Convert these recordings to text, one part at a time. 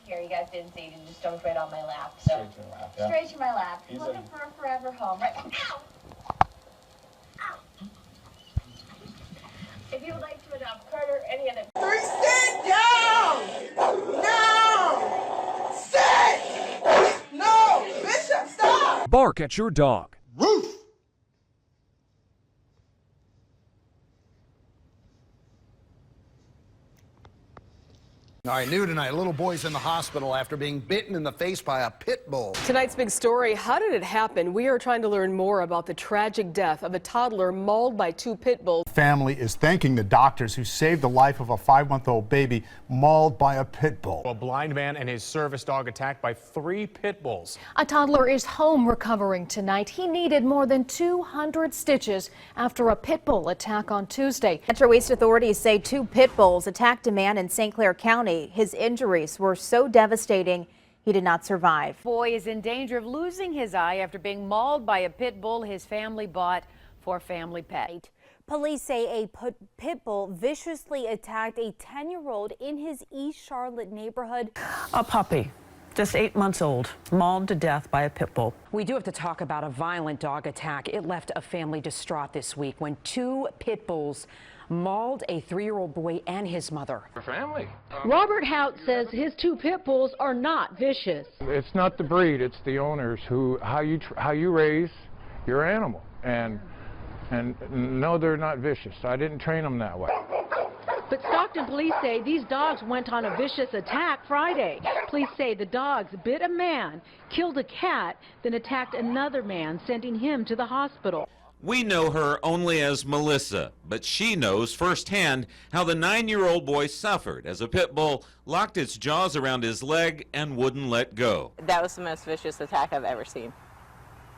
Here, you guys didn't see it, and just jumped right on my lap. So Straight to your lap. Yeah. Straight to my lap. He's looking for a forever home, right? Ow! Ow! If you would like to adopt Carter, any other. Sit down! No! Sit! No! Bishop, stop! Bark at your dog. Roof! All right, new tonight. A little boy's in the hospital after being bitten in the face by a pit bull. Tonight's big story, how did it happen? We are trying to learn more about the tragic death of a toddler mauled by 2 pit bulls. Family is thanking the doctors who saved the life of a 5-month-old baby mauled by a pit bull. A blind man and his service dog attacked by 3 pit bulls. A toddler is home recovering tonight. He needed more than 200 stitches after a pit bull attack on Tuesday. Metro East authorities say 2 pit bulls attacked a man in St. Clair County. His injuries were so devastating, he did not survive. Boy is in danger of losing his eye after being mauled by a pit bull his family bought for family pet. Police say a pit bull viciously attacked a 10-year-old in his East Charlotte neighborhood. A puppy, just 8 months old, mauled to death by a pit bull. We do have to talk about a violent dog attack. It left a family distraught this week when 2 pit bulls mauled a 3-year-old boy and his mother. Family. Robert Hout says his 2 pit bulls are not vicious. It's not the breed, it's the owners how you raise your animal. And no, they're not vicious. I didn't train them that way. But Stockton police say these dogs went on a vicious attack Friday. Police say the dogs bit a man, killed a cat, then attacked another man, sending him to the hospital. We know her only as Melissa, but she knows firsthand how the 9-year-old boy suffered as a pit bull locked its jaws around his leg and wouldn't let go. That was the most vicious attack I've ever seen.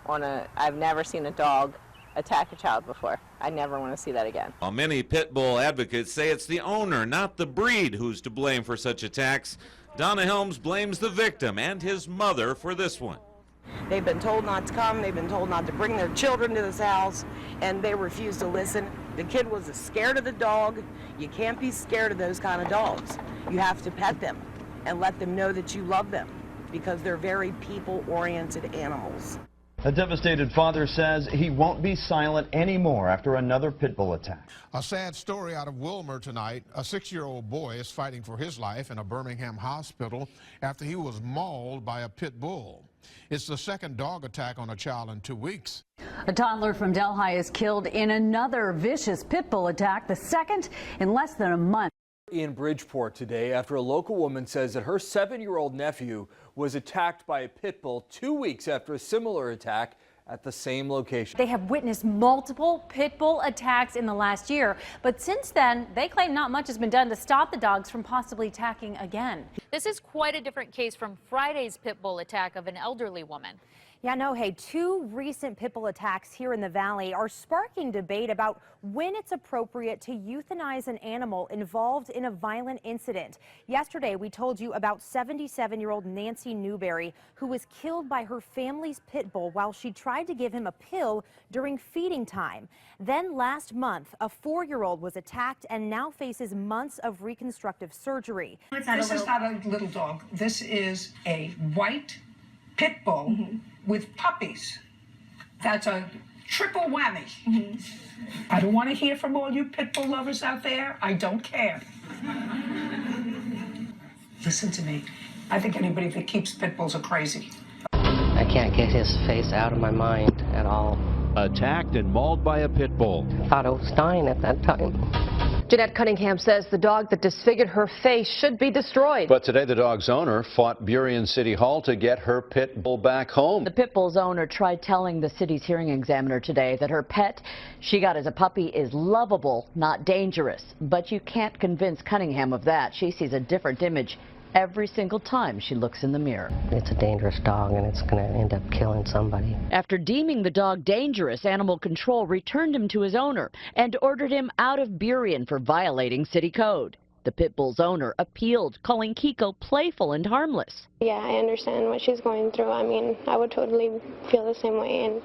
I've never seen a dog attack a child before. I never want to see that again. While many pit bull advocates say it's the owner, not the breed, who's to blame for such attacks, Donna Helms blames the victim and his mother for this one. They've been told not to come, they've been told not to bring their children to this house, and they refused to listen. The kid was scared of the dog. You can't be scared of those kind of dogs. You have to pet them and let them know that you love them because they're very people-oriented animals. A devastated father says he won't be silent anymore after another pit bull attack. A sad story out of Wilmer tonight. A 6-year-old boy is fighting for his life in a Birmingham hospital after he was mauled by a pit bull. It's the second dog attack on a child in 2 weeks. A toddler from Delhi is killed in another vicious pit bull attack, the second in less than a month. In Bridgeport today after a local woman says that her 7-year-old nephew was attacked by a pit bull 2 weeks after a similar attack at the same location. They have witnessed multiple pit bull attacks in the last year, but since then, they claim not much has been done to stop the dogs from possibly attacking again. This is quite a different case from Friday's pit bull attack of an elderly woman. Yeah, no, hey, 2 recent pit bull attacks here in the valley are sparking debate about when it's appropriate to euthanize an animal involved in a violent incident. Yesterday, we told you about 77-year-old Nancy Newberry, who was killed by her family's pit bull while she tried to give him a pill during feeding time. Then last month, a 4-year-old was attacked and now faces months of reconstructive surgery. This is not a little dog. This is a white pit bull with puppies. That's a triple whammy. I don't want to hear from all you pit bull lovers out there. I don't care. Listen to me. I think anybody that keeps pit bulls are crazy. I can't get his face out of my mind at all. Attacked and mauled by a pit bull. I thought I was dying at that time. Jeanette Cunningham says the dog that disfigured her face should be destroyed. But today the dog's owner fought Burien City Hall to get her pit bull back home. The pit bull's owner tried telling the city's hearing examiner today that her pet she got as a puppy is lovable, not dangerous. But you can't convince Cunningham of that. She sees a different image every single time she looks in the mirror. It's a dangerous dog and it's going to end up killing somebody. After deeming the dog dangerous, Animal Control returned him to his owner and ordered him out of Burien for violating city code. The pit bull's owner appealed, calling Kiko playful and harmless. Yeah, I understand what she's going through. I mean, I would totally feel the same way.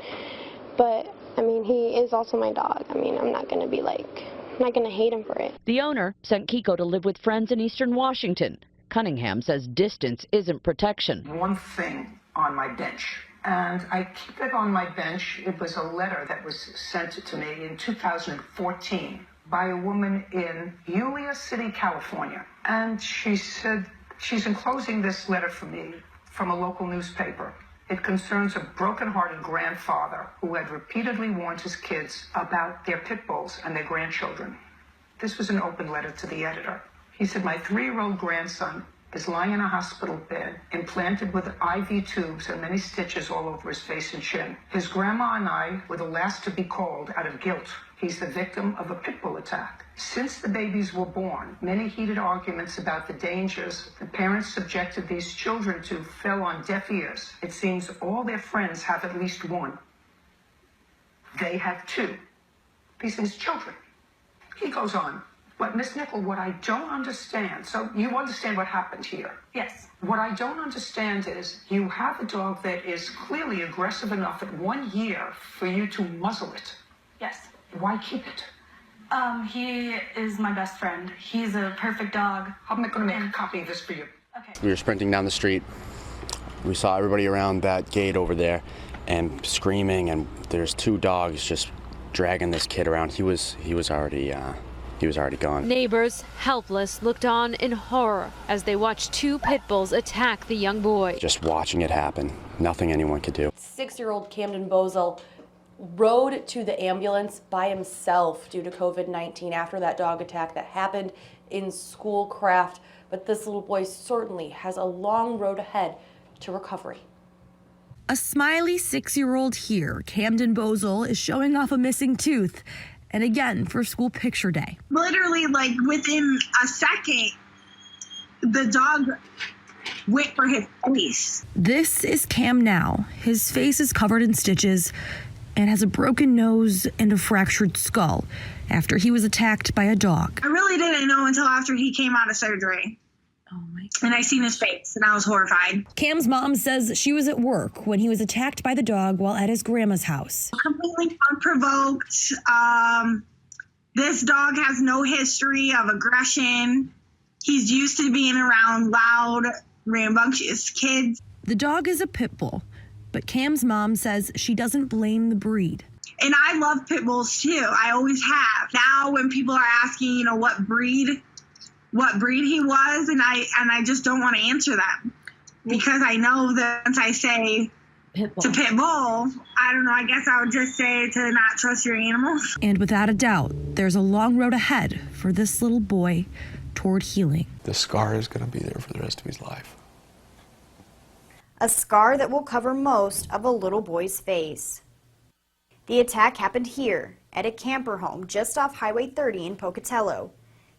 But I mean, he is also my dog. I mean, I'm not going to be like, I'm not going to hate him for it. The owner sent Kiko to live with friends in eastern Washington. Cunningham says distance isn't protection. One thing on my bench, and I keep it on my bench. It was a letter that was sent to me in 2014 by a woman in Yulia City, California. And she said she's enclosing this letter for me from a local newspaper. It concerns a broken-hearted grandfather who had repeatedly warned his kids about their pit bulls and their grandchildren. This was an open letter to the editor. He said, my 3-year-old grandson is lying in a hospital bed, implanted with IV tubes and many stitches all over his face and chin. His grandma and I were the last to be called out of guilt. He's the victim of a pit bull attack. Since the babies were born, many heated arguments about the dangers the parents subjected these children to fell on deaf ears. It seems all their friends have at least one. They have 2. These are his children. He goes on. But, Miss Nickel, what I don't understand, so you understand what happened here? Yes. What I don't understand is you have a dog that is clearly aggressive enough at 1 year for you to muzzle it. Yes. Why keep it? He is my best friend. He's a perfect dog. I'm not going to make a copy of this for you. We were sprinting down the street. We saw everybody around that gate over there and screaming, and there's 2 dogs just dragging this kid around. He was already gone. Neighbors, helpless, looked on in horror as they watched 2 pit bulls attack the young boy. Just watching it happen, nothing anyone could do. 6-year-old Camden Bozel rode to the ambulance by himself due to COVID-19 after that dog attack that happened in Schoolcraft. But this little boy certainly has a long road ahead to recovery. A smiley 6-year-old here, Camden Bozel, is showing off a missing tooth. And again, for school picture day. Literally, like within a second, the dog went for his face. This is Cam now. His face is covered in stitches and has a broken nose and a fractured skull after he was attacked by a dog. I really didn't know until after he came out of surgery. Oh my God. And I seen his face and I was horrified. Cam's mom says she was at work when he was attacked by the dog while at his grandma's house. Completely unprovoked. This dog has no history of aggression. He's used to being around loud, rambunctious kids. The dog is a pit bull, but Cam's mom says she doesn't blame the breed. And I love pit bulls too. I always have. Now when people are asking, what breed he was, and I just don't want to answer that because I know that once I say it's a pit bull, I don't know, I guess I would just say to not trust your animals. And without a doubt, there's a long road ahead for this little boy toward healing. The scar is going to be there for the rest of his life. A scar that will cover most of a little boy's face. The attack happened here at a camper home just off Highway 30 in Pocatello.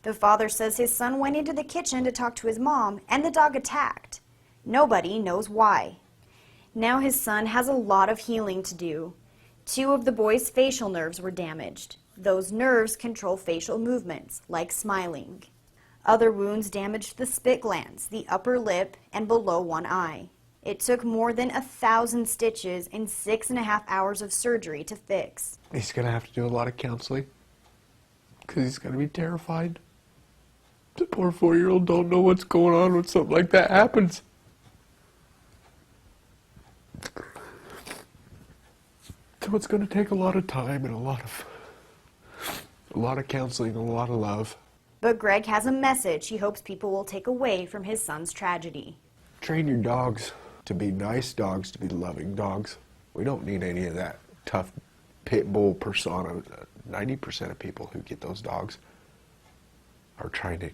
The father says his son went into the kitchen to talk to his mom and the dog attacked. Nobody knows why. Now his son has a lot of healing to do. 2 of the boy's facial nerves were damaged. Those nerves control facial movements, like smiling. Other wounds damaged the spit glands, the upper lip, and below one eye. It took more than 1,000 stitches and 6.5 hours of surgery to fix. He's going to have to do a lot of counseling because he's going to be terrified. The poor 4-year-old don't know what's going on when something like that happens. So it's going to take a lot of time and a lot of counseling and a lot of love. But Greg has a message he hopes people will take away from his son's tragedy. Train your dogs to be nice dogs, to be loving dogs. We don't need any of that tough pit bull persona. 90% of people who get those dogs are trying to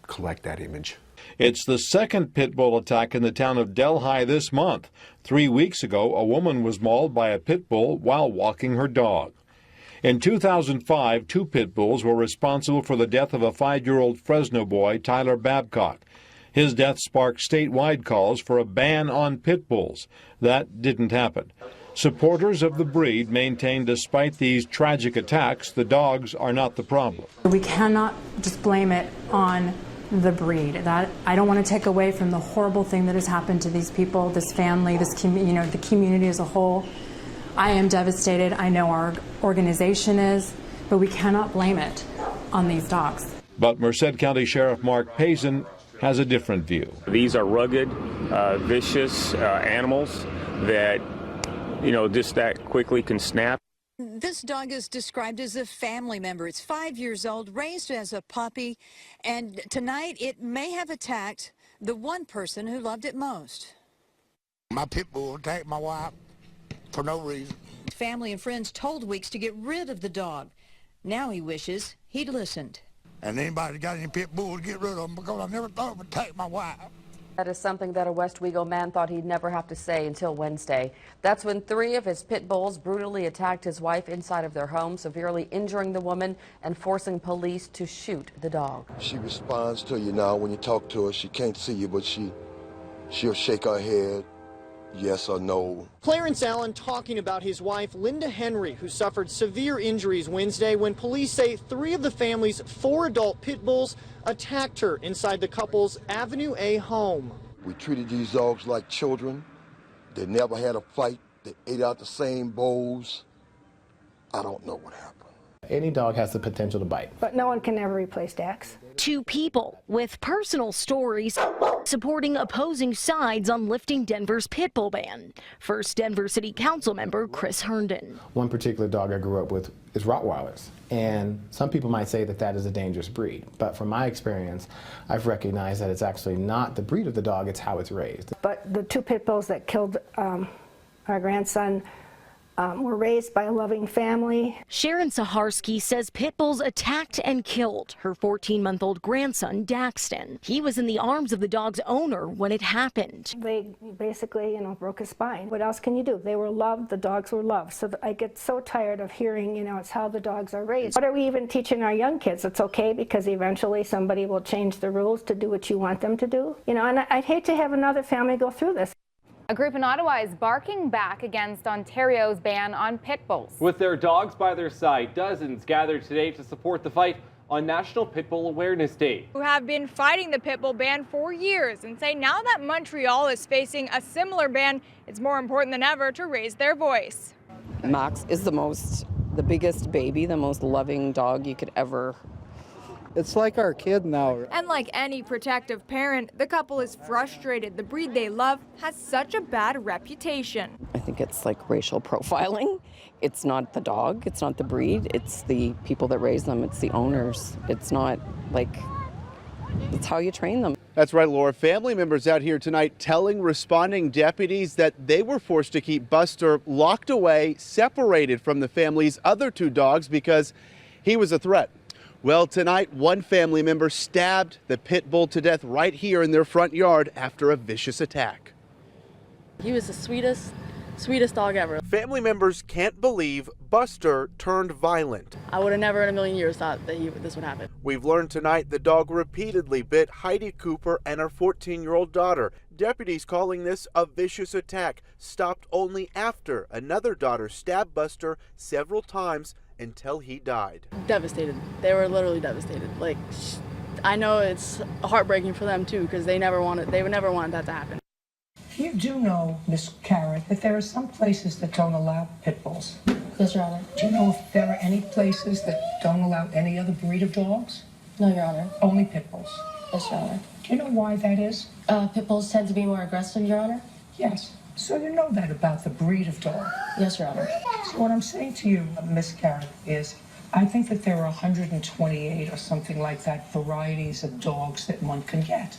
collect that image. It's the second pit bull attack in the town of Delhi this month. 3 weeks ago, a woman was mauled by a pit bull while walking her dog. In 2005, 2 pit bulls were responsible for the death of a 5-year-old Fresno boy, Tyler Babcock. His death sparked statewide calls for a ban on pit bulls. That didn't happen. Supporters of the breed maintain despite these tragic attacks, the dogs are not the problem. We cannot just blame it on the breed. That I don't want to take away from the horrible thing that has happened to these people, this family, this the community as a whole. I am devastated. I know our organization is, but we cannot blame it on these dogs. But Merced County Sheriff Mark Pazin has a different view. These are rugged, vicious animals that, just that quickly can snap. This dog is described as a family member. It's 5 years old, raised as a puppy, and tonight it may have attacked the one person who loved it most. My pit bull attacked my wife for no reason. Family and friends told Weeks to get rid of the dog. Now he wishes he'd listened. And anybody that got any pit bull to get rid of them, because I never thought it would attack my wife. That is something that a West Wego man thought he'd never have to say until Wednesday. That's when 3 of his pit bulls brutally attacked his wife inside of their home, severely injuring the woman and forcing police to shoot the dog. She responds to you now when you talk to her. She can't see you, but she'll shake her head, yes or no. Clarence Allen talking about his wife, Linda Henry, who suffered severe injuries Wednesday when police say 3 of the family's 4 adult pit bulls attacked her inside the couple's Avenue A home. We treated these dogs like children. They never had a fight. They ate out the same bowls. I don't know what happened. Any dog has the potential to bite. But no one can ever replace Dax. 2 people with personal stories supporting opposing sides on lifting Denver's pit bull ban. First Denver City Council member Chris Herndon. One particular dog I grew up with is Rottweilers. And some people might say that that is a dangerous breed. But from my experience, I've recognized that it's actually not the breed of the dog, it's how it's raised. But the 2 pit bulls that killed our grandson were raised by a loving family. Sharon Saharsky says pit bulls attacked and killed her 14-month-old grandson, Daxton. He was in the arms of the dog's owner when it happened. They basically, broke his spine. What else can you do? They were loved, the dogs were loved. So I get so tired of hearing, it's how the dogs are raised. What are we even teaching our young kids? It's okay because eventually somebody will change the rules to do what you want them to do. And I'd hate to have another family go through this. A group in Ottawa is barking back against Ontario's ban on pit bulls. With their dogs by their side, dozens gathered today to support the fight on National Pit Bull Awareness Day. Who have been fighting the pit bull ban for years and say now that Montreal is facing a similar ban, it's more important than ever to raise their voice. Max is the biggest baby, the most loving dog you could ever. It's like our kid now. And like any protective parent, the couple is frustrated the breed they love has such a bad reputation. I think it's like racial profiling. It's not the dog, it's not the breed, it's the people that raise them, it's the owners. It's not like, it's how you train them. That's right, Laura. Family members out here tonight telling responding deputies that they were forced to keep Buster locked away, separated from the family's other 2 dogs because he was a threat. Well, tonight, one family member stabbed the pit bull to death right here in their front yard after a vicious attack. He was the sweetest dog ever. Family members can't believe Buster turned violent. I would have never in a million years thought that this would happen. We've learned tonight the dog repeatedly bit Heidi Cooper and her 14-year-old daughter. Deputies calling this a vicious attack, stopped only after another daughter stabbed Buster several times until he died. Devastated. They were literally devastated. Like, I know it's heartbreaking for them too because they would never want that to happen. You do know, Miss Carrot, that there are some places that don't allow pit bulls. Yes, Your Honor. Do you know if there are any places that don't allow any other breed of dogs? No, Your Honor. Only pit bulls? Yes, Your Honor. Do you know why that is? Pit bulls tend to be more aggressive, Your Honor. Yes. So you know that about the breed of dog? Yes, Your Honor. So what I'm saying to you, Miss Carrot, is I think that there are 128 or something like that varieties of dogs that one can get.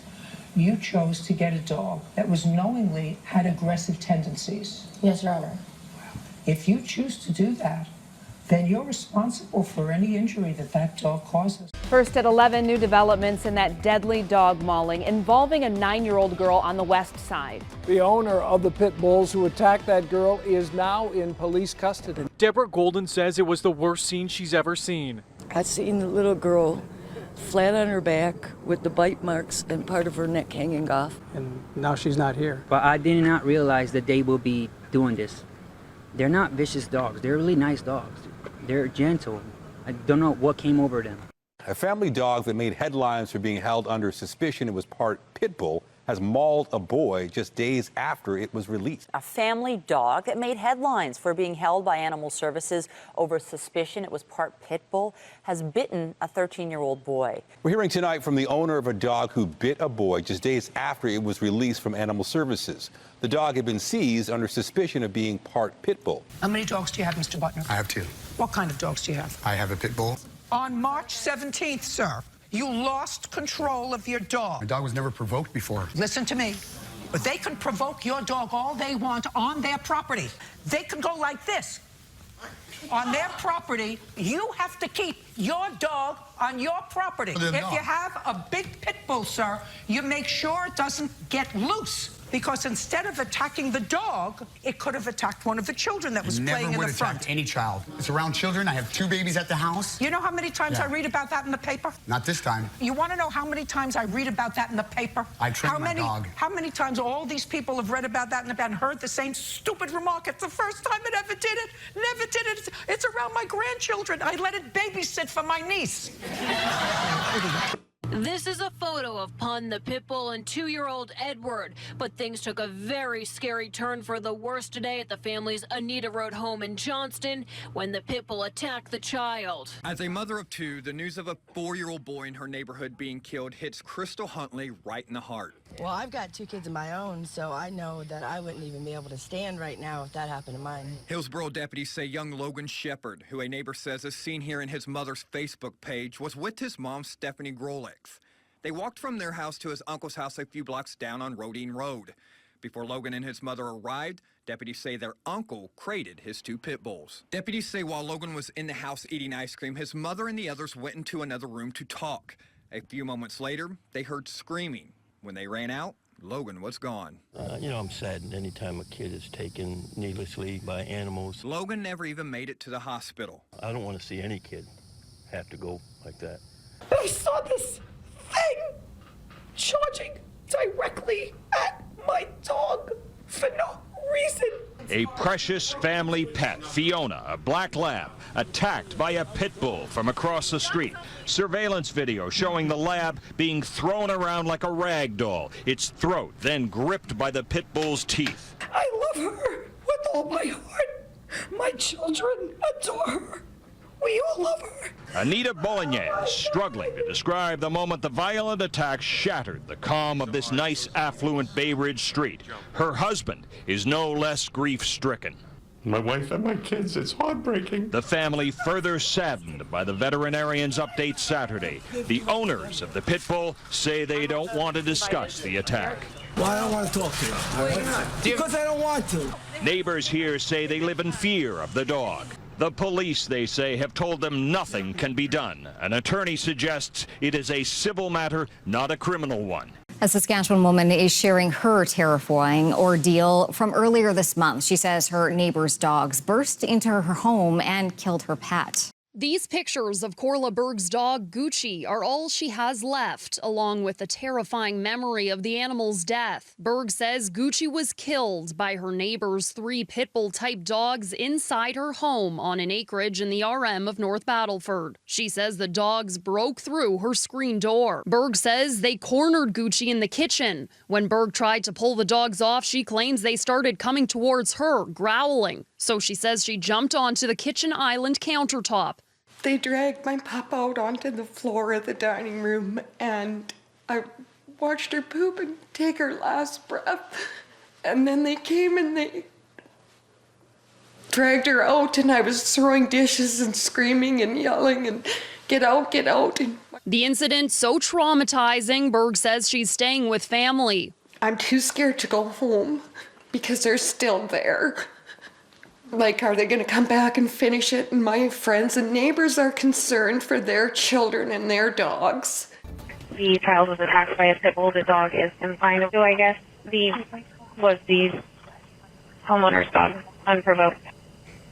You chose to get a dog that was knowingly had aggressive tendencies. Yes, Your Honor. If you choose to do that, then you're responsible for any injury that dog causes. First at 11, new developments in that deadly dog mauling involving a 9-year-old girl on the west side. The owner of the pit bulls who attacked that girl is now in police custody. Deborah Golden says it was the worst scene she's ever seen. I seen the little girl flat on her back with the bite marks and part of her neck hanging off. And now she's not here. But I did not realize that they will be doing this. They're not vicious dogs. They're really nice dogs. They're gentle. I don't know what came over them. A family dog that made headlines for being held under suspicion it was part pit bull has mauled a boy just days after it was released. A family dog that made headlines for being held by animal services over suspicion it was part pit bull has bitten a 13-year-old boy. We're hearing tonight from the owner of a dog who bit a boy just days after it was released from animal services. The dog had been seized under suspicion of being part pit bull. How many dogs do you have, Mr. Butner? I have 2. What kind of dogs do you have? I have a pit bull. On March 17th, sir, you lost control of your dog. My dog was never provoked before. Listen to me. But they can provoke your dog all they want on their property. They can go like this. On their property, you have to keep your dog on your property. If you have a big pit bull, sir, you make sure it doesn't get loose. Because instead of attacking the dog, it could have attacked one of the children that was playing in the front. Never would attack any child. It's around children. I have 2 babies at the house. You know how many times I read about that in the paper? Not this time. You want to know how many times I read about that in the paper? I trained my dog. How many times all these people have read about that and heard the same stupid remark? It's the first time it ever did it. Never did it. It's around my grandchildren. I let it babysit for my niece. This is a photo of Pun the pit bull and 2-year-old Edward. But things took a very scary turn for the worse today at the family's Anita Road home in Johnston when the pit bull attacked the child. As a mother of 2, the news of a 4-year-old boy in her neighborhood being killed hits Crystal Huntley right in the heart. Well, I've got 2 kids of my own, so I know that I wouldn't even be able to stand right now if that happened to mine. Hillsborough deputies say young Logan Shepard, who a neighbor says is seen here in his mother's Facebook page, was with his mom, Stephanie Grolex. They walked from their house to his uncle's house a few blocks down on Rodine Road. Before Logan and his mother arrived, deputies say their uncle crated his 2 pit bulls. Deputies say while Logan was in the house eating ice cream, his mother and the others went into another room to talk. A few moments later, they heard screaming. When they ran out, Logan was gone. I'm saddened anytime a kid is taken needlessly by animals. Logan never even made it to the hospital. I don't want to see any kid have to go like that. I saw this thing charging directly at my dog for no reason. A precious family pet, Fiona, a black lab, attacked by a pit bull from across the street. Surveillance video showing the lab being thrown around like a rag doll, its throat then gripped by the pit bull's teeth. I love her with all my heart. My children adore her. We all love her. Anita Bolognese struggling to describe the moment the violent attack shattered the calm of this nice, affluent Bay Ridge street. Her husband is no less grief-stricken. My wife and my kids, it's heartbreaking. The family further saddened by the veterinarian's update Saturday. The owners of the pit bull say they don't want to discuss the attack. Well, I don't want to talk to you. Why not? Because I don't want to. Neighbors here say they live in fear of the dog. The police, they say, have told them nothing can be done. An attorney suggests it is a civil matter, not a criminal one. A Saskatchewan woman is sharing her terrifying ordeal from earlier this month. She says her neighbor's dogs burst into her home and killed her pet. These pictures of Corla Berg's dog Gucci are all she has left, along with the terrifying memory of the animal's death. Berg says Gucci was killed by her neighbor's 3 pit bull-type dogs inside her home on an acreage in the RM of North Battleford. She says the dogs broke through her screen door. Berg says they cornered Gucci in the kitchen. When Berg tried to pull the dogs off, she claims they started coming towards her, growling. So she says she jumped onto the kitchen island countertop. They dragged my pup out onto the floor of the dining room, and I watched her poop and take her last breath. And then they came and they dragged her out, and I was throwing dishes and screaming and yelling and get out, get out. The incident so traumatizing, Berg says she's staying with family. I'm too scared to go home because they're still there. Like, are they going to come back and finish it? And my friends and neighbors are concerned for their children and their dogs. The child was attacked by a pit bull. The dog is confined. So I guess the homeowner's dog, unprovoked.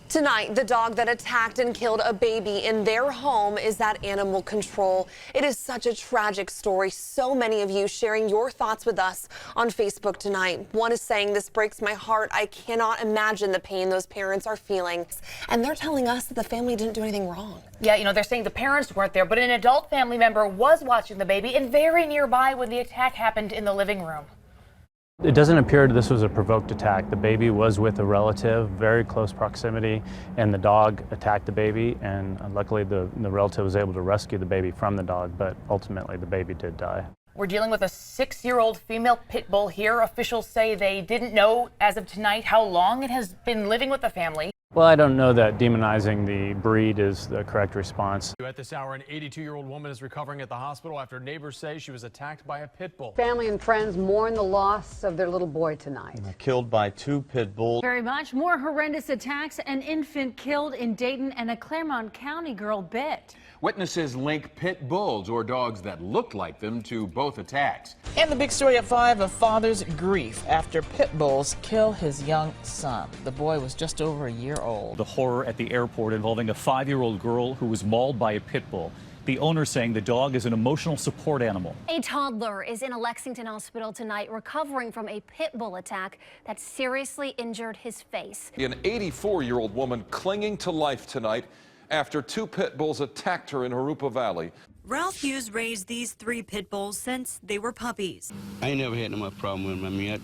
Tonight, the dog that attacked and killed a baby in their home is at Animal Control. It is such a tragic story. So many of you sharing your thoughts with us on Facebook tonight. One is saying, this breaks my heart. I cannot imagine the pain those parents are feeling. And they're telling us that the family didn't do anything wrong. Yeah, they're saying the parents weren't there, but an adult family member was watching the baby and very nearby when the attack happened in the living room. It doesn't appear this was a provoked attack. The baby was with a relative, very close proximity, and the dog attacked the baby, and luckily the relative was able to rescue the baby from the dog, but ultimately the baby did die. We're dealing with a 6-year-old female pit bull here. Officials say they didn't know as of tonight how long it has been living with the family. Well, I don't know that demonizing the breed is the correct response. At this hour, an 82-year-old woman is recovering at the hospital after neighbors say she was attacked by a pit bull. Family and friends mourn the loss of their little boy tonight. Killed by 2 pit bulls. Very much. More horrendous attacks. An infant killed in Dayton and a Claremont County girl bit. Witnesses link pit bulls, or dogs that looked like them, to both attacks. And the big story at 5, a father's grief after pit bulls kill his young son. The boy was just over a year old. The horror at the airport involving a 5-year-old girl who was mauled by a pit bull. The owner saying the dog is an emotional support animal. A toddler is in a Lexington hospital tonight recovering from a pit bull attack that seriously injured his face. An 84-year-old woman clinging to life tonight after 2 pit bulls attacked her in Harupa Valley. Ralph Hughes raised these 3 pit bulls since they were puppies. I ain't never had no much problem with them. I mean,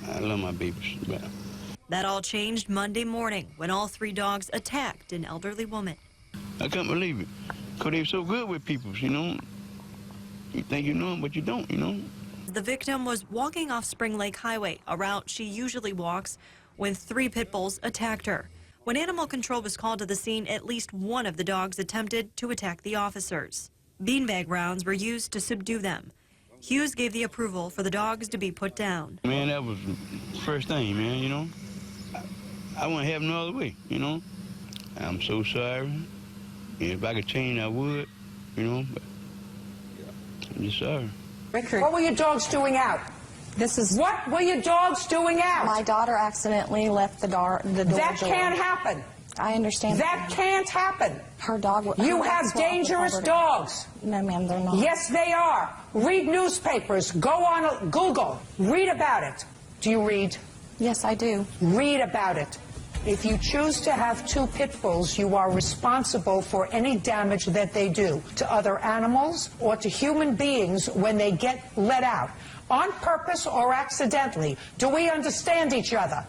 I love my babies. But that all changed Monday morning when all 3 dogs attacked an elderly woman. I can't believe it, because they're so good with people, you know. You think you know them, but you don't, you know. The victim was walking off Spring Lake Highway, a route she usually walks, when 3 pit bulls attacked her. When animal control was called to the scene, at least one of the dogs attempted to attack the officers. Beanbag rounds were used to subdue them. Hughes gave the approval for the dogs to be put down. Man, that was the first thing, man, you know. I wouldn't have no other way, you know. I'm so sorry. If I could change, I would, you know, but I'm just sorry. Richard. What were your dogs doing out? What were your dogs doing out? My daughter accidentally left the door. That can't happen. I understand. That can't happen. Her dog. You have dangerous dogs. No, ma'am, they're not. Yes, they are. Read newspapers. Go on Google. Read about it. Do you read? Yes, I do. Read about it. If you choose to have 2 pit bulls, you are responsible for any damage that they do to other animals or to human beings when they get let out, on purpose or accidentally. Do we understand each other?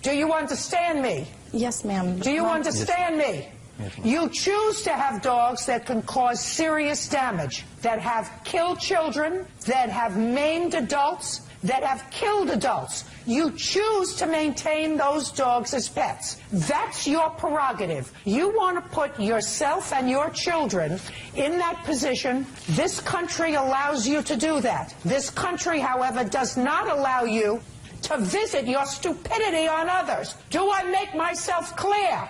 Do you understand me? Yes, ma'am. Do you understand me? Yes, you choose to have dogs that can cause serious damage, that have killed children, that have maimed adults, that have killed adults. You choose to maintain those dogs as pets. That's your prerogative. You want to put yourself and your children in that position. This country allows you to do that. This country, however, does not allow you to visit your stupidity on others. Do I make myself clear?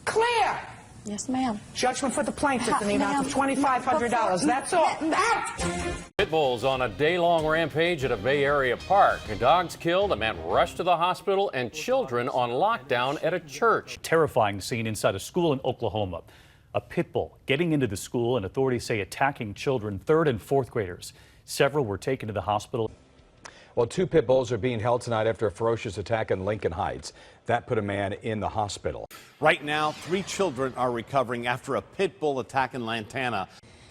Clear. Yes, ma'am. Judgment for the plaintiff in the amount of $2,500. That's all. Pit bulls on a day-long rampage at a Bay Area park. Dogs killed, a man rushed to the hospital, and children on lockdown at a church. Terrifying scene inside a school in Oklahoma. A pit bull getting into the school, and authorities say attacking children, 3rd and 4th graders. Several were taken to the hospital. Well, 2 pit bulls are being held tonight after a ferocious attack in Lincoln Heights. That put a man in the hospital. Right now, 3 children are recovering after a pit bull attack in Lantana.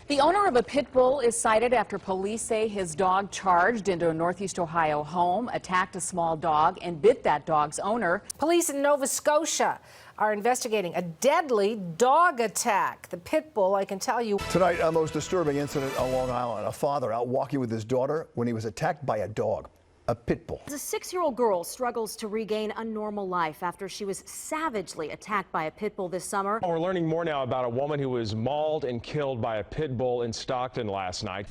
The owner of a pit bull is cited after police say his dog charged into a Northeast Ohio home, attacked a small dog, and bit that dog's owner. Police in Nova Scotia are investigating a deadly dog attack. The pit bull, I can tell you. Tonight, a most disturbing incident on Long Island. A father out walking with his daughter when he was attacked by a dog. A pit bull. A 6-year-old girl struggles to regain a normal life after she was savagely attacked by a pit bull this summer. We're learning more now about a woman who was mauled and killed by a pit bull in Stockton last night.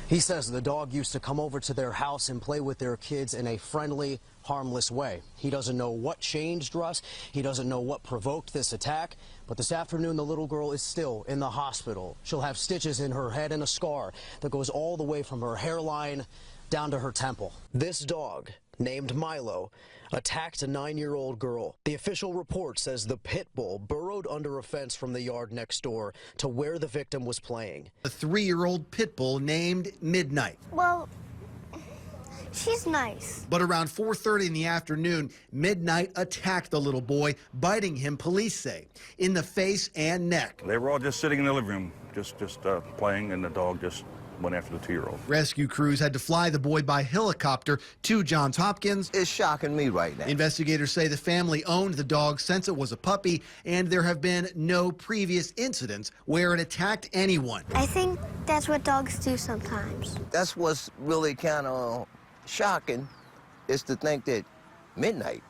He says the dog used to come over to their house and play with their kids in a friendly, harmless way. He doesn't know what changed Russ. He doesn't know what provoked this attack. But this afternoon, the little girl is still in the hospital. She'll have stitches in her head and a scar that goes all the way from her hairline down to her temple. This dog, named Milo, attacked a 9-year-old girl. The official report says the pit bull burrowed under a fence from the yard next door to where the victim was playing. A 3-year-old pit bull named Midnight. Well, she's nice. But around 4:30 in the afternoon, Midnight attacked the little boy, biting him, police say, in the face and neck. They were all just sitting in the living room, just playing, and the dog just went after the 2-year-old. Rescue crews had to fly the boy by helicopter to Johns Hopkins. It's shocking me right now. Investigators say the family owned the dog since it was a puppy, and there have been no previous incidents where it attacked anyone. I think that's what dogs do sometimes. That's what's really kind of shocking, is to think that Midnight,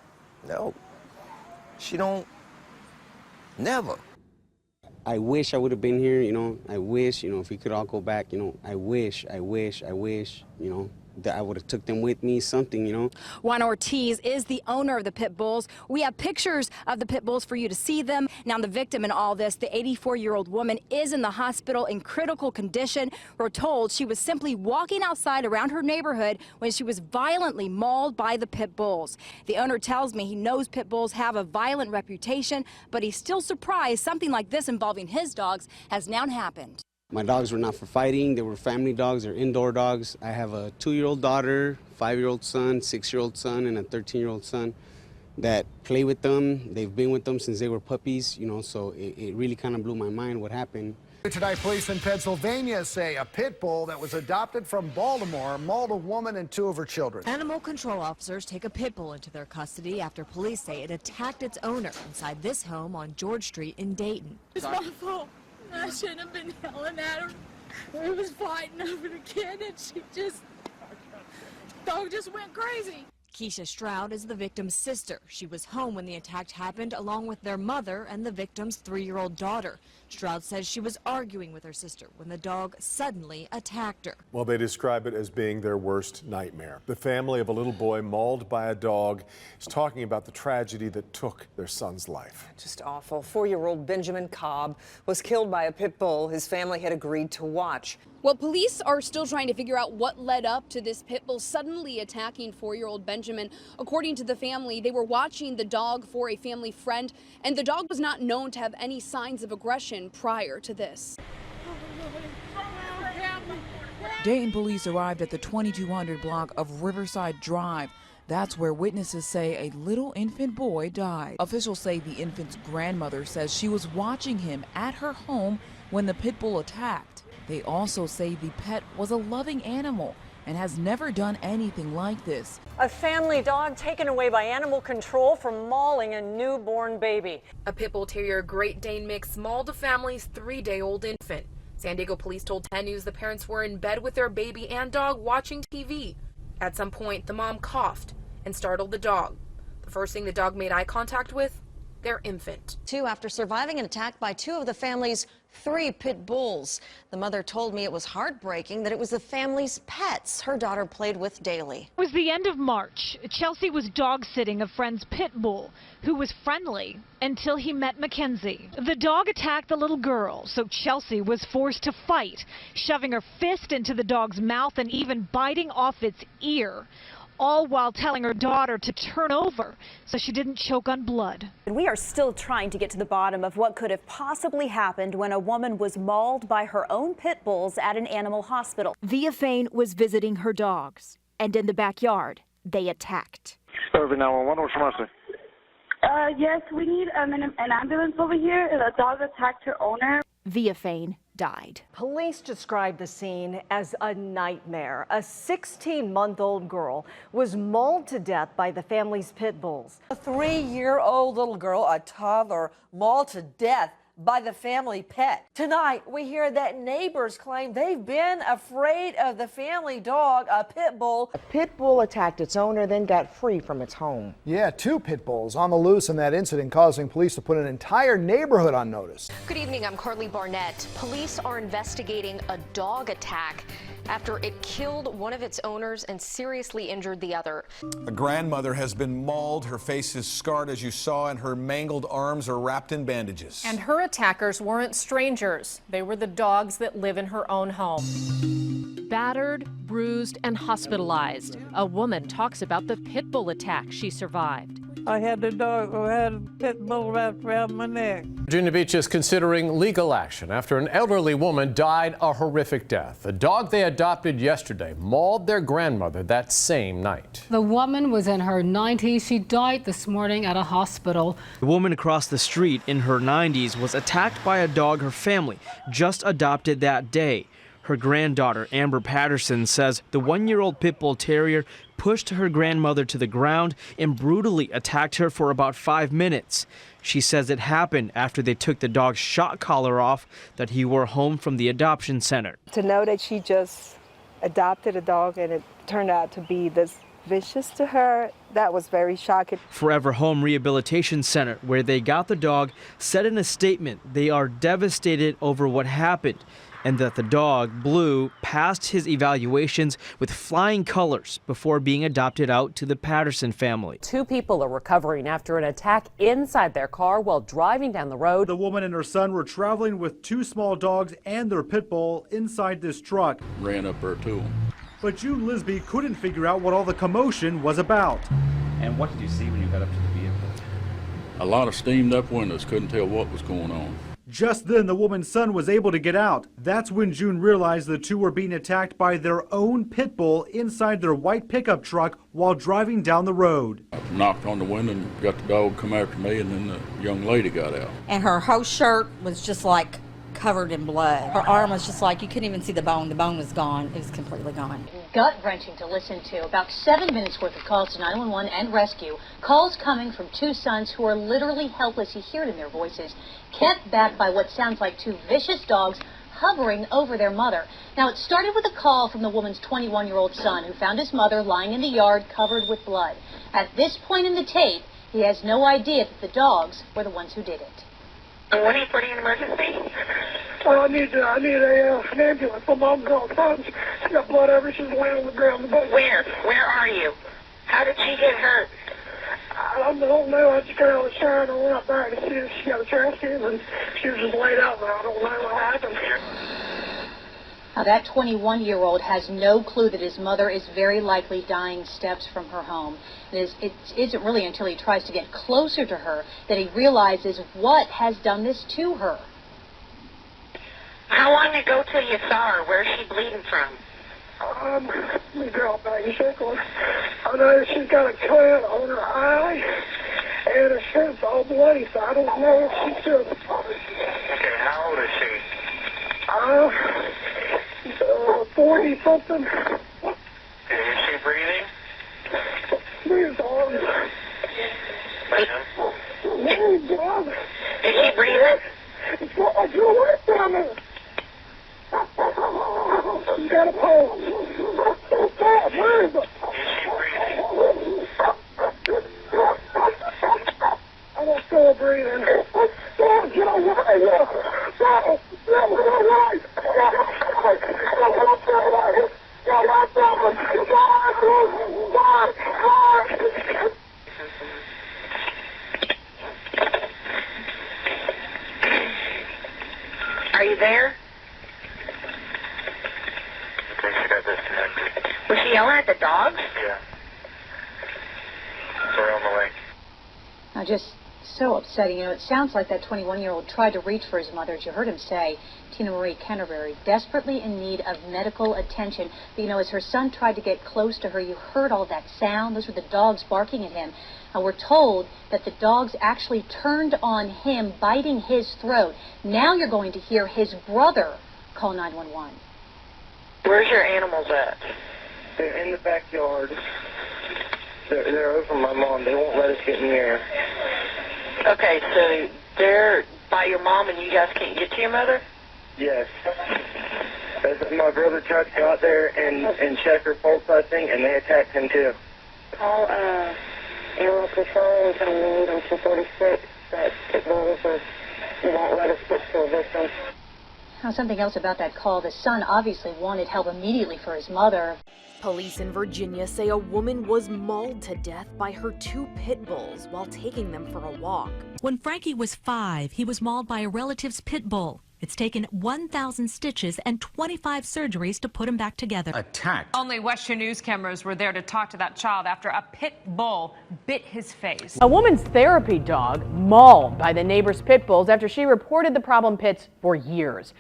no, she don't, never. I wish I would have been here, you know. I wish, you know, if we could all go back, you know. I wish, you know, that I would have took them with me, something, you know. Juan Ortiz is the owner of the pit bulls. We have pictures of the pit bulls for you to see them. Now, the victim in all this, the 84-year-old woman, is in the hospital in critical condition. We're told she was simply walking outside around her neighborhood when she was violently mauled by the pit bulls. The owner tells me he knows pit bulls have a violent reputation, but he's still surprised something like this involving his dogs has now happened. My dogs were not for fighting. They were family dogs. They're indoor dogs. I have a 2-year-old daughter, 5-year-old son, 6-year-old son, and a 13-year-old son that play with them. They've been with them since they were puppies, you know, so it really kind of blew my mind what happened. Tonight, police in Pennsylvania say a pit bull that was adopted from Baltimore mauled a woman and 2 of her children. Animal control officers take a pit bull into their custody after police say it attacked its owner inside this home on George Street in Dayton. It's my fault. I shouldn't have been yelling at her. We was fighting over the kid and dog just went crazy. Keisha Stroud is the victim's sister. She was home when the attack happened along with their mother and the victim's 3-year-old daughter. Stroud says she was arguing with her sister when the dog suddenly attacked her. Well, they describe it as being their worst nightmare. The family of a little boy mauled by a dog is talking about the tragedy that took their son's life. Just awful. 4-year-old Benjamin Cobb was killed by a pit bull his family had agreed to watch. Well, police are still trying to figure out what led up to this pit bull suddenly attacking 4-year-old Benjamin. According to the family, they were watching the dog for a family friend, and the dog was not known to have any signs of aggression prior to this. Dayton police arrived at the 2200 block of Riverside Drive. That's where witnesses say a little infant boy died. Officials say the infant's grandmother says she was watching him at her home when the pit bull attacked. They also say the pet was a loving animal and has never done anything like this. A family dog taken away by animal control for mauling a newborn baby. A pit bull terrier Great Dane mix mauled a family's 3-day-old infant. San Diego police told 10 News the parents were in bed with their baby and dog watching TV. At some point, the mom coughed and startled the dog. The first thing the dog made eye contact with, their infant. 2 after surviving an attack by 2 of the family's 3 pit bulls. The mother told me it was heartbreaking that it was the family's pets her daughter played with daily. It was the end of March. Chelsea was dog sitting a friend's pit bull who was friendly until he met Mackenzie. The dog attacked the little girl, so Chelsea was forced to fight, shoving her fist into the dog's mouth and even biting off its ear, all while telling her daughter to turn over so she didn't choke on blood. We are still trying to get to the bottom of what could have possibly happened when a woman was mauled by her own pit bulls at an animal hospital. Via Fain was visiting her dogs, and in the backyard, they attacked. Irving 911, what's your message? Yes, we need an ambulance over here. A dog attacked her owner. Via Fain died. Police described the scene as a nightmare. A 16-month-old girl was mauled to death by the family's pit bulls. A 3-year-old little girl, a toddler, mauled to death by the family pet. Tonight, we hear that neighbors claim they've been afraid of the family dog, a pit bull. A pit bull attacked its owner, then got free from its home. Yeah, 2 pit bulls on the loose in that incident, causing police to put an entire neighborhood on notice. Good evening, I'm Carly Barnett. Police are investigating a dog attack after it killed one of its owners and seriously injured the other. A grandmother has been mauled. Her face is scarred, as you saw, and her mangled arms are wrapped in bandages. And her attackers weren't strangers. They were the dogs that live in her own home. Battered, bruised, and hospitalized. A woman talks about the pit bull attack she survived. I had a dog who had a pit bull wrapped around my neck. Virginia Beach is considering legal action after an elderly woman died a horrific death. The dog they adopted yesterday mauled their grandmother that same night. The woman was in her 90s. She died this morning at a hospital. The woman across the street in her 90s was attacked by a dog her family just adopted that day. Her granddaughter, Amber Patterson, says the 1-year-old pit bull terrier pushed her grandmother to the ground and brutally attacked her for about 5 minutes. She says it happened after they took the dog's shock collar off that he wore home from the adoption center. To know that she just adopted a dog and it turned out to be this vicious to her, that was very shocking. Forever Home Rehabilitation Center, where they got the dog, said in a statement they are devastated over what happened and that the dog, Blue, passed his evaluations with flying colors before being adopted out to the Patterson family. 2 people are recovering after an attack inside their car while driving down the road. The woman and her son were traveling with 2 small dogs and their pit bull inside this truck. Ran up there to them. But June Lisby couldn't figure out what all the commotion was about. And what did you see when you got up to the vehicle? A lot of steamed up windows, couldn't tell what was going on. Just then, the woman's son was able to get out. That's when June realized the 2 were being attacked by their own pit bull inside their white pickup truck while driving down the road. I knocked on the window and got the dog come after me, and then the young lady got out. And her whole shirt was just like covered in blood. Her arm was just like, you couldn't even see the bone. The bone was gone. It was completely gone. Gut-wrenching to listen to. About 7 minutes worth of calls to 911 and rescue. Calls coming from 2 sons who are literally helpless. You hear it in their voices. Kept back by what sounds like 2 vicious dogs hovering over their mother. Now, it started with a call from the woman's 21-year-old son who found his mother lying in the yard covered with blood. At this point in the tape, he has no idea that the dogs were the ones who did it. And when are you putting an emergency? I need an ambulance. My mom's on phone. She got blood everywhere. She's laying on the ground. Where? Where are you? How did she get hurt? I don't know. I just got out of the shower and I went out there to see if she got a trash can, and she was just laid out there. I don't know what happened. Now, that 21-year-old has no clue that his mother is very likely dying steps from her home. It isn't really until he tries to get closer to her that he realizes what has done this to her. How long ago till you saw her? Where's she bleeding from? Let me drop back and check on her. I know she's got a cut on her eye, and her shirt's all bloody, so I don't know if she's still... Okay, how old is she? 40-something. Is she breathing? Breathes on. Ma'am? Is she breathing? It's got like your work down there. She's got a pulse. Where is it? Is she breathing? I don't feel breathing. Oh, get away. Are you there? I think she got disconnected. Was she yelling at the dogs? Yeah. Sorry, on the way. Now, just so upsetting. You know, it sounds like that 21-year-old tried to reach for his mother, as you heard him say. Tina Marie Canterbury, desperately in need of medical attention. But, you know, as her son tried to get close to her, you heard all that sound. Those were the dogs barking at him. And we're told that the dogs actually turned on him, biting his throat. Now you're going to hear his brother call 911. Where's your animals at? They're in the backyard. They're over my mom. They won't let us get near. Okay, so they're by your mom and you guys can't get to your mother? Yes. My brother tried to go out there and check her pulse, I think, and they attacked him too. Call animal control and tell them we need on 246. That they won't let us get to a victim. Now, something else about that call. The son obviously wanted help immediately for his mother. Police in Virginia say a woman was mauled to death by her 2 pit bulls while taking them for a walk. When Frankie was 5, he was mauled by a relative's pit bull. It's taken 1,000 stitches and 25 surgeries to put him back together. Attacked. Only Western News cameras were there to talk to that child after a pit bull bit his face. A woman's therapy dog mauled by the neighbor's pit bulls after she reported the problem pits for years.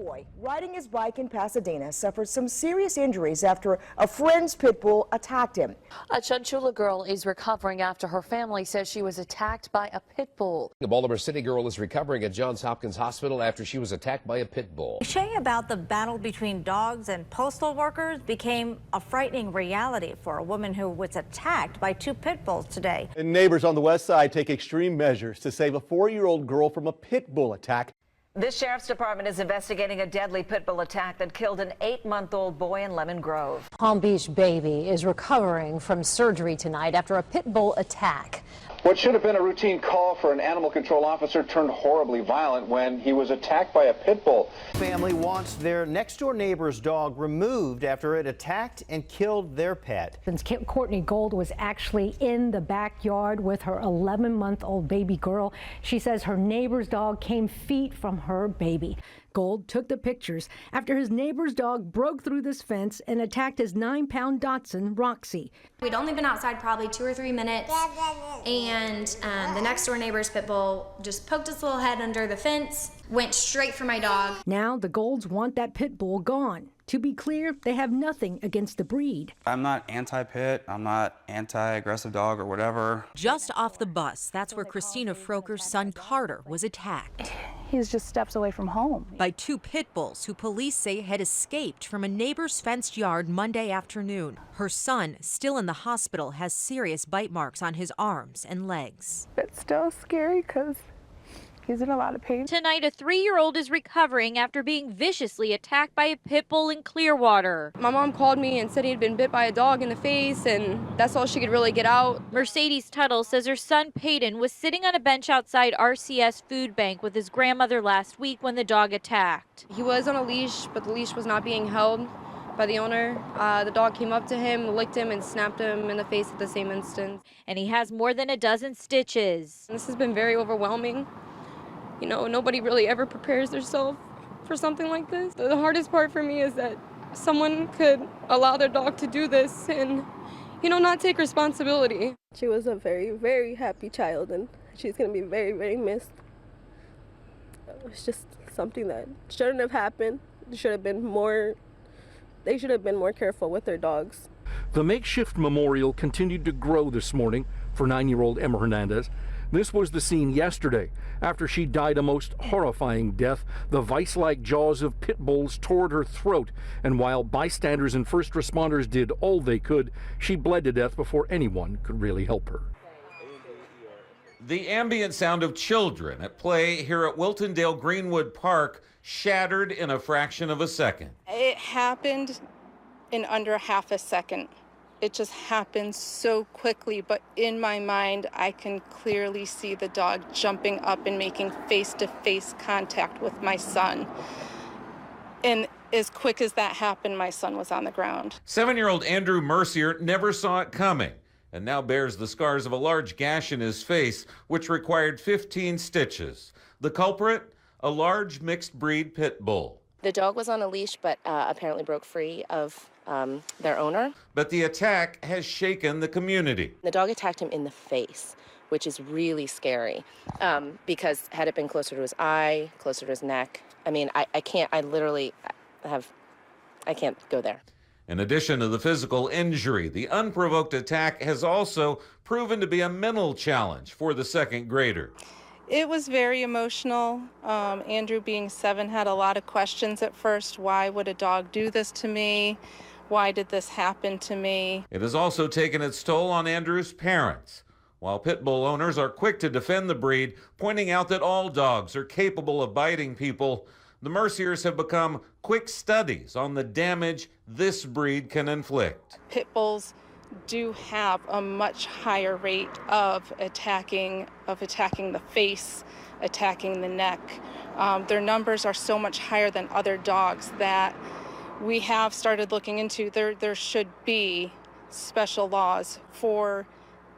boy riding his bike in Pasadena suffered some serious injuries after a friend's pit bull attacked him. A Chunchula girl is recovering after her family says she was attacked by a pit bull. The Baltimore City girl is recovering at Johns Hopkins Hospital after she was attacked by a pit bull. Saying about the battle between dogs and postal workers became a frightening reality for a woman who was attacked by 2 pit bulls today. And neighbors on the west side take extreme measures to save a 4-year-old girl from a pit bull attack. The sheriff's department is investigating a deadly pit bull attack that killed an 8-month-old boy in Lemon Grove. Palm Beach baby is recovering from surgery tonight after a pit bull attack. What should have been a routine call for an animal control officer turned horribly violent when he was attacked by a pit bull. Family wants their next-door neighbor's dog removed after it attacked and killed their pet. Courtney Gold was actually in the backyard with her 11-month-old baby girl. She says her neighbor's dog came feet from her baby. Gold took the pictures after his neighbor's dog broke through this fence and attacked his 9-pound Dachshund, Roxy. We'd only been outside probably 2 or 3 minutes, and the next door neighbor's pit bull just poked its little head under the fence, went straight for my dog. Now the Golds want that pit bull gone. To be clear, they have nothing against the breed. I'm not anti-pit, I'm not anti-aggressive dog or whatever. Just off the bus, that's where Christina Froker's son Carter was attacked. He's just steps away from home. By 2 pit bulls who police say had escaped from a neighbor's fenced yard Monday afternoon. Her son, still in the hospital, has serious bite marks on his arms and legs. It's still scary because he's in a lot of pain. Tonight, a 3-year-old is recovering after being viciously attacked by a pit bull in Clearwater. My mom called me and said he had been bit by a dog in the face, and that's all she could really get out. Mercedes Tuttle says her son Peyton was sitting on a bench outside RCS Food Bank with his grandmother last week when the dog attacked. He was on a leash, but the leash was not being held by the owner. The dog came up to him, licked him, and snapped him in the face at the same instant. And he has more than a dozen stitches. This has been very overwhelming. You know, nobody really ever prepares themselves for something like this. The hardest part for me is that someone could allow their dog to do this and, you know, not take responsibility. She was a very, very happy child, and she's going to be very, very missed. It's just something that shouldn't have happened. They should have been more careful with their dogs. The makeshift memorial continued to grow this morning for 9-year-old Emma Hernandez. This was the scene yesterday after she died a most horrifying death. The vice-like jaws of pit bulls tore her throat, and while bystanders and first responders did all they could, she bled to death before anyone could really help her. The ambient sound of children at play here at Wiltondale Greenwood Park shattered in a fraction of a second. It happened in under half a second. It just happened so quickly, but in my mind, I can clearly see the dog jumping up and making face-to-face contact with my son. And as quick as that happened, my son was on the ground. 7-year-old Andrew Mercier never saw it coming and now bears the scars of a large gash in his face, which required 15 stitches. The culprit, a large mixed breed pit bull. The dog was on a leash, but apparently broke free of their owner. But the attack has shaken the community. The dog attacked him in the face, which is really scary because had it been closer to his eye, closer to his neck, I mean, I can't go there. In addition to the physical injury, the unprovoked attack has also proven to be a mental challenge for the second grader. It was very emotional. Andrew, being 7, had a lot of questions at first. Why would a dog do this to me? Why did this happen to me? It has also taken its toll on Andrew's parents. While pit bull owners are quick to defend the breed, pointing out that all dogs are capable of biting people, the Merciers have become quick studies on the damage this breed can inflict. Pit bulls do have a much higher rate of attacking the face, attacking the neck. Their numbers are so much higher than other dogs that we have started looking into. There should be special laws for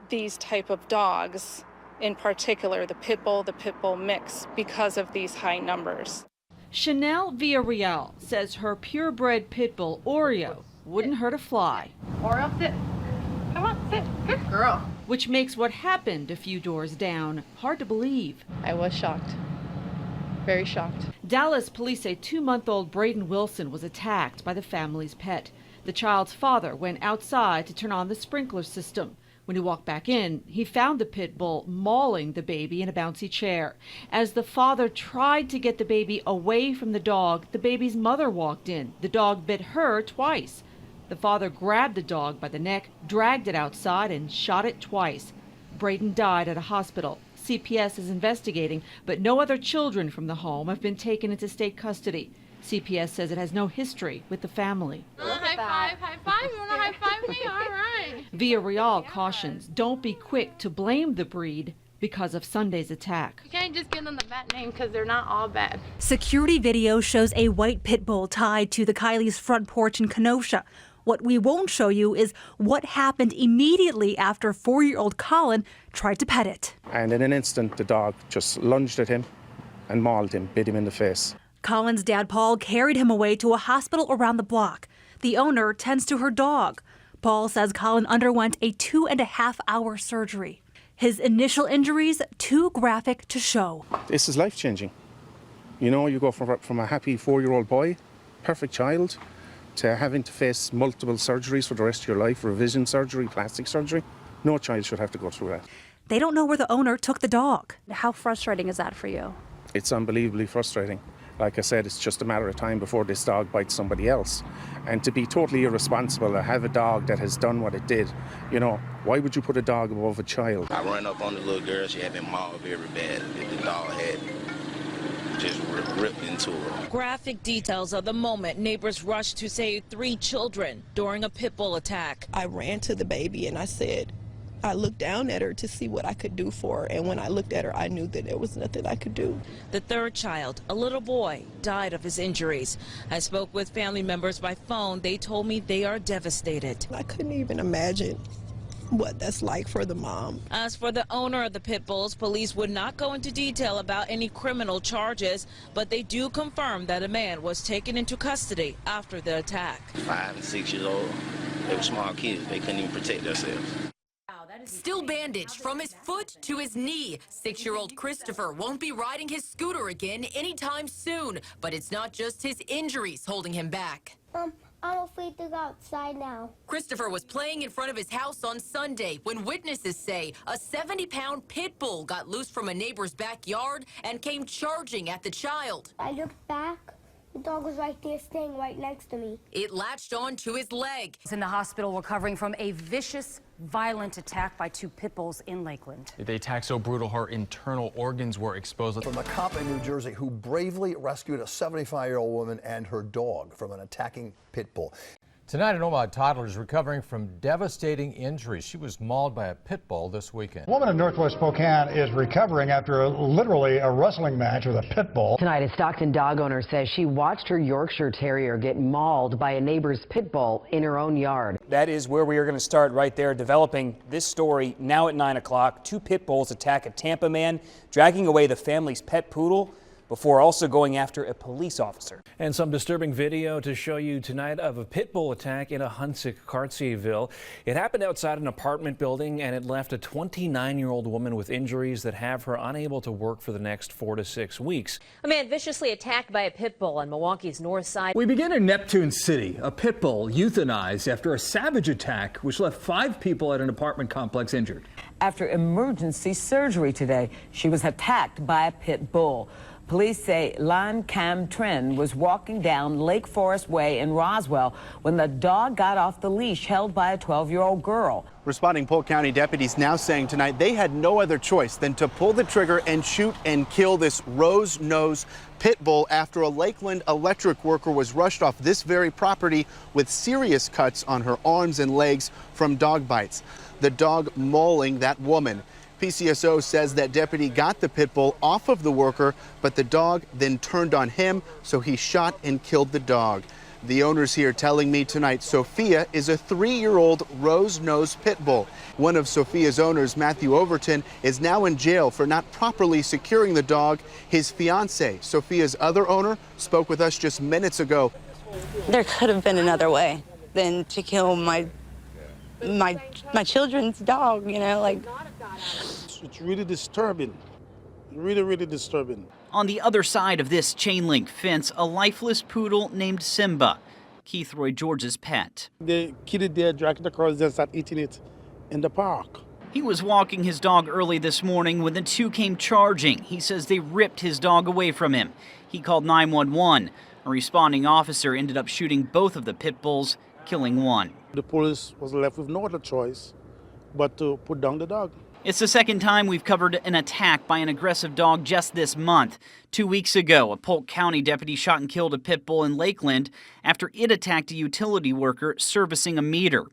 these type of dogs, in particular the pit bull mix, because of these high numbers. Chanel Villarreal says her purebred pit bull Oreo wouldn't hurt a fly. Oreo, sit. Come on, sit. Good girl. Which makes what happened a few doors down hard to believe. I was shocked. Very shocked. Dallas police say 2-month-old Braden Wilson was attacked by the family's pet. The child's father went outside to turn on the sprinkler system. When he walked back in, he found the pit bull mauling the baby in a bouncy chair. As the father tried to get the baby away from the dog, the baby's mother walked in. The dog bit her twice. The father grabbed the dog by the neck, dragged it outside, and shot it twice. Braden died at a hospital. CPS is investigating, but no other children from the home have been taken into state custody. CPS says it has no history with the family. High five, high five. You want to high five me? All right. Villarreal cautions don't be quick to blame the breed because of Sunday's attack. You can't just give them the bad name because they're not all bad. Security video shows a white pit bull tied to the Kylie's front porch in Kenosha. What we won't show you is what happened immediately after 4-year-old Colin tried to pet it. And in an instant, the dog just lunged at him and mauled him, bit him in the face. Colin's dad, Paul, carried him away to a hospital around the block. The owner tends to her dog. Paul says Colin underwent a 2.5-hour surgery. His initial injuries too graphic to show. This is life-changing. You know, you go from a happy 4-year-old boy, perfect child, to having to face multiple surgeries for the rest of your life, revision surgery, plastic surgery. No child should have to go through that. They don't know where the owner took the dog. How frustrating is that for you? It's unbelievably frustrating. Like I said, it's just a matter of time before this dog bites somebody else. And to be totally irresponsible, to have a dog that has done what it did, you know, why would you put a dog above a child? I ran up on the little girl. She had been mauled very bad. The dog had just ripped into her. Graphic details of the moment neighbors rushed to save 3 children during a pit bull attack. I ran to the baby and I looked down at her to see what I could do for her, and when I looked at her, I knew that there was nothing I could do. The third child, a little boy, died of his injuries. I spoke with family members by phone. They told me they are devastated. I couldn't even imagine what that's like for the mom. As for the owner of the pit bulls, police would not go into detail about any criminal charges, but they do confirm that a man was taken into custody after the attack. 5 and 6 years old. They were small kids. They couldn't even protect themselves. Still bandaged from his foot to his knee, 6-year-old Christopher won't be riding his scooter again anytime soon. But it's not just his injuries holding him back. I'm afraid to go outside now. Christopher was playing in front of his house on Sunday when witnesses say a 70-pound pit bull got loose from a neighbor's backyard and came charging at the child. I looked back. The dog was right there, staying right next to me. It latched on to his leg. He's in the hospital recovering from a vicious, violent attack by 2 pit bulls in Lakeland. The attack so brutal her internal organs were exposed. From a cop in New Jersey who bravely rescued a 75-year-old woman and her dog from an attacking pit bull. Tonight, an Omaha toddler is recovering from devastating injuries. She was mauled by a pit bull this weekend. A woman in northwest Spokane is recovering after literally a wrestling match with a pit bull. Tonight, a Stockton dog owner says she watched her Yorkshire Terrier get mauled by a neighbor's pit bull in her own yard. That is where we are going to start right there, developing this story now at 9 o'clock. 2 pit bulls attack a Tampa man, dragging away the family's pet poodle, before also going after a police officer. And some disturbing video to show you tonight of a pit bull attack in a Huntsic-Cartierville. It happened outside an apartment building, and it left a 29-year-old woman with injuries that have her unable to work for the next 4 to 6 weeks. A man viciously attacked by a pit bull on Milwaukee's north side. We begin in Neptune City. A pit bull euthanized after a savage attack which left 5 people at an apartment complex injured. After emergency surgery today, she was attacked by a pit bull. Police say Lan Cam Trin was walking down Lake Forest Way in Roswell when the dog got off the leash held by a 12-year-old girl. Responding Polk County deputies now saying tonight they had no other choice than to pull the trigger and shoot and kill this rose-nosed pit bull after a Lakeland electric worker was rushed off this very property with serious cuts on her arms and legs from dog bites. The dog mauling that woman. PCSO says that deputy got the pit bull off of the worker, but the dog then turned on him, so he shot and killed the dog. The owners here telling me tonight Sophia is a 3-year-old rose-nosed pit bull. One of Sophia's owners, Matthew Overton, is now in jail for not properly securing the dog. His fiance, Sophia's other owner, spoke with us just minutes ago. There could have been another way than to kill my children's dog, you know, like. It's really disturbing, really disturbing. On the other side of this chain link fence, a lifeless poodle named Simba, Keith Roy George's pet. They killed it there, dragged it across, and started eating it in the park. He was walking his dog early this morning when the two came charging. He says they ripped his dog away from him. He called 911. A responding officer ended up shooting both of the pit bulls, killing one. The police was left with no other choice but to put down the dog. It's the second time we've covered an attack by an aggressive dog just this month. 2 weeks ago, a Polk County deputy shot and killed a pit bull in Lakeland after it attacked a utility worker servicing a meter.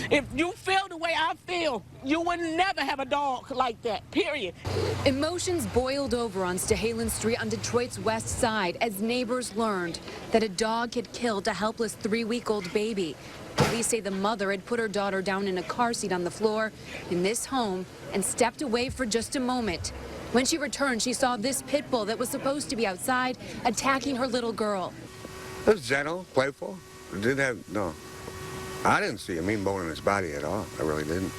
If you feel the way I feel, you would never have a dog like that, period. Emotions boiled over on Stahalin Street on Detroit's west side as neighbors learned that a dog had killed a helpless 3-week-old baby. Police say the mother had put her daughter down in a car seat on the floor in this home and stepped away for just a moment. When she returned, she saw this pit bull that was supposed to be outside attacking her little girl. It was gentle, playful. It didn't have, no. I didn't see a mean bone in his body at all. I really didn't.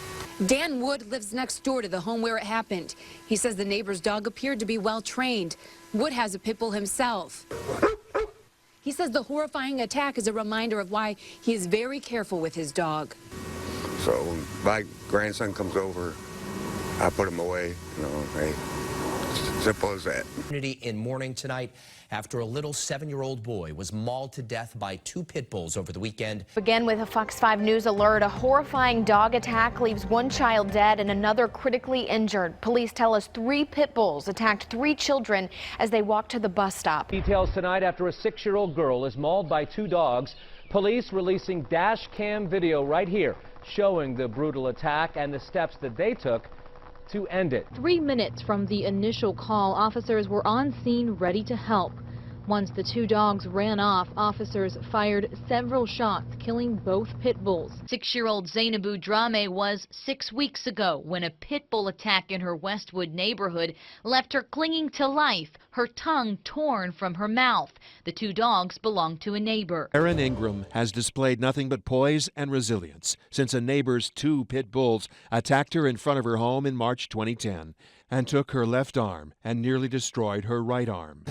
Dan Wood lives next door to the home where it happened. He says the neighbor's dog appeared to be well trained. Wood has a pit bull himself. He says the horrifying attack is a reminder of why he is very careful with his dog. So when my grandson comes over, I put him away. You know, hey, simple as that. In mourning tonight after a little 7-year-old boy was mauled to death by 2 pit bulls over the weekend. Again with a Fox 5 News alert, a horrifying dog attack leaves 1 child dead and another critically injured. Police tell us 3 pit bulls attacked 3 children as they walked to the bus stop. Details tonight after a 6-year-old girl is mauled by 2 dogs. Police releasing dash cam video right here showing the brutal attack and the steps that they took to end it. 3 minutes from the initial call, officers were on scene ready to help. Once the 2 dogs ran off, officers fired several shots, killing both pit bulls. 6-year-old Zainabu Drame was 6 weeks ago when a pit bull attack in her Westwood neighborhood left her clinging to life, her tongue torn from her mouth. The 2 dogs belonged to a neighbor. Erin Ingram has displayed nothing but poise and resilience since a neighbor's 2 pit bulls attacked her in front of her home in March 2010 and took her left arm and nearly destroyed her right arm.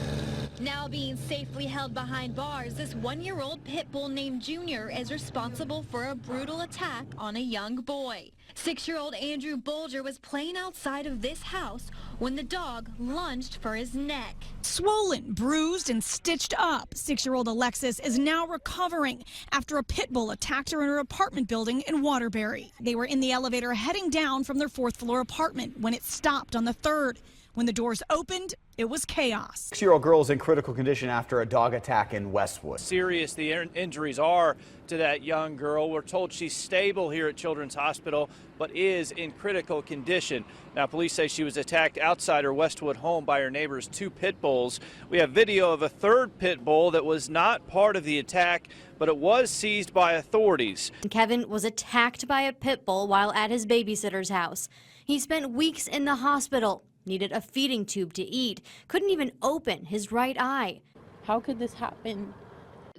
Now being safely held behind bars, this 1-year-old pit bull named Junior is responsible for a brutal attack on a young boy. 6-year-old Andrew Bolger was playing outside of this house when the dog lunged for his neck. Swollen, bruised, and stitched up, 6-year-old Alexis is now recovering after a pit bull attacked her in her apartment building in Waterbury. They were in the elevator heading down from their 4th-floor apartment when it stopped on the 3rd. When the doors opened, it was chaos. 6-year-old girl is in critical condition after a dog attack in Westwood. Serious the injuries are to that young girl. We're told she's stable here at Children's Hospital, but is in critical condition. Now, police say she was attacked outside her Westwood home by her neighbor's 2 pit bulls. We have video of a 3rd pit bull that was not part of the attack, but it was seized by authorities. Kevin was attacked by a pit bull while at his babysitter's house. He spent weeks in the hospital. Needed a feeding tube to eat, couldn't even open his right eye. How could this happen?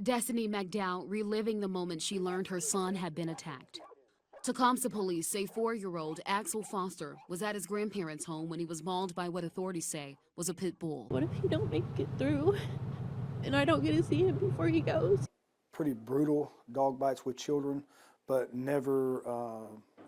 Destiny McDowell reliving the moment she learned her son had been attacked. Tecumseh police say 4-year-old Axel Foster was at his grandparents' home when he was mauled by what authorities say was a pit bull. What if he don't make it through and I don't get to see him before he goes? Pretty brutal dog bites with children, but never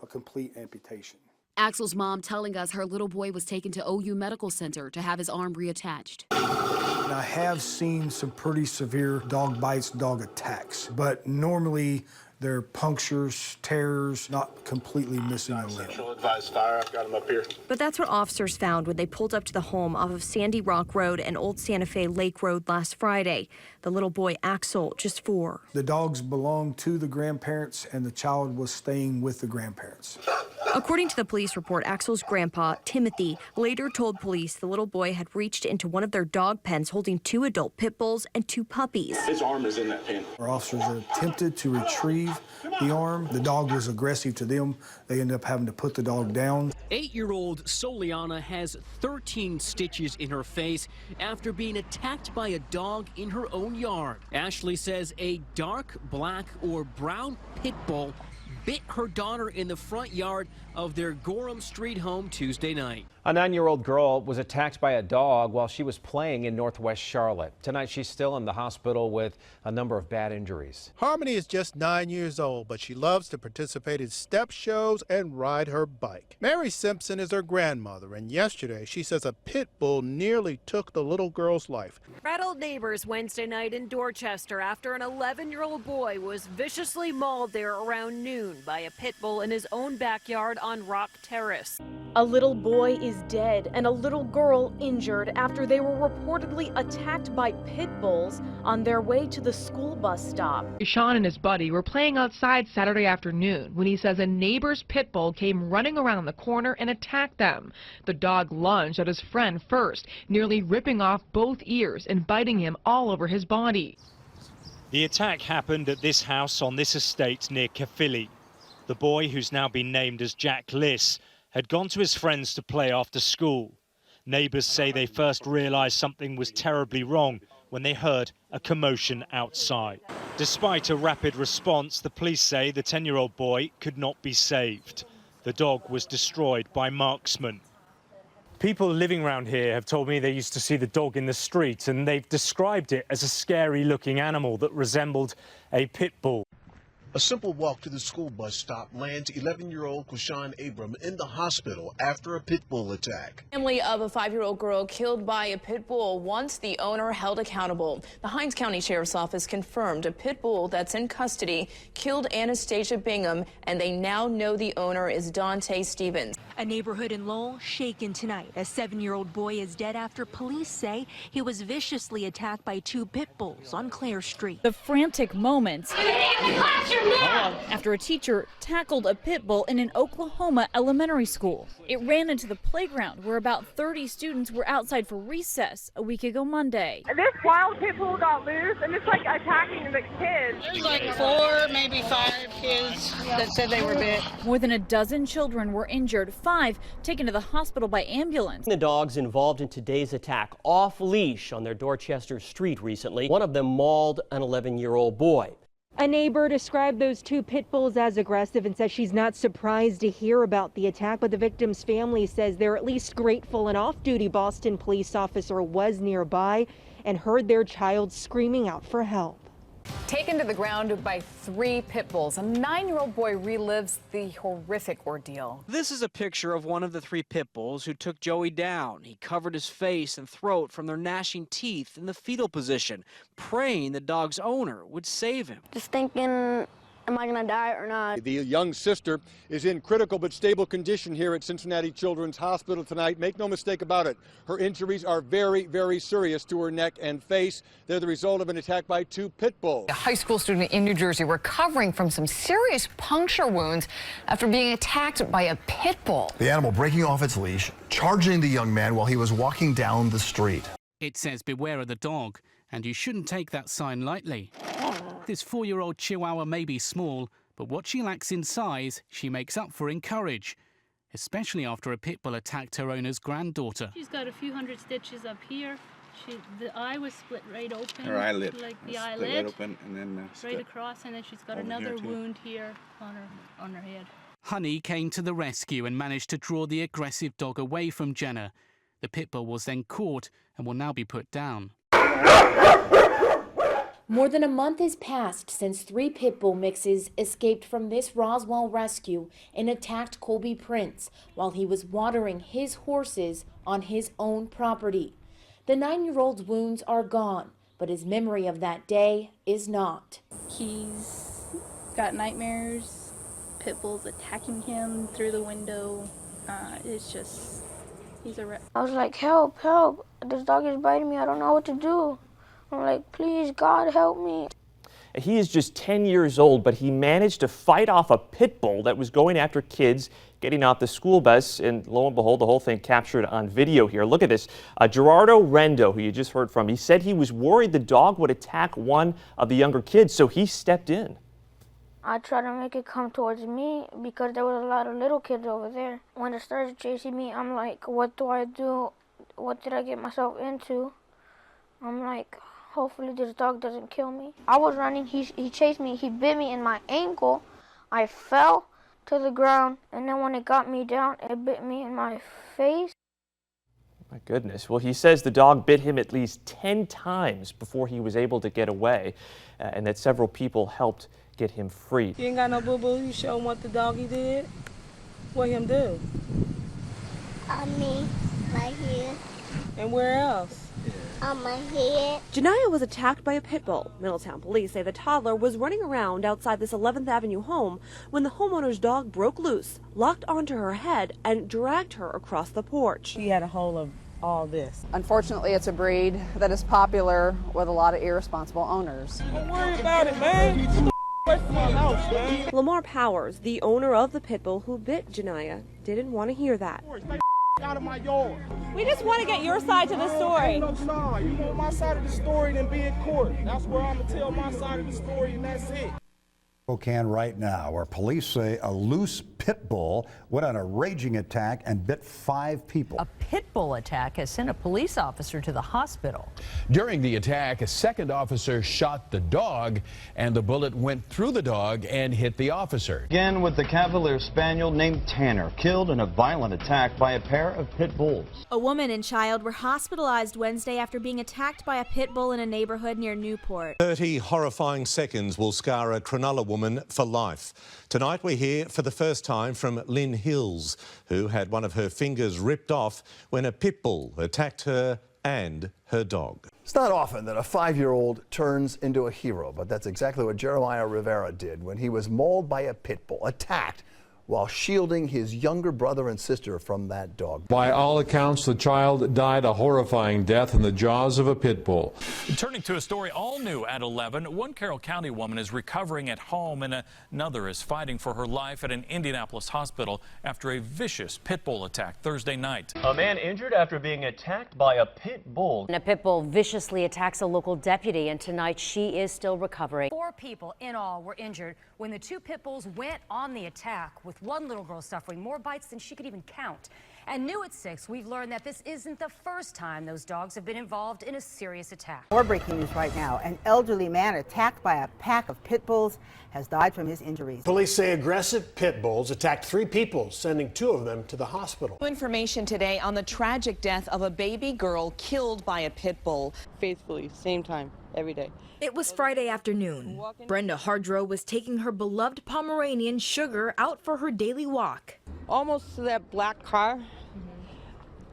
a complete amputation. Axel's mom telling us her little boy was taken to OU Medical Center to have his arm reattached. I have seen some pretty severe dog bites, dog attacks, but normally they're punctures, tears, not completely missing a limb. Advised fire, I've got him up here. But that's what officers found when they pulled up to the home off of Sandy Rock Road and Old Santa Fe Lake Road last Friday. The little boy, Axel, just 4. The dogs belonged to the grandparents, and the child was staying with the grandparents. According to the police report, Axel's grandpa, Timothy, later told police the little boy had reached into one of their dog pens holding 2 adult pit bulls and 2 puppies. His arm is in that pen. Our officers attempted to retrieve the arm. The dog was aggressive to them. They ended up having to put the dog down. 8-year-old Soliana has 13 stitches in her face after being attacked by a dog in her own yard. Ashley says a dark black or brown pit bull bit her daughter in the front yard of their Gorham Street home Tuesday night. A 9-year-old girl was attacked by a dog while she was playing in Northwest Charlotte. Tonight, she's still in the hospital with a number of bad injuries. Harmony is just 9 years old, but she loves to participate in step shows and ride her bike. Mary Simpson is her grandmother, and yesterday she says a pit bull nearly took the little girl's life. Rattled neighbors Wednesday night in Dorchester after an 11-year-old boy was viciously mauled there around noon by a pit bull in his own backyard on Rock Terrace. A little boy is dead and a little girl injured after they were reportedly attacked by pit bulls on their way to the school bus stop. Sean and his buddy were playing outside Saturday afternoon when he says a neighbor's pit bull came running around the corner and attacked them. The dog lunged at his friend first, nearly ripping off both ears and biting him all over his body. The attack happened at this house on this estate near Caerphilly. The boy, who's now been named as Jack Liss, had gone to his friends to play after school. Neighbours say they first realised something was terribly wrong when they heard a commotion outside. Despite a rapid response, the police say the 10-year-old boy could not be saved. The dog was destroyed by marksmen. People living around here have told me they used to see the dog in the street, and they've described it as a scary-looking animal that resembled a pit bull. A simple walk to the school bus stop lands 11-year-old Quashawn Abram in the hospital after a pit bull attack. Family of a 5-year-old girl killed by a pit bull wants the owner held accountable. The Hinds County Sheriff's Office confirmed a pit bull that's in custody killed Anastasia Bingham, and they now know the owner is Dante Stevens. A neighborhood in Lowell shaken tonight. A 7-year-old boy is dead after police say he was viciously attacked by 2 pit bulls on Clare Street. The frantic moments after a teacher tackled a pit bull in an Oklahoma elementary school. It ran into the playground where about 30 students were outside for recess a week ago Monday. This wild pit bull got loose and it's like attacking the kids. There's like 4, maybe 5 kids that said they were bit. More than a dozen children were injured, 5 taken to the hospital by ambulance. The dogs involved in today's attack off leash on their Dorchester street recently. One of them mauled an 11-year-old boy. A neighbor described those 2 pit bulls as aggressive and says she's not surprised to hear about the attack, but the victim's family says they're at least grateful an off-duty Boston police officer was nearby and heard their child screaming out for help. Taken to the ground by 3 pit bulls, a 9-year-old boy relives the horrific ordeal. This is a picture of one of the 3 pit bulls who took Joey down. He covered his face and throat from their gnashing teeth in the fetal position, praying the dog's owner would save him. Just thinking, am I gonna die or not? The young sister is in critical but stable condition here at Cincinnati Children's Hospital tonight. Make no mistake about it. Her injuries are very, very serious to her neck and face. They're the result of an attack by 2 pit bulls. A high school student in New Jersey recovering from some serious puncture wounds after being attacked by a pit bull. The animal breaking off its leash, charging the young man while he was walking down the street. It says beware of the dog, and you shouldn't take that sign lightly. This 4-year-old Chihuahua may be small, but what she lacks in size, she makes up for in courage, especially after a pit bull attacked her owner's granddaughter. She's got a few hundred stitches up here. The eye was split right open. Her eyelid. Like the eyelid. Right open and then right across, and then she's got another wound here on her head. Honey came to the rescue and managed to draw the aggressive dog away from Jenna. The pit bull was then caught and will now be put down. More than a month has passed since 3 pit bull mixes escaped from this Roswell rescue and attacked Colby Prince while he was watering his horses on his own property. The 9-year-old's wounds are gone, but his memory of that day is not. He's got nightmares, pit bulls attacking him through the window. It's just, he's a wreck. I was like, help, help. This dog is biting me. I don't know what to do. I'm like, please, God, help me. He is just 10 years old, but he managed to fight off a pit bull that was going after kids getting off the school bus, and lo and behold, the whole thing captured on video here. Look at this. Gerardo Rendo, who you just heard from, he said he was worried the dog would attack one of the younger kids, so he stepped in. I tried to make it come towards me because there was a lot of little kids over there. When it started chasing me, I'm like, what do I do? What did I get myself into? I'm like, hopefully this dog doesn't kill me. I was running, he chased me, he bit me in my ankle. I fell to the ground, and then when it got me down, it bit me in my face. My goodness. Well, he says the dog bit him at least 10 times before he was able to get away, and that several people helped get him free. You ain't got no boo-boo? You show him what the doggy did? What him do? On me, right here. And where else? On my head. Janiyah was attacked by a pit bull. Middletown police say the toddler was running around outside this 11th Avenue home when the homeowner's dog broke loose, locked onto her head, and dragged her across the porch. She had a hold of all this. Unfortunately, it's a breed that is popular with a lot of irresponsible owners. Don't worry about it, man. Away from my house, man. Lamar Powers, the owner of the pit bull who bit Janiyah, didn't want to hear that. Out of my yard. We just want to get your side to the story. No side. You want my side of the story, then be in court. That's where I'm going to tell my side of the story, and that's it. Spokane right now, where police say a loose pit bull went on a raging attack and bit 5 people. A pit bull attack has sent a police officer to the hospital. During the attack, a second officer shot the dog, and the bullet went through the dog and hit the officer. Again with the Cavalier Spaniel named Tanner, killed in a violent attack by a pair of pit bulls. A woman and child were hospitalized Wednesday after being attacked by a pit bull in a neighborhood near Newport. 30 horrifying seconds will scar a Cronulla woman for life. Tonight we hear for the first time from Lynn Hills, who had one of her fingers ripped off when a pit bull attacked her and her dog. It's not often that a 5-year-old turns into a hero, but that's exactly what Jeremiah Rivera did when he was mauled by a pit bull, attacked while shielding his younger brother and sister from that dog. By all accounts, the child died a horrifying death in the jaws of a pit bull. Turning to a story all new at 11, one Carroll County woman is recovering at home and another is fighting for her life at an Indianapolis hospital after a vicious pit bull attack Thursday night. A man injured after being attacked by a pit bull. And a pit bull viciously attacks a local deputy, and tonight she is still recovering. 4 people in all were injured when the 2 pit bulls went on the attack, with one little girl suffering more bites than she could even count. And new at 6, we've learned that this isn't the first time those dogs have been involved in a serious attack. More breaking news right now. An elderly man attacked by a pack of pit bulls has died from his injuries. Police say aggressive pit bulls attacked 3 people, sending 2 of them to the hospital. New information today on the tragic death of a baby girl killed by a pit bull. Faithfully, same time, every day. It was Friday afternoon. Brenda Hardrow was taking her beloved Pomeranian Sugar out for her daily walk. Almost to that black car,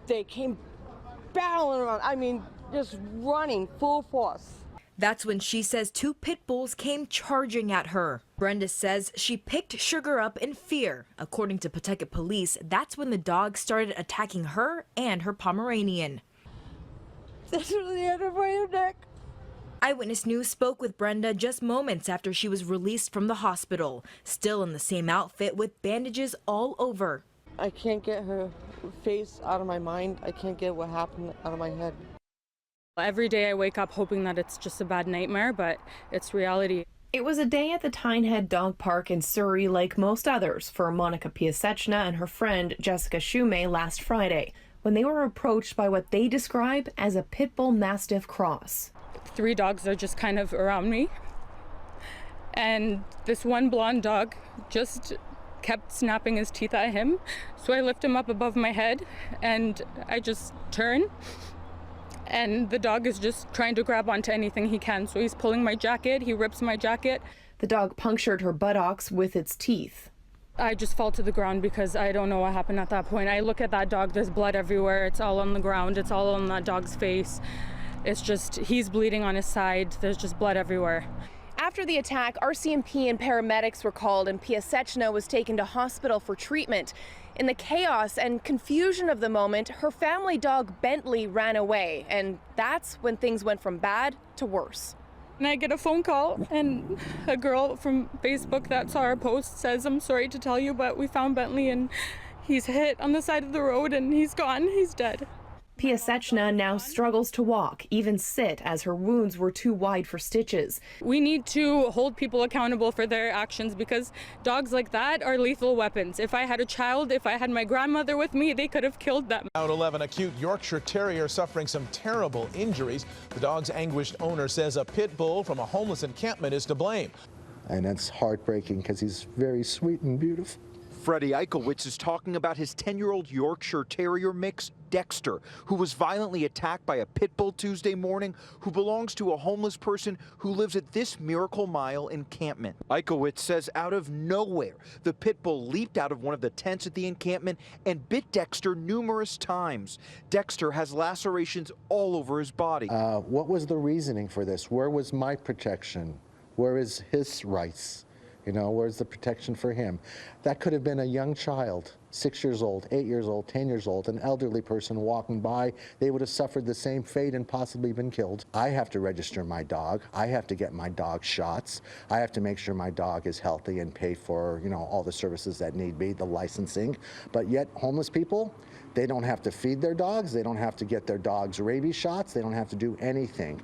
they came barreling around, I mean, just running full force. That's when she says 2 pit bulls came charging at her. Brenda says she picked Sugar up in fear. According to Pawtucket police, that's when the dog started attacking her and her Pomeranian. That's really had her by her neck. Eyewitness News spoke with Brenda just moments after she was released from the hospital, still in the same outfit with bandages all over. I can't get her face out of my mind. I can't get what happened out of my head. Every day I wake up hoping that it's just a bad nightmare, but it's reality. It was a day at the Tynehead Dog Park in Surrey like most others for Monica Piaseczna and her friend Jessica Shumay last Friday, when they were approached by what they describe as a pit bull mastiff cross. 3 dogs are just kind of around me, and this one blonde dog just kept snapping his teeth at him. So I lift him up above my head and I just turn, and the dog is just trying to grab onto anything he can. So he's pulling my jacket, he rips my jacket. The dog punctured her buttocks with its teeth. I just fall to the ground because I don't know what happened at that point. I look at that dog, there's blood everywhere. It's all on the ground, it's all on that dog's face. It's just, he's bleeding on his side. There's just blood everywhere. After the attack, RCMP and paramedics were called and Piaseczna was taken to hospital for treatment. In the chaos and confusion of the moment, her family dog Bentley ran away, and that's when things went from bad to worse. And I get a phone call, and a girl from Facebook that saw our post says, "I'm sorry to tell you, but we found Bentley and he's hit on the side of the road and he's gone, he's dead." Piaseczna now struggles to walk, even sit, as her wounds were too wide for stitches. We need to hold people accountable for their actions because dogs like that are lethal weapons. If I had a child, if I had my grandmother with me, they could have killed them. Out 11, a cute Yorkshire Terrier suffering some terrible injuries. The dog's anguished owner says a pit bull from a homeless encampment is to blame. And that's heartbreaking because he's very sweet and beautiful. Freddie Eichelwitz is talking about his 10-year-old Yorkshire Terrier mix, Dexter, who was violently attacked by a pit bull Tuesday morning, who belongs to a homeless person who lives at this Miracle Mile encampment. Eichelwitz says out of nowhere, the pit bull leaped out of one of the tents at the encampment and bit Dexter numerous times. Dexter has lacerations all over his body. What was the reasoning for this? Where was my protection? Where is his rights? You know, where's the protection for him? That could have been a young child, 6 years old, 8 years old, 10 years old, an elderly person walking by. They would have suffered the same fate and possibly been killed. I have to register my dog. I have to get my dog shots. I have to make sure my dog is healthy and pay for, you know, all the services that need be, the licensing. But yet, homeless people, they don't have to feed their dogs. They don't have to get their dogs rabies shots. They don't have to do anything.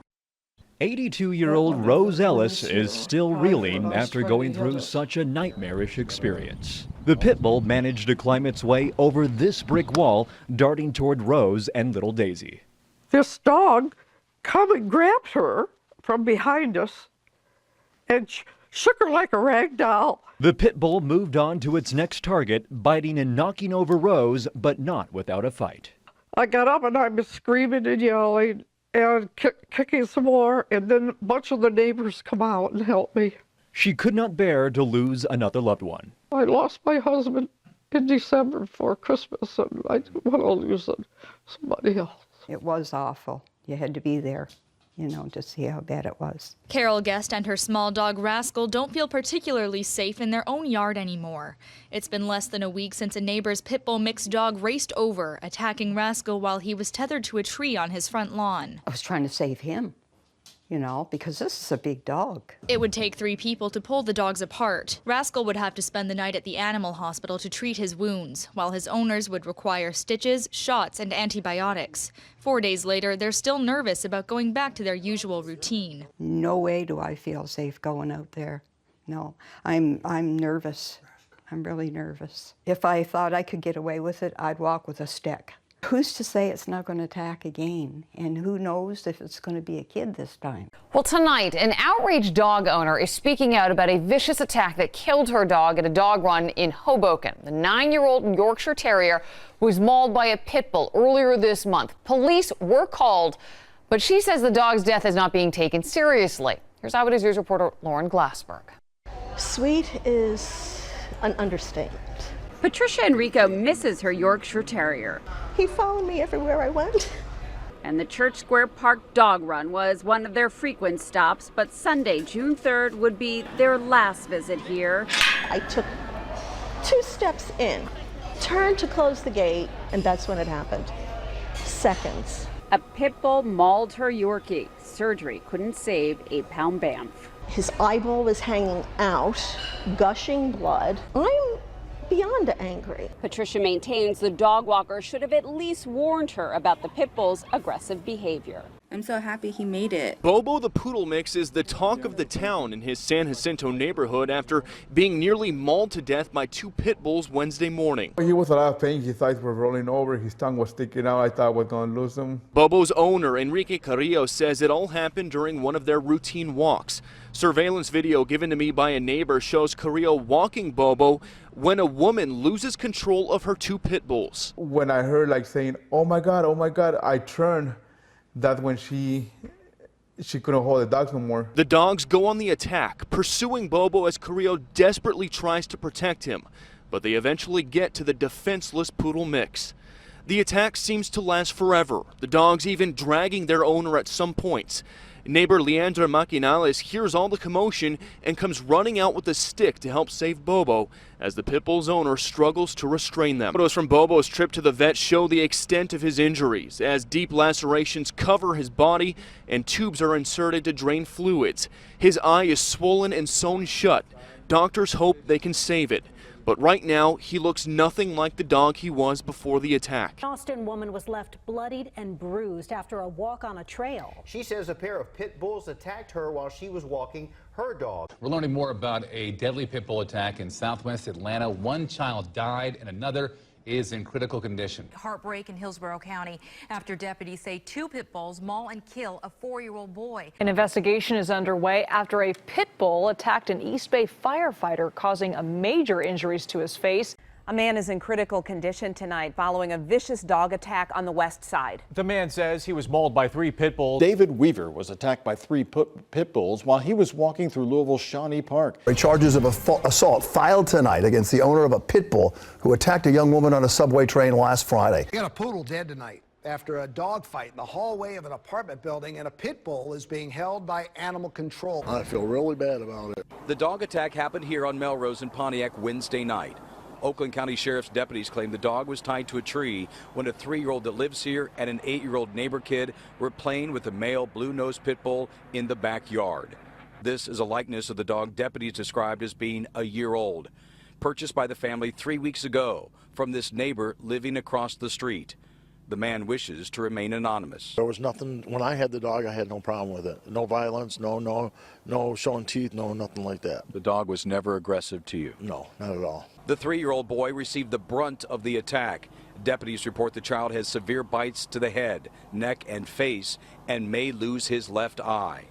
82-year-old Rose Ellis is still reeling after going through such a nightmarish experience. The pit bull managed to climb its way over this brick wall, darting toward Rose and little Daisy. This dog come and grabbed her from behind us and shook her like a rag doll. The pit bull moved on to its next target, biting and knocking over Rose, but not without a fight. I got up and I was screaming and yelling and kicking some more, and then a bunch of the neighbors come out and help me. She could not bear to lose another loved one. I lost my husband in December before Christmas, and I didn't want to lose somebody else. It was awful. You had to be there, you know, to see how bad it was. Carol Guest and her small dog Rascal don't feel particularly safe in their own yard anymore. It's been less than a week since a neighbor's pit bull mixed dog raced over, attacking Rascal while he was tethered to a tree on his front lawn. I was trying to save him, you know, because this is a big dog. It would take 3 people to pull the dogs apart. Rascal would have to spend the night at the animal hospital to treat his wounds, while his owners would require stitches, shots, and antibiotics. 4 days later, they're still nervous about going back to their usual routine. No way do I feel safe going out there. No, I'm nervous. I'm really nervous. If I thought I could get away with it, I'd walk with a stick. Who's to say it's not going to attack again? And who knows if it's going to be a kid this time? Well, tonight, an outraged dog owner is speaking out about a vicious attack that killed her dog at a dog run in Hoboken. The 9-year-old Yorkshire Terrier was mauled by a pit bull earlier this month. Police were called, but she says the dog's death is not being taken seriously. Here's Eyewitness News reporter Lauren Glassberg. Sweet is an understatement. Patricia Enrico misses her Yorkshire Terrier. He followed me everywhere I went. And the Church Square Park dog run was one of their frequent stops, but Sunday, June 3rd, would be their last visit here. I took 2 steps in, turned to close the gate, and that's when it happened. Seconds. A pit bull mauled her Yorkie. Surgery couldn't save 8-pound Banff. His eyeball was hanging out, gushing blood. I'm beyond angry. Patricia maintains the dog walker should have at least warned her about the pit bull's aggressive behavior. I'm so happy he made it. Bobo the poodle mix is the talk of the town in his San Jacinto neighborhood after being nearly mauled to death by 2 pit bulls Wednesday morning. He was a lot of pain. His eyes were rolling over. His tongue was sticking out. I thought I was going to lose him. Bobo's owner, Enrique Carrillo, says it all happened during one of their routine walks. Surveillance video given to me by a neighbor shows Carrillo walking Bobo when a woman loses control of her 2 pit bulls. When I heard like saying, oh my God, I turned. That's when she couldn't hold the dogs no more. The dogs go on the attack, pursuing Bobo as Carrillo desperately tries to protect him, but they eventually get to the defenseless poodle mix. The attack seems to last forever, the dogs even dragging their owner at some points. Neighbor Leandra Maquinales hears all the commotion and comes running out with a stick to help save Bobo as the pit bull's owner struggles to restrain them. Photos from Bobo's trip to the vet show the extent of his injuries as deep lacerations cover his body and tubes are inserted to drain fluids. His eye is swollen and sewn shut. Doctors hope they can save it. But right now, he looks nothing like the dog he was before the attack. An Austin woman was left bloodied and bruised after a walk on a trail. She says a pair of pit bulls attacked her while she was walking her dog. We're learning more about a deadly pit bull attack in southwest Atlanta. 1 child died and another is in critical condition. Heartbreak in Hillsborough County after deputies say 2 pit bulls maul and kill a 4-year-old boy. An investigation is underway after a pit bull attacked an East Bay firefighter, causing major injuries to his face. A man is in critical condition tonight following a vicious dog attack on the west side. The man says he was mauled by 3 pit bulls. David Weaver was attacked by 3 pit bulls while he was walking through Louisville's Shawnee Park. Charges of assault filed tonight against the owner of a pit bull who attacked a young woman on a subway train last Friday. We got a poodle dead tonight after a dog fight in the hallway of an apartment building, and a pit bull is being held by animal control. I feel really bad about it. The dog attack happened here on Melrose in Pontiac Wednesday night. Oakland County Sheriff's deputies claim the dog was tied to a tree when a 3-year-old that lives here and an 8-year-old neighbor kid were playing with a male blue-nosed pit bull in the backyard. This is a likeness of the dog deputies described as being a year old, purchased by the family 3 weeks ago from this neighbor living across the street. The man wishes to remain anonymous. There was nothing, when I had the dog, I had no problem with it. No violence, no showing teeth, no nothing like that. The dog was never aggressive to you? No, not at all. The 3-year-old boy received the brunt of the attack. Deputies report the child has severe bites to the head, neck, and face, and may lose his left eye.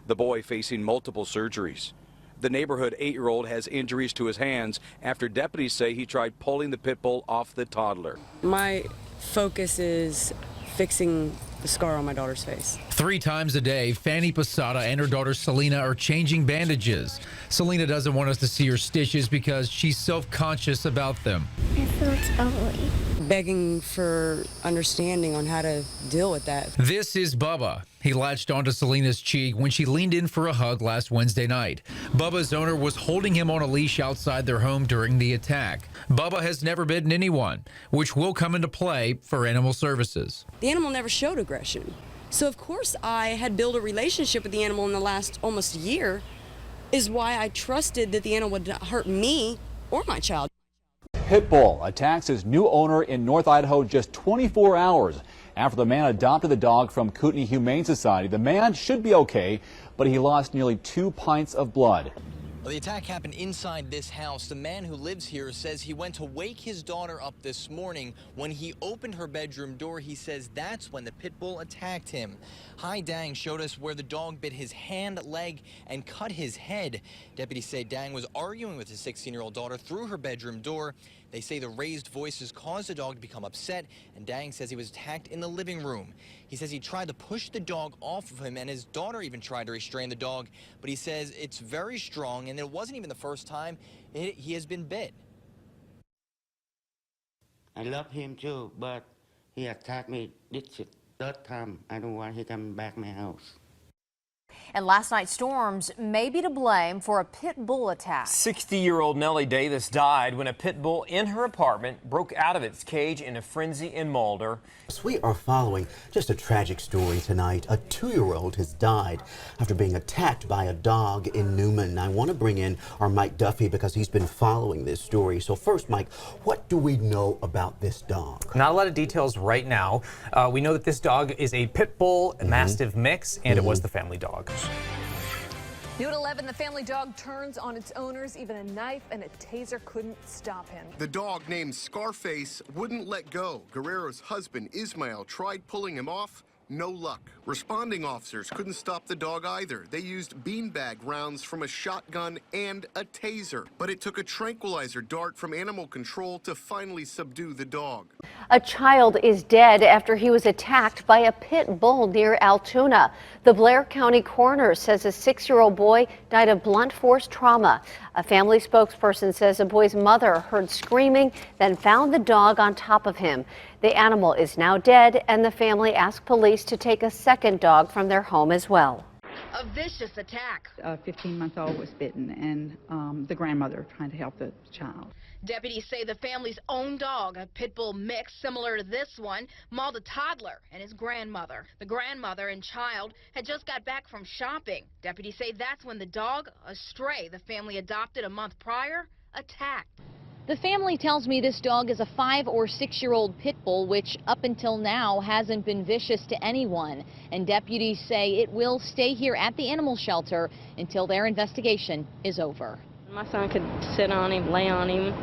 The boy facing multiple surgeries. The neighborhood 8-year-old has injuries to his hands after deputies say he tried pulling the pit bull off the toddler. My focus is fixing the scar on my daughter's face. 3 times a day, Fanny Posada and her daughter Selena are changing bandages. Selena doesn't want us to see her stitches because she's self-conscious about them. It feels ugly. Begging for understanding on how to deal with that. This is Bubba. He latched onto Selena's cheek when she leaned in for a hug last Wednesday night. Bubba's owner was holding him on a leash outside their home during the attack. Bubba has never bitten anyone, which will come into play for animal services. The animal never showed aggression. So of course I had built a relationship with the animal in the last almost year, is why I trusted that the animal would not hurt me or my child. Pit bull attacks his new owner in North Idaho just 24 hours after the man adopted the dog from Kootenai Humane Society. The man should be okay, but he lost nearly 2 pints of blood. Well, the attack happened inside this house. The man who lives here says he went to wake his daughter up this morning. When he opened her bedroom door, he says that's when the pit bull attacked him. Hai Dang showed us where the dog bit his hand, leg, and cut his head. Deputies say Dang was arguing with his 16-year-old daughter through her bedroom door. They say the raised voices caused the dog to become upset, and Dang says he was attacked in the living room. He says he tried to push the dog off of him, and his daughter even tried to restrain the dog, but he says it's very strong, and it wasn't even the first time he has been bit. I love him too, but he attacked me this 3rd time. I don't want him coming back my house. And last night's storms may be to blame for a pit bull attack. 60-year-old Nellie Davis died when a pit bull in her apartment broke out of its cage in a frenzy in Mulder. We are following just a tragic story tonight. A 2-year-old has died after being attacked by a dog in Newman. I want to bring in our Mike Duffy because he's been following this story. So first, Mike, what do we know about this dog? Not a lot of details right now. We know that this dog is a pit bull, a mastiff mix, and it was the family dog. New at 11, the family dog turns on its owners. Even a knife and a taser couldn't stop him. The dog, named Scarface, wouldn't let go. Guerrero's husband, Ismael, tried pulling him off. No luck. Responding officers couldn't stop the dog either. They used beanbag rounds from a shotgun and a taser. But it took a tranquilizer dart from animal control to finally subdue the dog. A child is dead after he was attacked by a pit bull near Altoona. The Blair County coroner says a 6-year-old boy died of blunt force trauma. A family spokesperson says the boy's mother heard screaming, then found the dog on top of him. The animal is now dead, and the family asked police to take a second dog from their home as well. A vicious attack. A 15-month-old was bitten, and the grandmother trying to help the child. Deputies say the family's own dog, a pit bull mix similar to this one, mauled a toddler and his grandmother. The grandmother and child had just got back from shopping. Deputies say that's when the dog, a stray the family adopted a month prior, attacked. The family tells me this dog is a 5- or 6-year-old pit bull, which up until now hasn't been vicious to anyone. And deputies say it will stay here at the animal shelter until their investigation is over. My son could sit on him, lay on him,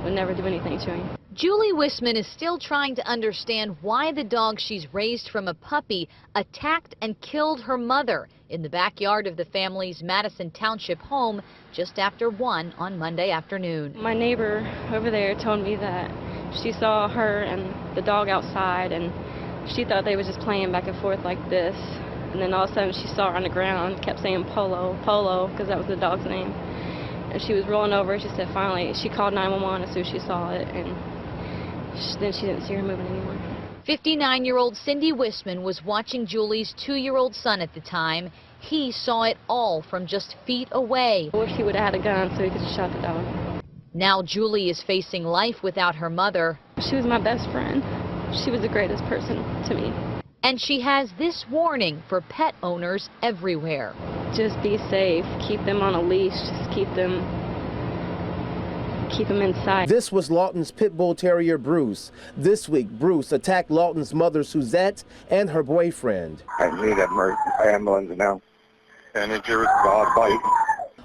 would never do anything to him. Julie Wisman is still trying to understand why the dog she's raised from a puppy attacked and killed her mother in the backyard of the family's Madison Township home just after 1 on Monday afternoon. My neighbor over there told me that she saw her and the dog outside, and she thought they were just playing back and forth like this. And then all of a sudden she saw her on the ground, kept saying Polo, Polo, because that was the dog's name. And she was rolling over. She said finally, she called 911 as soon as she saw it, and then she didn't see her moving anymore. 59-year-old Cindy Wisman was watching Julie's 2-year-old son at the time. He saw it all from just feet away. I wish he would have had a gun so he could have shot the dog. Now Julie is facing life without her mother. She was my best friend. She was the greatest person to me. And she has this warning for pet owners everywhere. Just be safe. Keep them on a leash. Just keep them inside. This was Lawton's pit bull terrier, Bruce. This week, Bruce attacked Lawton's mother, Suzette, and her boyfriend. I need an ambulance now. And it's your dog bite.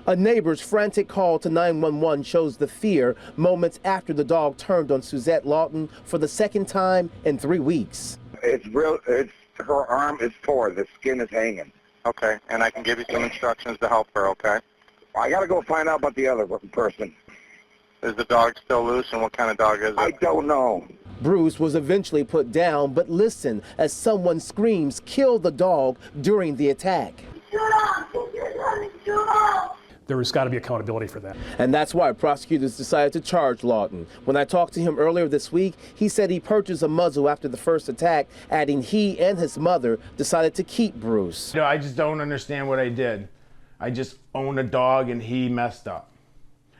A neighbor's frantic call to 911 shows the fear moments after the dog turned on Suzette Lawton for the second time in 3 weeks. Her arm is tore. The skin is hanging. Okay, and I can give you some instructions to help her, okay? I got to go find out about the other person. Is the dog still loose, and what kind of dog is it? I don't know. Bruce was eventually put down, but listen as someone screams, "Kill the dog," during the attack. There has got to be accountability for that. And that's why prosecutors decided to charge Lawton. When I talked to him earlier this week, he said he purchased a muzzle after the first attack, adding he and his mother decided to keep Bruce. I just don't understand what I did. I just own a dog and he messed up.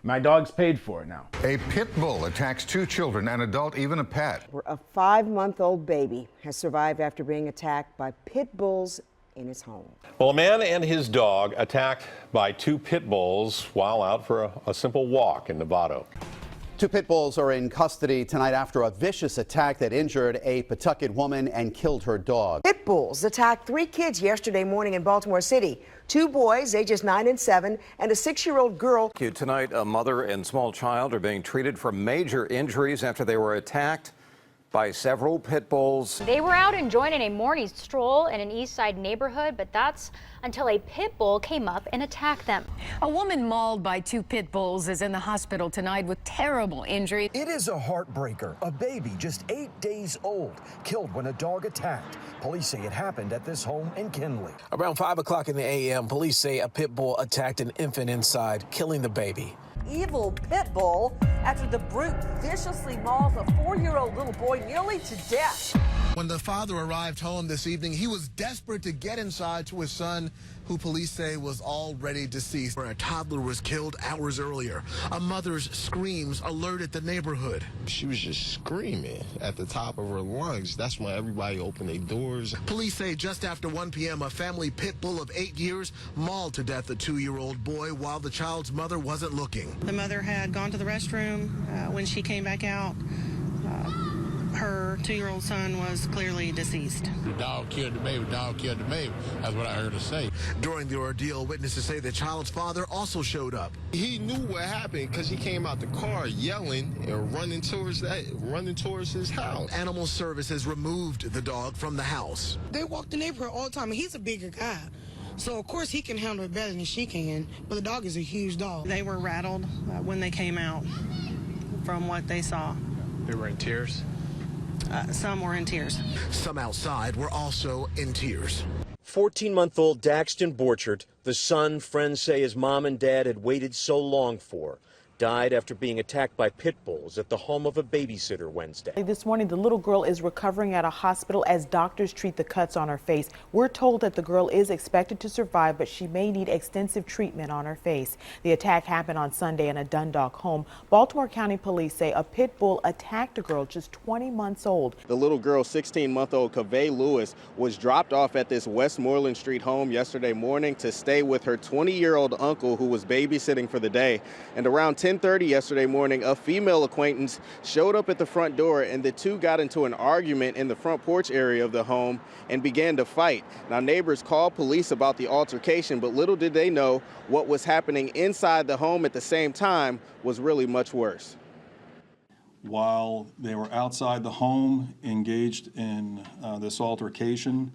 My dog's paid for it now. A pit bull attacks 2 children, an adult, even a pet. A 5-month-old baby has survived after being attacked by pit bulls in his home. Well, a man and his dog attacked by 2 pit bulls while out for a simple walk in Novato. 2 pit bulls are in custody tonight after a vicious attack that injured a Pawtucket woman and killed her dog. Pit bulls attacked 3 kids yesterday morning in Baltimore City. 2 boys, ages 9 and 7, and a 6-year-old girl. Tonight, a mother and small child are being treated for major injuries after they were attacked by several pit bulls. They were out enjoying a morning stroll in an East Side neighborhood, but that's until a pit bull came up and attacked them. A woman mauled by 2 pit bulls is in the hospital tonight with terrible injury. It is a heartbreaker. A baby just 8 days old killed when a dog attacked. Police say it happened at this home in Kinley. Around 5 o'clock in the a.m., police say a pit bull attacked an infant inside, killing the baby. Evil pit bull after the brute viciously mauls a 4-year-old little boy nearly to death. When the father arrived home this evening, he was desperate to get inside to his son, who police say was already deceased. Where a toddler was killed hours earlier. A mother's screams alerted the neighborhood. She was just screaming at the top of her lungs. That's when everybody opened their doors. Police say just after 1 p.m., a family pit bull of 8 years mauled to death a 2-year-old boy while the child's mother wasn't looking. The mother had gone to the restroom. When she came back out, her 2-year-old son was clearly deceased. The dog killed the baby, dog killed the baby. That's what I heard her say. During the ordeal, witnesses say the child's father also showed up. He knew what happened because he came out the car yelling and running towards his house. Animal Services removed the dog from the house. They walk the neighborhood all the time, and he's a bigger guy. So, of course, he can handle it better than she can, but the dog is a huge dog. They were rattled when they came out from what they saw. They were in tears? Some were in tears. Some outside were also in tears. 14-month-old Daxton Borchert, the son friends say his mom and dad had waited so long for, died after being attacked by pit bulls at the home of a babysitter Wednesday. This morning, the little girl is recovering at a hospital as doctors treat the cuts on her face. We're told that the girl is expected to survive, but she may need extensive treatment on her face. The attack happened on Sunday in a Dundalk home. Baltimore County police say a pit bull attacked a girl just 20 months old. The little girl, 16-month-old Kaveh Lewis, was dropped off at this Westmoreland Street home yesterday morning to stay with her 20-year-old uncle who was babysitting for the day. And around 10:30 yesterday morning, a female acquaintance showed up at the front door, and the two got into an argument in the front porch area of the home and began to fight. Now, neighbors called police about the altercation, but little did they know what was happening inside the home at the same time was really much worse. While they were outside the home engaged in this altercation,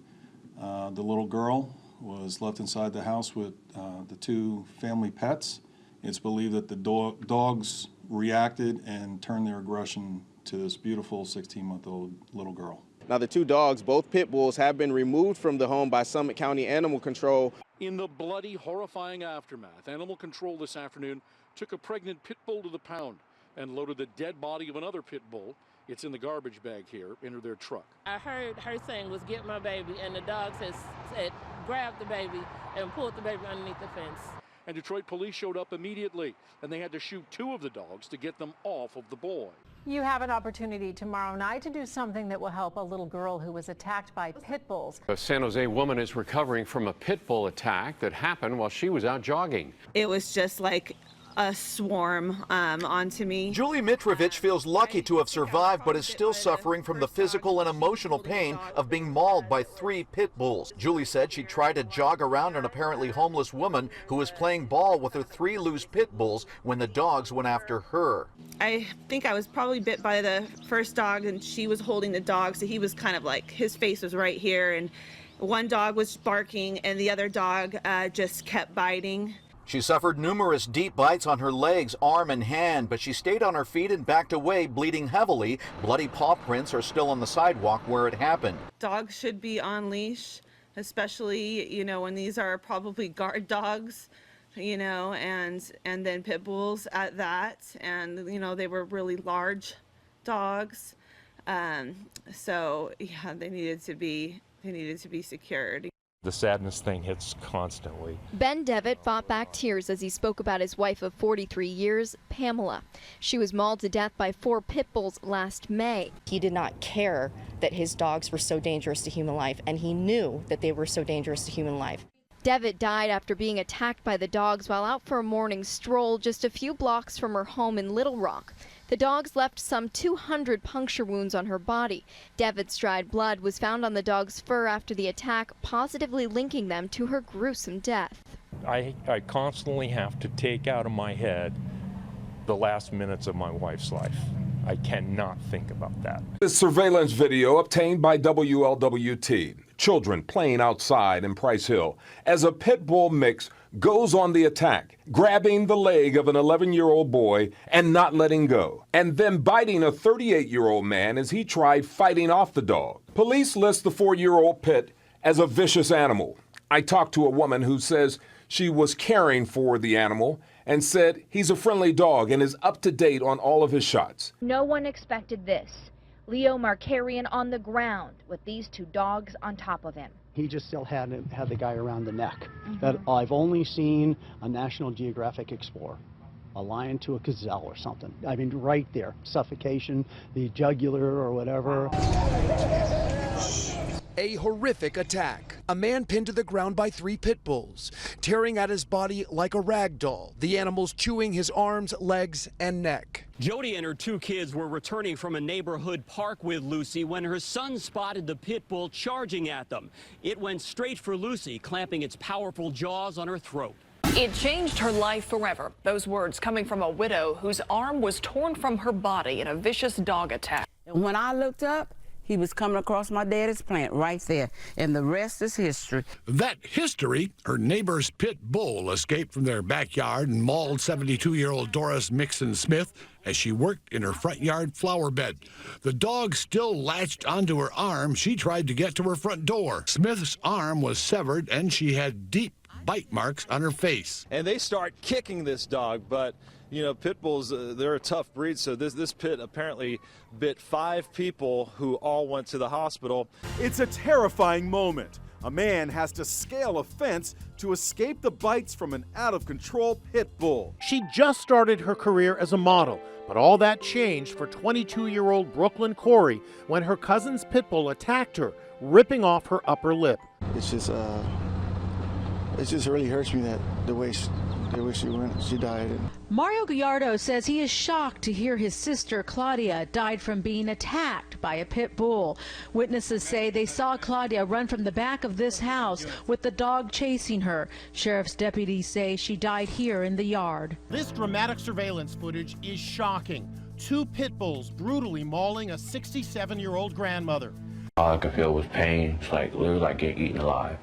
the little girl was left inside the house with the two family pets. It's believed that the dogs reacted and turned their aggression to this beautiful 16-month-old little girl. Now, the two dogs, both pit bulls, have been removed from the home by Summit County Animal Control. In the bloody, horrifying aftermath, Animal Control this afternoon took a pregnant pit bull to the pound and loaded the dead body of another pit bull. It's in the garbage bag here, into their truck. I heard her saying was get my baby, and the dogs had grabbed the baby and pulled the baby underneath the fence. And Detroit police showed up immediately, and they had to shoot two of the dogs to get them off of the boy. You have an opportunity tomorrow night to do something that will help a little girl who was attacked by pit bulls. A San Jose woman is recovering from a pit bull attack that happened while she was out jogging. It was just like a swarm onto me. Julie Mitrovic feels lucky to have survived, but is still suffering from the physical and emotional pain of being mauled by 3 pit bulls. Julie said she tried to jog around an apparently homeless woman who was playing ball with her 3 loose pit bulls when the dogs went after her. I think I was probably bit by the first dog, and she was holding the dog, so he was kind of like, his face was right here, and one dog was barking and the other dog just kept biting. She suffered numerous deep bites on her legs, arm, and hand, but she stayed on her feet and backed away, bleeding heavily. Bloody paw prints are still on the sidewalk where it happened. Dogs should be on leash, especially, you know, when these are probably guard dogs, you know, and then pit bulls at that. And, you know, they were really large dogs. So, yeah, they needed to be secured. The sadness thing hits constantly. Ben Devitt fought back tears as he spoke about his wife of 43 years, Pamela. She was mauled to death by 4 pit bulls last May. He did not care that his dogs were so dangerous to human life, and he knew that they were so dangerous to human life. Devitt died after being attacked by the dogs while out for a morning stroll just a few blocks from her home in Little Rock. The dogs left some 200 puncture wounds on her body. Devitt's dried blood was found on the dog's fur after the attack, positively linking them to her gruesome death. I constantly have to take out of my head the last minutes of my wife's life. I cannot think about that. This surveillance video obtained by WLWT. Children playing outside in Price Hill as a pit bull mix goes on the attack, grabbing the leg of an 11-year-old boy and not letting go, and then biting a 38-year-old man as he tried fighting off the dog. Police list the 4-year-old pit as a vicious animal. I talked to a woman who says she was caring for the animal and said he's a friendly dog and is up to date on all of his shots. No one expected this. Leo Markarian on the ground with these 2 dogs on top of him. He just still had the guy around the neck. That I've only seen a National Geographic Explorer, a lion to a gazelle or something. I mean, right there, suffocation, the jugular or whatever. A horrific attack. A man pinned to the ground by 3 pit bulls, tearing at his body like a rag doll, the animals chewing his arms, legs, and neck. Jody and her 2 kids were returning from a neighborhood park with Lucy when her son spotted the pit bull charging at them. It went straight for Lucy, clamping its powerful jaws on her throat. It changed her life forever. Those words coming from a widow whose arm was torn from her body in a vicious dog attack. And when I looked up, he was coming across my daddy's plant right there, and the rest is history. That history, her neighbor's pit bull escaped from their backyard and mauled 72-year-old Doris Mixon Smith as she worked in her front yard flower bed. The dog still latched onto her arm. She tried to get to her front door. Smith's arm was severed, and she had deep bite marks on her face. And they start kicking this dog, but you know, pit bulls, they're a tough breed, so this pit apparently bit 5 people who all went to the hospital. It's a terrifying moment. A man has to scale a fence to escape the bites from an out-of-control pit bull. She just started her career as a model, but all that changed for 22-year-old Brooklyn Corey when her cousin's pit bull attacked her, ripping off her upper lip. It just really hurts me that the way she died. Mario Gallardo says he is shocked to hear his sister Claudia died from being attacked by a pit bull. Witnesses say they saw Claudia run from the back of this house with the dog chasing her. Sheriff's deputies say she died here in the yard. This dramatic surveillance footage is shocking. 2 pit bulls brutally mauling a 67-year-old grandmother. All I could feel was pain. It's like literally like getting eaten alive.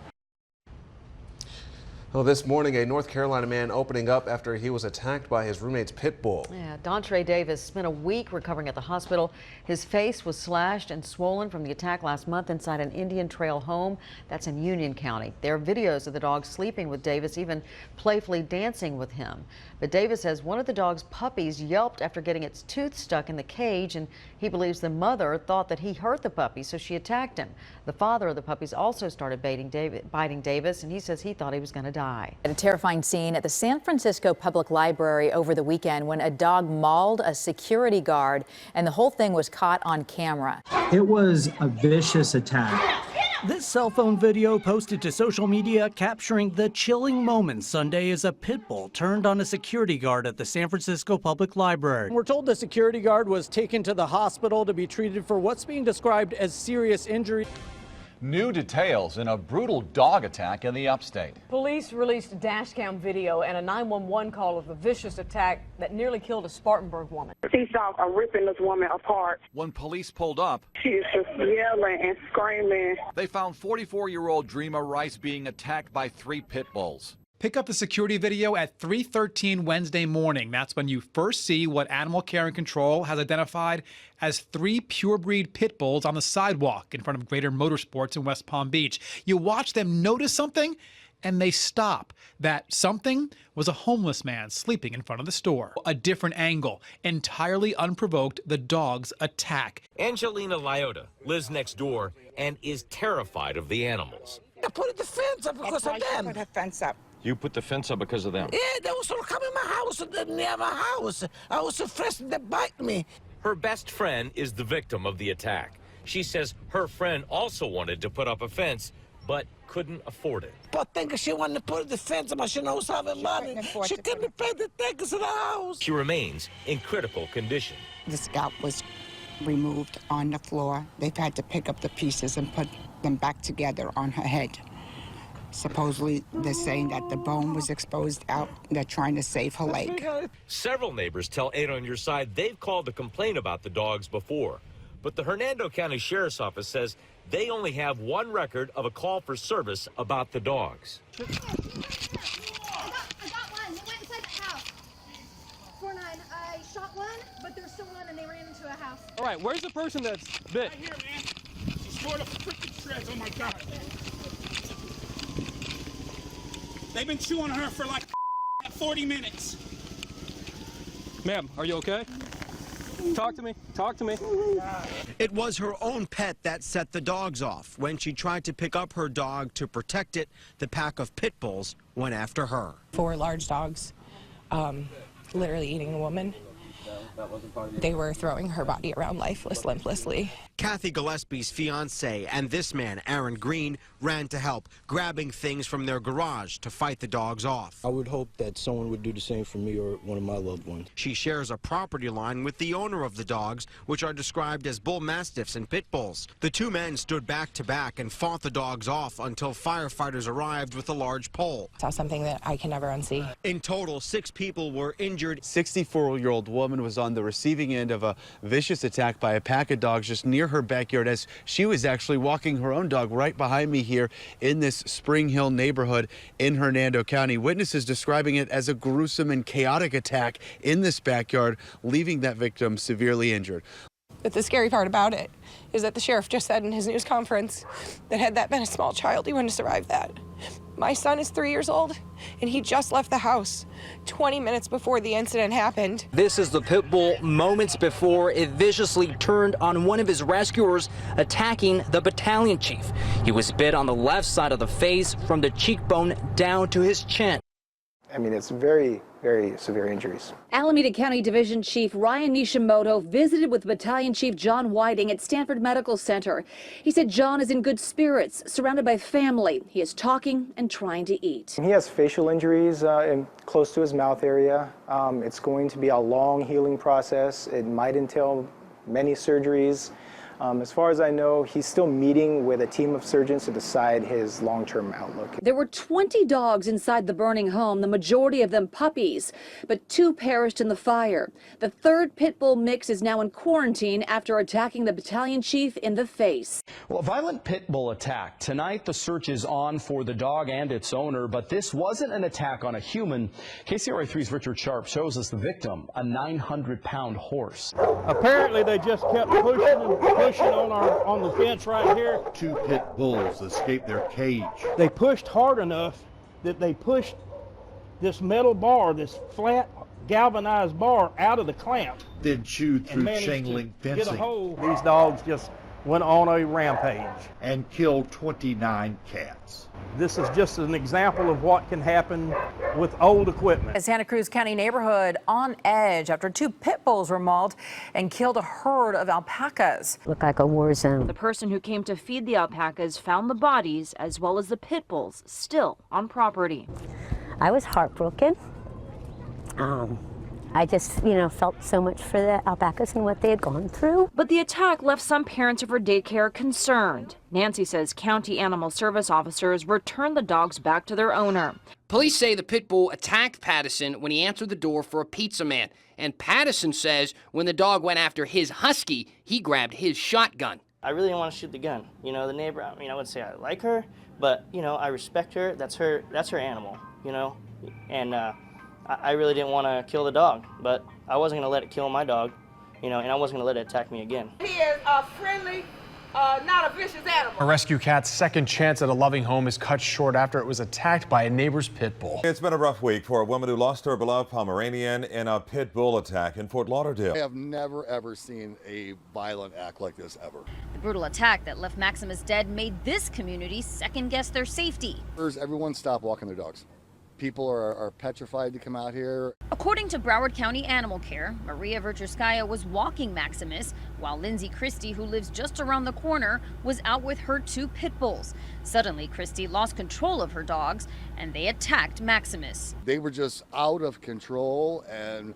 Well, this morning, a North Carolina man opening up after he was attacked by his roommate's pit bull. Yeah, Dontre Davis spent a week recovering at the hospital. His face was slashed and swollen from the attack last month inside an Indian Trail home that's in Union County. There are videos of the dog sleeping with Davis, even playfully dancing with him. But Davis says one of the dog's puppies yelped after getting its tooth stuck in the cage, and he believes the mother thought that he hurt the puppy, so she attacked him. The father of the puppies also started biting Davis, and he says he thought he was going to die. A terrifying scene at the San Francisco Public Library over the weekend when a dog mauled a security guard, and the whole thing was caught on camera. It was a vicious attack. This cell phone video posted to social media capturing the chilling moments Sunday as a pit bull turned on a security guard at the San Francisco Public Library. We're told the security guard was taken to the hospital to be treated for what's being described as serious injury. New details in a brutal dog attack in the upstate. Police released dash cam video and a 911 call of a vicious attack that nearly killed a Spartanburg woman. These dogs are ripping this woman apart. When police pulled up, She's just yelling and screaming. they found 44-year-old Dreama Rice being attacked by 3 pit bulls. Pick up the security video at 3:13 Wednesday morning. That's when you first see what Animal Care and Control has identified as 3 purebred pit bulls on the sidewalk in front of Greater Motorsports in West Palm Beach. You watch them notice something and they stop. That something was a homeless man sleeping in front of the store. A different angle, entirely unprovoked, the dogs attack. Angelina Lyotta lives next door and is terrified of the animals. I put the fence up because of them. Put the fence up. You put the fence up because of them? Yeah, they was gonna come in my house, near my house. I was afraid they bite me. Her best friend is the victim of the attack. She says her friend also wanted to put up a fence, but couldn't afford it. But think she wanted to put the fence up, she knows having money. She couldn't pay the things in the house. She remains in critical condition. The scalp was removed on the floor. They've had to pick up the pieces and put them back together on her head. Supposedly, they're saying that the bone was exposed out. They're trying to save her leg. Several neighbors tell 8 on Your Side they've called to complain about the dogs before. But the Hernando County Sheriff's Office says they only have one record of a call for service about the dogs. I got one. They went inside the house. 4-9. I shot one, but there's still one, and they ran into a house. All right, where's the person that's bit? Right here, man. She's tore the freaking shreds. Oh my God. They've been chewing her for like 40 minutes. Ma'am, are you okay? Talk to me. Talk to me. It was her own pet that set the dogs off. When she tried to pick up her dog to protect it, the pack of pit bulls went after her. 4 large dogs, literally eating a woman. They were throwing her body around lifeless, limplessly. Kathy Gillespie's fiance and this man, Aaron Green, ran to help, grabbing things from their garage to fight the dogs off. I would hope that someone would do the same for me or one of my loved ones. She shares a property line with the owner of the dogs, which are described as bull mastiffs and pit bulls. The 2 men stood back to back and fought the dogs off until firefighters arrived with a large pole. Saw something that I can never unsee. In total, 6 people were injured. 64-year-old woman was on the receiving end of a vicious attack by a pack of dogs just near her backyard as she was actually walking her own dog right behind me here in this Spring Hill neighborhood in Hernando County. Witnesses describing it as a gruesome and chaotic attack in this backyard, leaving that victim severely injured. But the scary part about it is that the sheriff just said in his news conference that had that been a small child, he wouldn't have survived that. My son is 3 years old, and he just left the house 20 minutes before the incident happened. This is the pit bull moments before it viciously turned on one of his rescuers, attacking the battalion chief. He was bit on the left side of the face from the cheekbone down to his chin. I mean, it's very, very severe injuries. Alameda County Division Chief Ryan Nishimoto visited with Battalion Chief John Whiting at Stanford Medical Center. He said John is in good spirits, surrounded by family. He is talking and trying to eat. He has facial injuries close to his mouth area. It's going to be a long healing process. It might entail many surgeries. As far as I know, he's still meeting with a team of surgeons to decide his long-term outlook. There were 20 dogs inside the burning home, the majority of them puppies, but 2 perished in the fire. The 3rd pit bull mix is now in quarantine after attacking the battalion chief in the face. Well, a violent pit bull attack. Tonight, the search is on for the dog and its owner, but this wasn't an attack on a human. KCRA3's Richard Sharp shows us the victim, a 900-pound horse. Apparently, they just kept pushing and pushing on the fence right here. 2 pit bulls escaped their cage. They pushed hard enough that they pushed this metal bar, this flat galvanized bar, out of the clamp. Then chewed through chain link fencing. Get a hold. These dogs just went on a rampage. And killed 29 cats. This is just an example of what can happen with old equipment. A Santa Cruz County neighborhood on edge after 2 pit bulls were mauled and killed a herd of alpacas. Looked like a war zone. The person who came to feed the alpacas found the bodies as well as the pit bulls still on property. I was heartbroken. I just, felt so much for the alpacas and what they had gone through. But the attack left some parents of her daycare concerned. Nancy says county animal service officers returned the dogs back to their owner. Police say the pit bull attacked Pattison when he answered the door for a pizza man. And Pattison says when the dog went after his husky, he grabbed his shotgun. I really didn't want to shoot the gun. The neighbor, I wouldn't say I like her, but, I respect her. That's her animal, and I really didn't want to kill the dog, but I wasn't going to let it kill my dog, and I wasn't going to let it attack me again. He is a friendly, not a vicious animal. A rescue cat's second chance at a loving home is cut short after it was attacked by a neighbor's pit bull. It's been a rough week for a woman who lost her beloved Pomeranian in a pit bull attack in Fort Lauderdale. I have never, ever seen a violent act like this ever. The brutal attack that left Maximus dead made this community second-guess their safety. Everyone stop walking their dogs. People are petrified to come out here. According to Broward County Animal Care, Maria Vercherskaya was walking Maximus, while Lindsay Christie, who lives just around the corner, was out with her 2 pit bulls. Suddenly, Christie lost control of her dogs, and they attacked Maximus. They were just out of control, and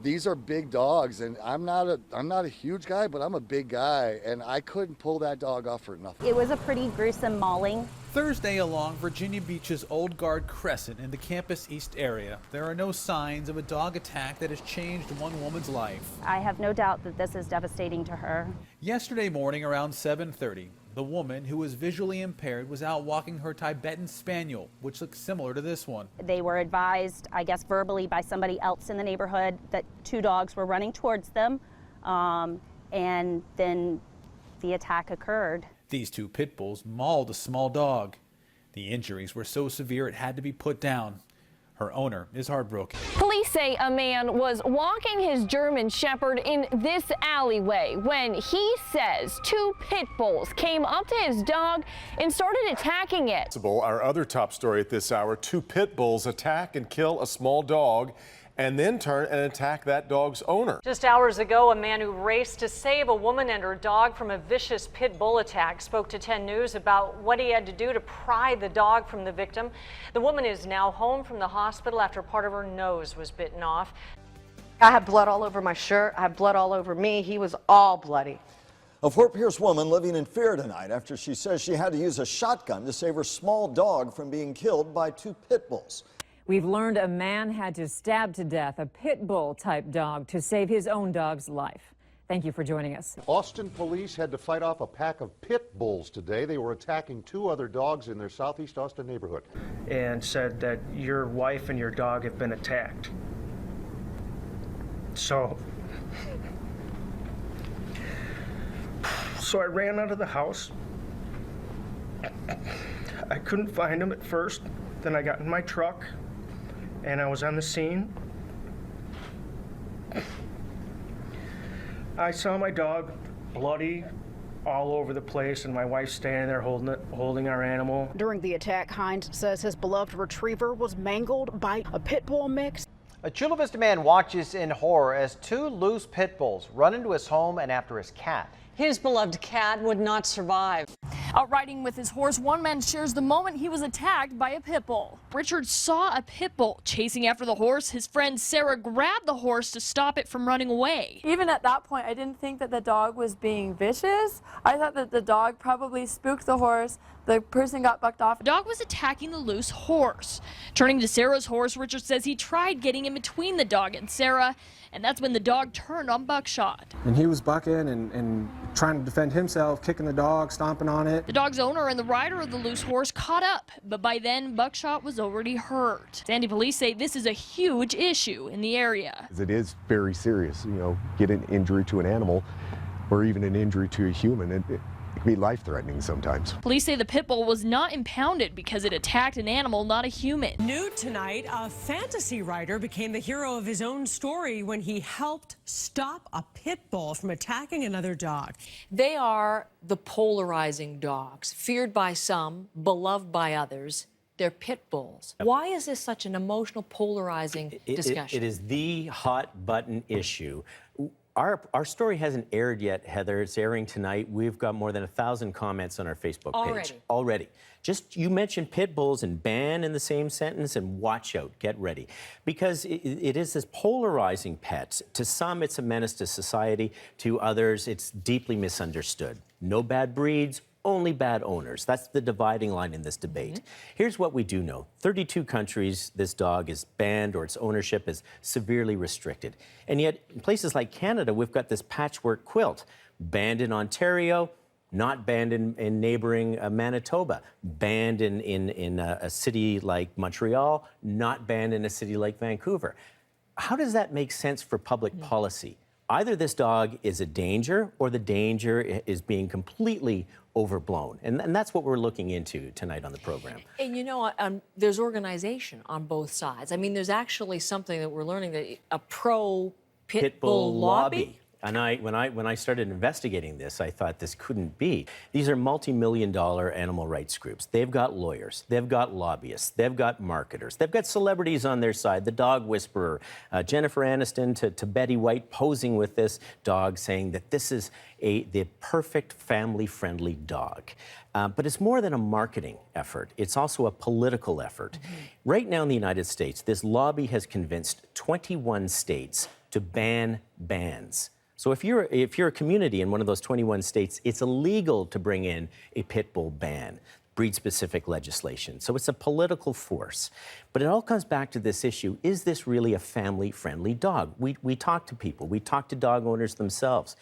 these are big dogs, and I'm not a huge guy, but I'm a big guy, and I couldn't pull that dog off for nothing. It was a pretty gruesome mauling. Thursday along Virginia Beach's Old Guard Crescent in the Campus East area, there are no signs of a dog attack that has changed one woman's life. I have no doubt that this is devastating to her. Yesterday morning around 7:30, the woman who was visually impaired was out walking her Tibetan Spaniel, which looks similar to this one. They were advised, I guess verbally, by somebody else in the neighborhood that 2 dogs were running towards them, and then the attack occurred. These 2 pit bulls mauled a small dog. The injuries were so severe it had to be put down. Her owner is heartbroken. Police say a man was walking his German Shepherd in this alleyway when he says 2 pit bulls came up to his dog and started attacking it. Our other top story at this hour, 2 pit bulls attack and kill a small dog and then turn and attack that dog's owner. Just hours ago, a man who raced to save a woman and her dog from a vicious pit bull attack spoke to 10 News about what he had to do to pry the dog from the victim. The woman is now home from the hospital after part of her nose was bitten off. I had blood all over my shirt. I had blood all over me. He was all bloody. A Fort Pierce woman living in fear tonight after she says she had to use a shotgun to save her small dog from being killed by 2 pit bulls. We've learned a man had to stab to death a pit bull type dog to save his own dog's life. Thank you for joining us. Austin police had to fight off a pack of pit bulls today. They were attacking 2 other dogs in their southeast Austin neighborhood. And said that your wife and your dog have been attacked. So I ran out of the house. I couldn't find him at first. Then I got in my truck and I was on the scene. I saw my dog bloody all over the place and my wife standing there holding our animal. During the attack, Hines says his beloved retriever was mangled by a pit bull mix. A Chula Vista man watches in horror as 2 loose pit bulls run into his home and after his cat. His beloved cat would not survive. Out riding with his horse, one man shares the moment he was attacked by a pit bull. Richard saw a pit bull chasing after the horse. His friend Sarah grabbed the horse to stop it from running away. Even at that point, I didn't think that the dog was being vicious. I thought that the dog probably spooked the horse. The person got bucked off. The dog was attacking the loose horse. Turning to Sarah's horse, Richard says he tried getting in between the dog and Sarah, and that's when the dog turned on Buckshot. And he was bucking and trying to defend himself, kicking the dog, stomping on it. The dog's owner and the rider of the loose horse caught up, but by then Buckshot was already hurt. Sandy police say this is a huge issue in the area. It is very serious, you know, get an injury to an animal or even an injury to a human. It can be life-threatening sometimes. Police say the pit bull was not impounded because it attacked an animal, not a human. New tonight, a fantasy writer became the hero of his own story when he helped stop a pit bull from attacking another dog. They are the polarizing dogs, feared by some, beloved by others. They're pit bulls. Why is this such an emotional, polarizing discussion? It is the hot button issue. Our story hasn't aired yet, Heather. It's airing tonight. We've got more than 1,000 comments on our Facebook page. Already. Just, you mentioned pit bulls and ban in the same sentence, and watch out, get ready. Because it is this polarizing pet. To some, it's a menace to society. To others, it's deeply misunderstood. No bad breeds, only bad owners. That's the dividing line in this debate. Here's what we do know. 32 countries, this dog is banned or its ownership is severely restricted. And yet, in places like Canada, we've got this patchwork quilt. Banned in Ontario, not banned in neighboring Manitoba. Banned in a city like Montreal, not banned in a city like Vancouver. How does that make sense for public policy? Either this dog is a danger or the danger is being completely overblown. And that's what we're looking into tonight on the program. And you know, there's organization on both sides. I mean, there's actually something that we're learning, that a pro-pit bull lobby. And when I started investigating this, I thought this couldn't be. These are multi-million-dollar animal rights groups. They've got lawyers, they've got lobbyists, they've got marketers, they've got celebrities on their side. The dog whisperer, Jennifer Aniston to Betty White, posing with this dog, saying that this is the perfect family-friendly dog. But it's more than a marketing effort. It's also a political effort. Right now in the United States, this lobby has convinced 21 states to ban bans. So if you're a community in one of those 21 states, it's illegal to bring in a pit bull ban, breed-specific legislation. So it's a political force. But it all comes back to this issue: is this really a family-friendly dog? We talk to people. We talk to dog owners themselves.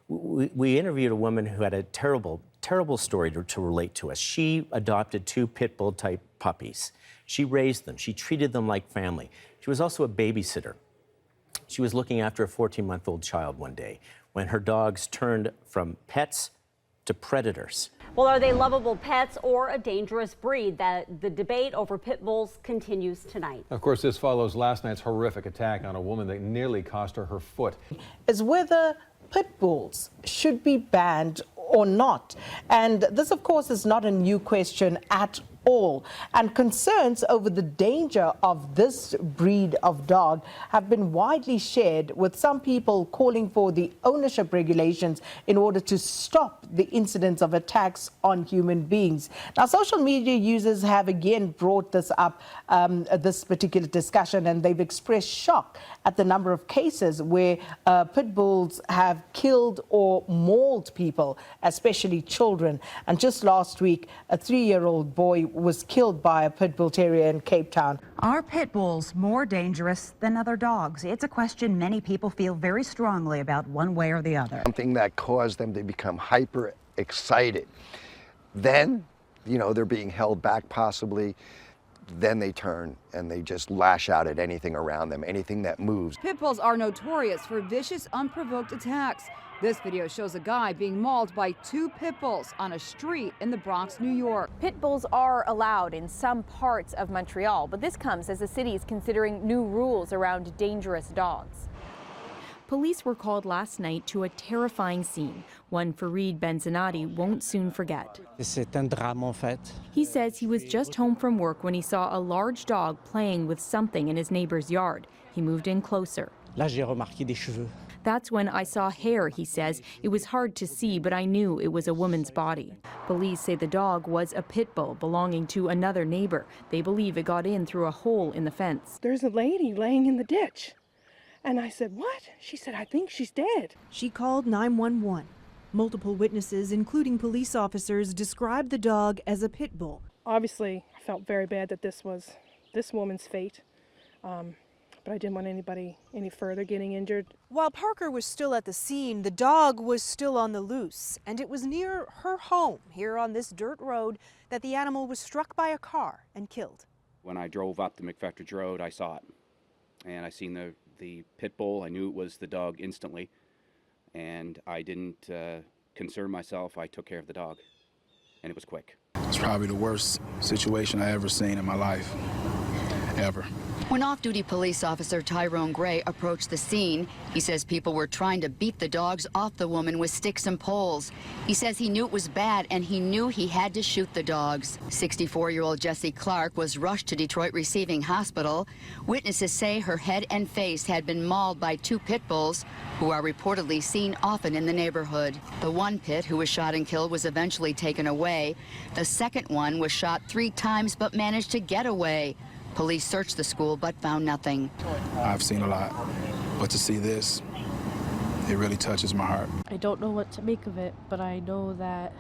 We interviewed a woman who had a terrible story to relate to us. She adopted 2 pit bull-type puppies. She raised them. She treated them like family. She was also a babysitter. She was looking after a 14-month-old child one day when her dogs turned from pets to predators. Well, are they lovable pets or a dangerous breed? The debate over pit bulls continues tonight. Of course, this follows last night's horrific attack on a woman that nearly cost her foot. Is whether pit bulls should be banned or not. And this, of course, is not a new question at all. And concerns over the danger of this breed of dog have been widely shared, with some people calling for the ownership regulations in order to stop the incidents of attacks on human beings. Now, social media users have again brought this up, this particular discussion, and they've expressed shock at the number of cases where pit bulls have killed or mauled people, especially children. And just last week, a 3-year-old boy was killed by a pit bull terrier in Cape Town. Are pit bulls more dangerous than other dogs? It's a question many people feel very strongly about, one way or the other. Something that caused them to become hyper excited. Then, you know, they're being held back possibly. Then they turn and they just lash out at anything around them, anything that moves. Pit bulls are notorious for vicious, unprovoked attacks. This video shows a guy being mauled by 2 pit bulls on a street in the Bronx, New York. Pit bulls are allowed in some parts of Montreal, but this comes as the city is considering new rules around dangerous dogs. Police were called last night to a terrifying scene, one Fareed Benzanati won't soon forget. He says he was just home from work when he saw a large dog playing with something in his neighbor's yard. He moved in closer. That's when I saw hair, he says. It was hard to see, but I knew it was a woman's body. Police say the dog was a pit bull belonging to another neighbor. They believe it got in through a hole in the fence. There's a lady laying in the ditch. And I said, what? She said, I think she's dead. She called 911. Multiple witnesses, including police officers, described the dog as a pit bull. Obviously, I felt very bad that this was this woman's fate, but I didn't want anybody any further getting injured. While Parker was still at the scene, the dog was still on the loose, and it was near her home here on this dirt road that the animal was struck by a car and killed. When I drove up the McFettridge Road, I saw it, and I seen the pit bull. I knew it was the dog instantly, and I didn't concern myself. I took care of the dog, and it was quick. It's probably the worst situation I ever seen in my life, ever. When off-duty police officer Tyrone Gray approached the scene, he says people were trying to beat the dogs off the woman with sticks and poles. He says he knew it was bad and he knew he had to shoot the dogs. 64-year-old Jessie Clark was rushed to Detroit Receiving Hospital. Witnesses say her head and face had been mauled by 2 pit bulls who are reportedly seen often in the neighborhood. The one pit who was shot and killed was eventually taken away. The second one was shot 3 times but managed to get away. Police searched the school but found nothing. I've seen a lot, but to see this, it really touches my heart. I don't know what to make of it, but I know that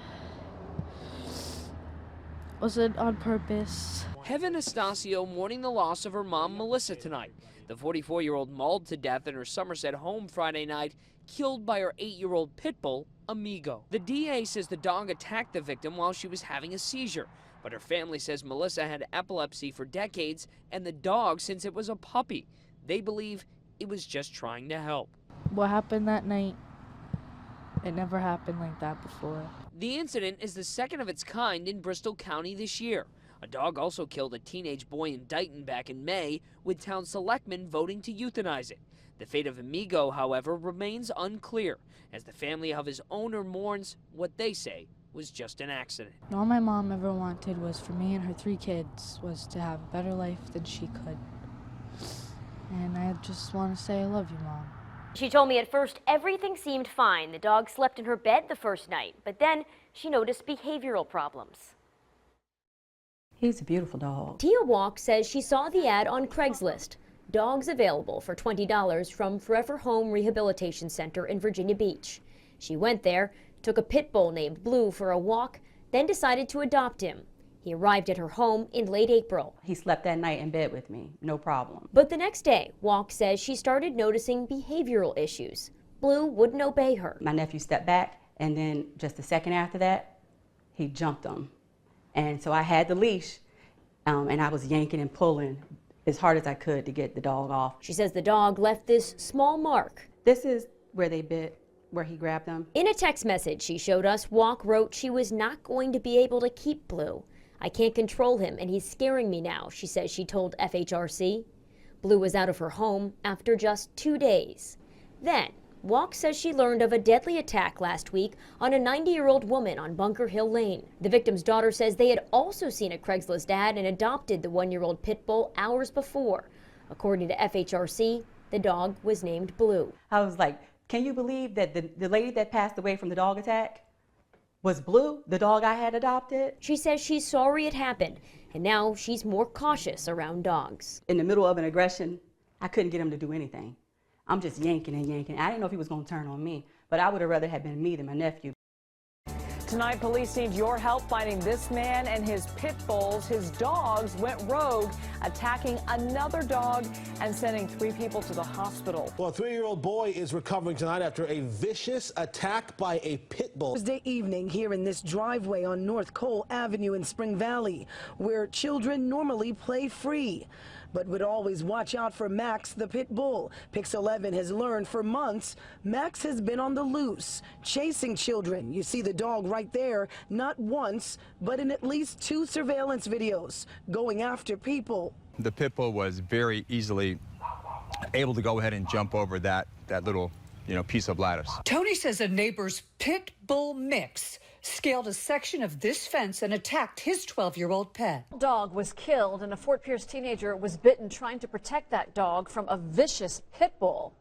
it wasn't on purpose. Heaven Estacio mourning the loss of her mom, Melissa, tonight. The 44-year-old mauled to death in her Somerset home Friday night, killed by her 8-year-old pit bull, Amigo. The DA says the dog attacked the victim while she was having a seizure. But her family says Melissa had epilepsy for decades and the dog since it was a puppy. They believe it was just trying to help. What happened that night, it never happened like that before. The incident is the second of its kind in Bristol County this year. A dog also killed a teenage boy in Dighton back in May, with town selectmen voting to euthanize it. The fate of Amigo, however, remains unclear, as the family of his owner mourns what they say was just an accident. All my mom ever wanted was for me and her 3 kids was to have a better life than she could. And I just want to say I love you, Mom. She told me at first everything seemed fine. The dog slept in her bed the first night, but then she noticed behavioral problems. He's a beautiful dog. Tia Walk says she saw the ad on Craigslist. Dogs available for $20 from Forever Home Rehabilitation Center in Virginia Beach. She went there, took a pit bull named Blue for a walk, then decided to adopt him. He arrived at her home in late April. He slept that night in bed with me, no problem. But the next day, Walk says she started noticing behavioral issues. Blue wouldn't obey her. My nephew stepped back, and then just a second after that, he jumped him. And so I had the leash, and I was yanking and pulling as hard as I could to get the dog off. She says the dog left this small mark. This is where they bit, where he grabbed them. In a text message she showed us, Walk wrote she was not going to be able to keep Blue. I can't control him and he's scaring me now, she says she told FHRC. Blue was out of her home after just 2 days. Then, Walk says she learned of a deadly attack last week on a 90-year-old woman on Bunker Hill Lane. The victim's daughter says they had also seen a Craigslist ad and adopted the 1-year-old pit bull hours before. According to FHRC, the dog was named Blue. I was like, can you believe that the lady that passed away from the dog attack was Blue, the dog I had adopted? She says she's sorry it happened, and now she's more cautious around dogs. In the middle of an aggression, I couldn't get him to do anything. I'm just yanking and yanking. I didn't know if he was going to turn on me, but I would have rather have been me than my nephew. Tonight, police need your help finding this man and his pit bulls. His dogs went rogue, attacking another dog and sending 3 people to the hospital. Well, a 3-year-old boy is recovering tonight after a vicious attack by a pit bull. Thursday evening here in this driveway on North Cole Avenue in Spring Valley, where children normally play free, but would always watch out for Max the pit bull. Pix 11 has learned for months Max has been on the loose, chasing children. You see the dog right there, not once, but in at least 2 surveillance videos, going after people. The pit bull was very easily able to go ahead and jump over that little, piece of lattice. Tony says a neighbor's pit bull mix scaled a section of this fence and attacked his 12-year-old pet. A dog was killed and a Fort Pierce teenager was bitten trying to protect that dog from a vicious pit bull.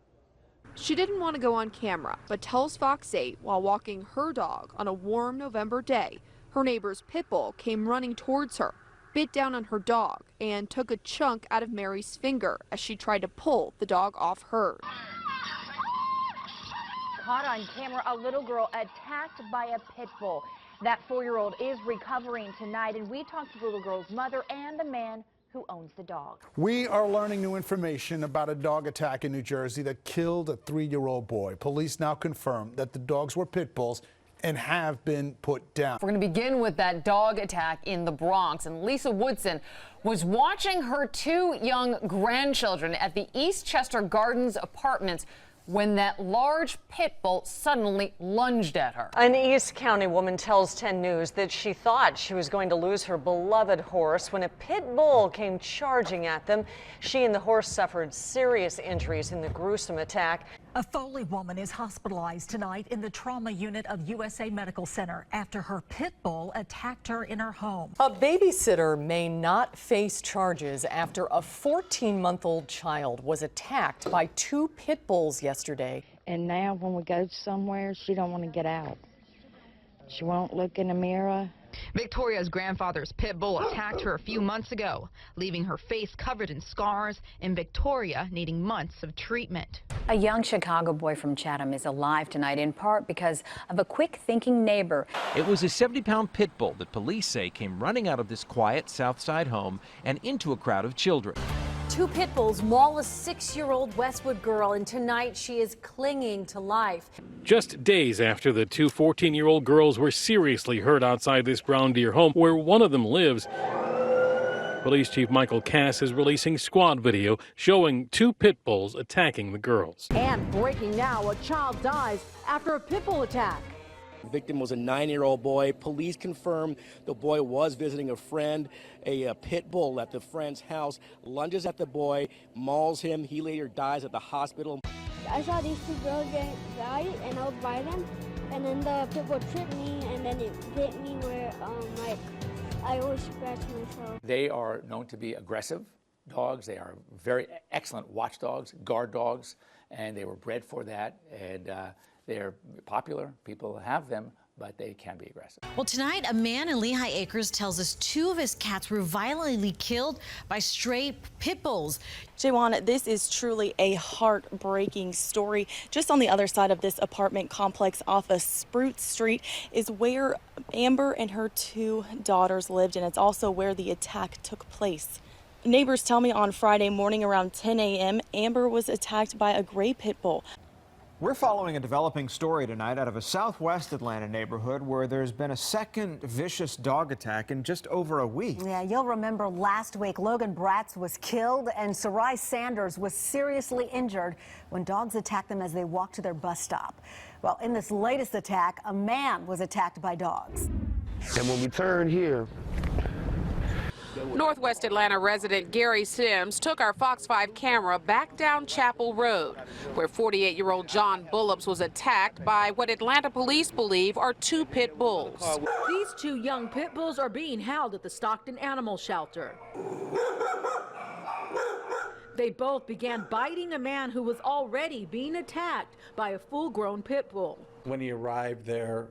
She didn't want to go on camera, but tells Fox 8 while walking her dog on a warm November day, her neighbor's pit bull came running towards her, bit down on her dog, and took a chunk out of Mary's finger as she tried to pull the dog off hers. Caught on camera, a little girl attacked by a pit bull. That 4-year-old is recovering tonight, and we talked to the little girl's mother and the man who owns the dog. We are learning new information about a dog attack in New Jersey that killed a 3-year-old boy. Police now confirm that the dogs were pit bulls and have been put down. We're going to begin with that dog attack in the Bronx. And Lisa Woodson was watching her 2 young grandchildren at the Eastchester Gardens apartments when that large pit bull suddenly lunged at her. An East County woman tells 10 News that she thought she was going to lose her beloved horse when a pit bull came charging at them. She and the horse suffered serious injuries in the gruesome attack. A Foley woman is hospitalized tonight in the trauma unit of USA Medical Center after her pit bull attacked her in her home. A babysitter may not face charges after a 14-month-old child was attacked by 2 pit bulls yesterday. And now when we go somewhere, she don't want to get out. She won't look in the mirror. Victoria's grandfather's pit bull attacked her a few months ago, leaving her face covered in scars and Victoria needing months of treatment. A young Chicago boy from Chatham is alive tonight in part because of a quick-thinking neighbor. It was a 70-pound pit bull that police say came running out of this quiet South Side home and into a crowd of children. 2 pit bulls maul a 6-year-old Westwood girl, and tonight she is clinging to life. Just days after the 2 14-year-old girls were seriously hurt outside this Brown Deer home where one of them lives, Police Chief Michael Cass is releasing squad video showing 2 pit bulls attacking the girls. And breaking now, a child dies after a pit bull attack. The victim was a 9-year-old boy. Police confirm the boy was visiting a friend. A pit bull at the friend's house lunges at the boy, mauls him. He later dies at the hospital. I saw these 2 girls get died, and I was by them, and then the pit bull tripped me, and then it bit me where I always scratch myself. They are known to be aggressive dogs. They are very excellent watchdogs, guard dogs, and they were bred for that. And they're popular. People have them, but they can be aggressive. Well, tonight, a man in Lehigh Acres tells us 2 of his cats were violently killed by stray pit bulls. Jaywan, this is truly a heartbreaking story. Just on the other side of this apartment complex off of Spruce Street is where Amber and her 2 daughters lived, and it's also where the attack took place. Neighbors tell me on Friday morning around 10 a.m., Amber was attacked by a gray pit bull. We're following a developing story tonight out of a southwest Atlanta neighborhood where there's been a second vicious dog attack in just over a week. Yeah, you'll remember last week Logan Bratz was killed and Sarai Sanders was seriously injured when dogs attacked them as they walked to their bus stop. Well, in this latest attack, a man was attacked by dogs. And when we turn here, Northwest Atlanta resident Gary Sims took our Fox 5 camera back down Chapel Road, where 48-year-old John Bullops was attacked by what Atlanta police believe are 2 pit bulls. These 2 young pit bulls are being held at the Stockton Animal Shelter. They both began biting a man who was already being attacked by a full-grown pit bull. When he arrived there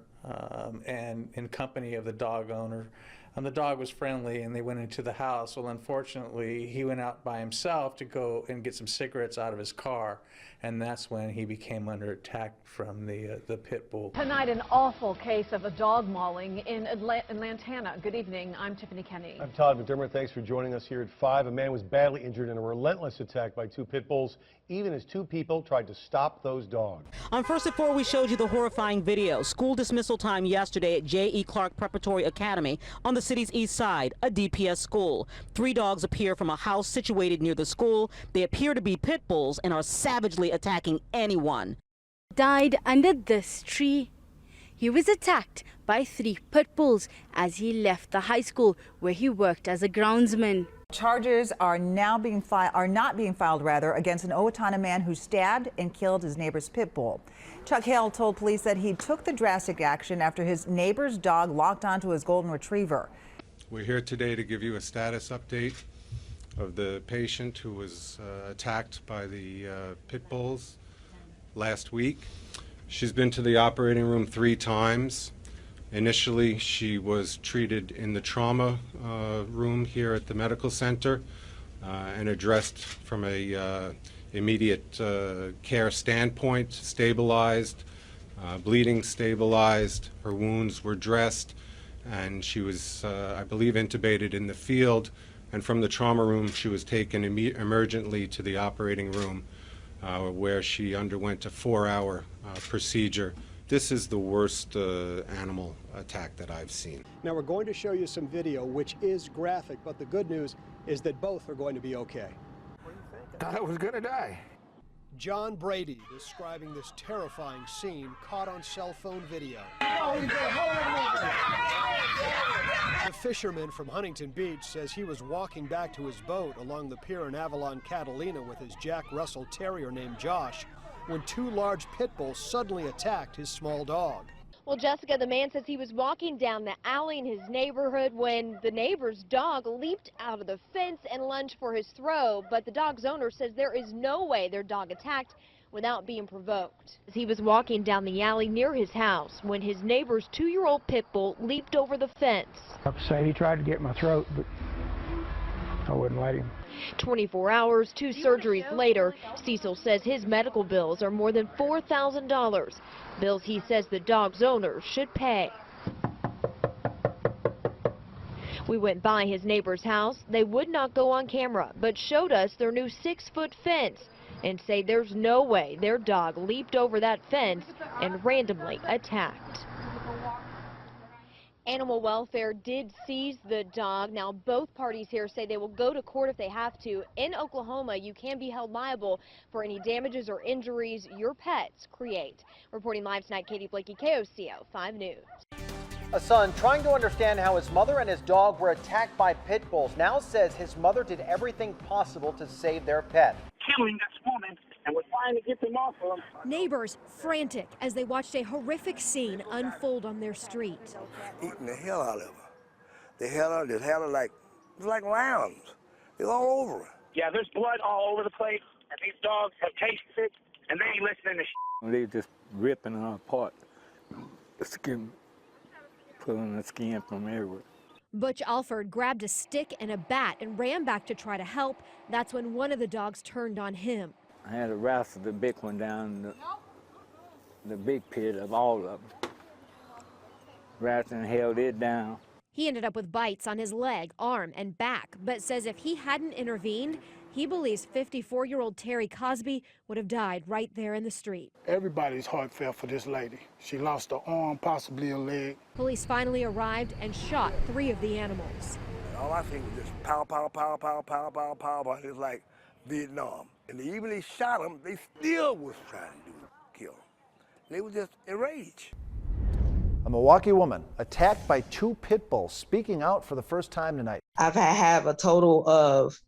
and in company of the dog owner, and the dog was friendly and they went into the house. Well, unfortunately, he went out by himself to go and get some cigarettes out of his car, and that's when he became under attack from the pit bull. Tonight, an awful case of a dog mauling in Lantana. Good evening. I'm Tiffany Kenny. I'm Todd McDermott. Thanks for joining us here at 5. A man was badly injured in a relentless attack by 2 pit bulls, even as 2 people tried to stop those dogs. On First at 4, we showed you the horrifying video. School dismissal time yesterday at J.E. Clark Preparatory Academy on the city's east side, a DPS school. 3 dogs appear from a house situated near the school. They appear to be pit bulls and are savagely attacking anyone. Died under this tree. He was attacked by 3 pit bulls as he left the high school where he worked as a groundsman. Charges are not being filed against an Owatonna man who stabbed and killed his neighbor's pit bull. Chuck Hale told police that he took the drastic action after his neighbor's dog locked onto his golden retriever. We're here today to give you a status update of the patient who was attacked by the pit bulls. last week. She's been to the operating room 3 times. Initially, she was treated in the trauma room here at the medical center and addressed from a immediate care standpoint, stabilized, bleeding stabilized, her wounds were dressed, and she was, I believe, intubated in the field. And from the trauma room, she was taken emergently to the operating room where she underwent a 4-hour procedure. This is the worst animal attack that I've seen. Now we're going to show you some video which is graphic, but the good news is that both are going to be okay. Thought I was gonna die. John Brady describing this terrifying scene caught on cell phone video. The fisherman from Huntington Beach says he was walking back to his boat along the pier in Avalon, Catalina with his Jack Russell Terrier named Josh when 2 large pit bulls suddenly attacked his small dog. Well, Jessica, the man says he was walking down the alley in his neighborhood when the neighbor's dog leaped out of the fence and lunged for his throat. But the dog's owner says there is no way their dog attacked without being provoked. He was walking down the alley near his house when his neighbor's 2-year-old pit bull leaped over the fence. Upset, he tried to get my throat, but I wouldn't let him. 24 hours, 2 surgeries later, Cecil says his medical bills are more than $4,000. Bills he says the dog's owner should pay. We went by his neighbor's house. They would not go on camera, but showed us their new 6-foot fence and say there's no way their dog leaped over that fence and randomly attacked. Animal welfare did seize the dog. Now both parties here say they will go to court if they have to. In Oklahoma, you can be held liable for any damages or injuries your pets create. Reporting live tonight, Katie Blakey, KOCO 5 News. A son trying to understand how his mother and his dog were attacked by pit bulls now says his mother did everything possible to save their pet. Killing this woman, and we're trying to get them off of them. Neighbors frantic as they watched a horrific scene unfold on their street. Eating the hell out of her. They held her like, it was like lambs. It was all over her. Yeah, there's blood all over the place, and these dogs have tasted it, and they ain't listening to shit. They just ripping her apart. The skin, pulling the skin from everywhere. Butch Alford grabbed a stick and a bat and ran back to try to help. That's when one of the dogs turned on him. I had to wrestle the big one down the big pit of all of them. Wrestled and held it down. He ended up with bites on his leg, arm, and back, but says if he hadn't intervened, he believes 54-year-old Terry Cosby would have died right there in the street. Everybody's heart fell for this lady. She lost her arm, possibly a leg. Police finally arrived and shot 3 of the animals. And all I seen was just pow, pow, pow, pow, pow, pow, pow, pow. It was like Vietnam. And even they shot them, they still was trying to kill them. They were just enraged. A Milwaukee woman attacked by 2 pit bulls speaking out for the first time tonight. I've had a total of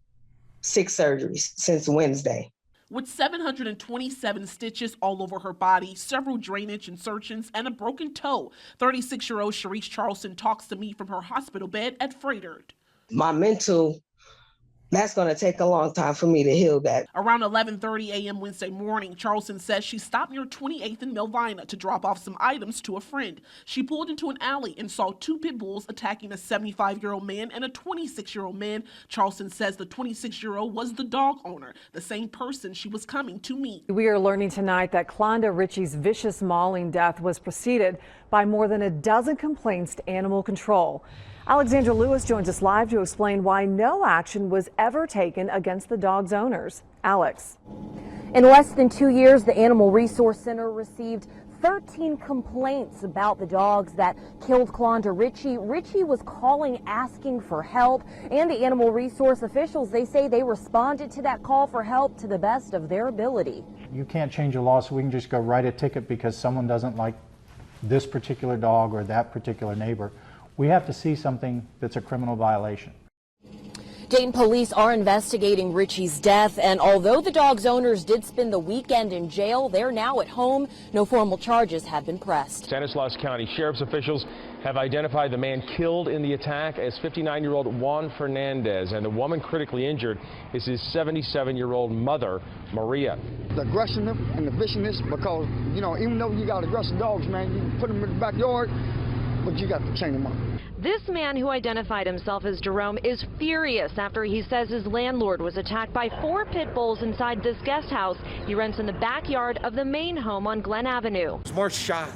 6 surgeries since Wednesday. With 727 stitches all over her body, several drainage insertions, and a broken toe, 36-year-old Sharice Charleston talks to me from her hospital bed at Freighted. My mental, that's going to take a long time for me to heal that. Around 11:30 a.m. Wednesday morning, Charleston says she stopped near 28th and Melvina to drop off some items to a friend. She pulled into an alley and saw 2 pit bulls attacking a 75-year-old man and a 26-year-old man. Charleston says the 26-year-old was the dog owner, the same person she was coming to meet. We are learning tonight that Clonda Ritchie's vicious mauling death was preceded by more than a dozen complaints to animal control. Alexandra Lewis joins us live to explain why no action was ever taken against the dog's owners. Alex. In less than 2 years, the Animal Resource Center received 13 complaints about the dogs that killed Clonda Ritchie. Ritchie was calling, asking for help, and the animal resource officials, they say they responded to that call for help to the best of their ability. You can't change a law, so we can just go write a ticket because someone doesn't like this particular dog or that particular neighbor. We have to see something that's a criminal violation. Dayton police are investigating Richie's death, and although the dog's owners did spend the weekend in jail, they're now at home. No formal charges have been pressed. Stanislaus County Sheriff's officials have identified the man killed in the attack as 59-year-old Juan Fernandez, and the woman critically injured is his 77-year-old mother, Maria. The aggressiveness and the viciousness, because, you know, even though you got aggressive dogs, man, you put them in the backyard, but you got to chain them up. This man, who identified himself as Jerome, is furious after he says his landlord was attacked by 4 pit bulls inside this guest house he rents in the backyard of the main home on Glen Avenue. It's more shock.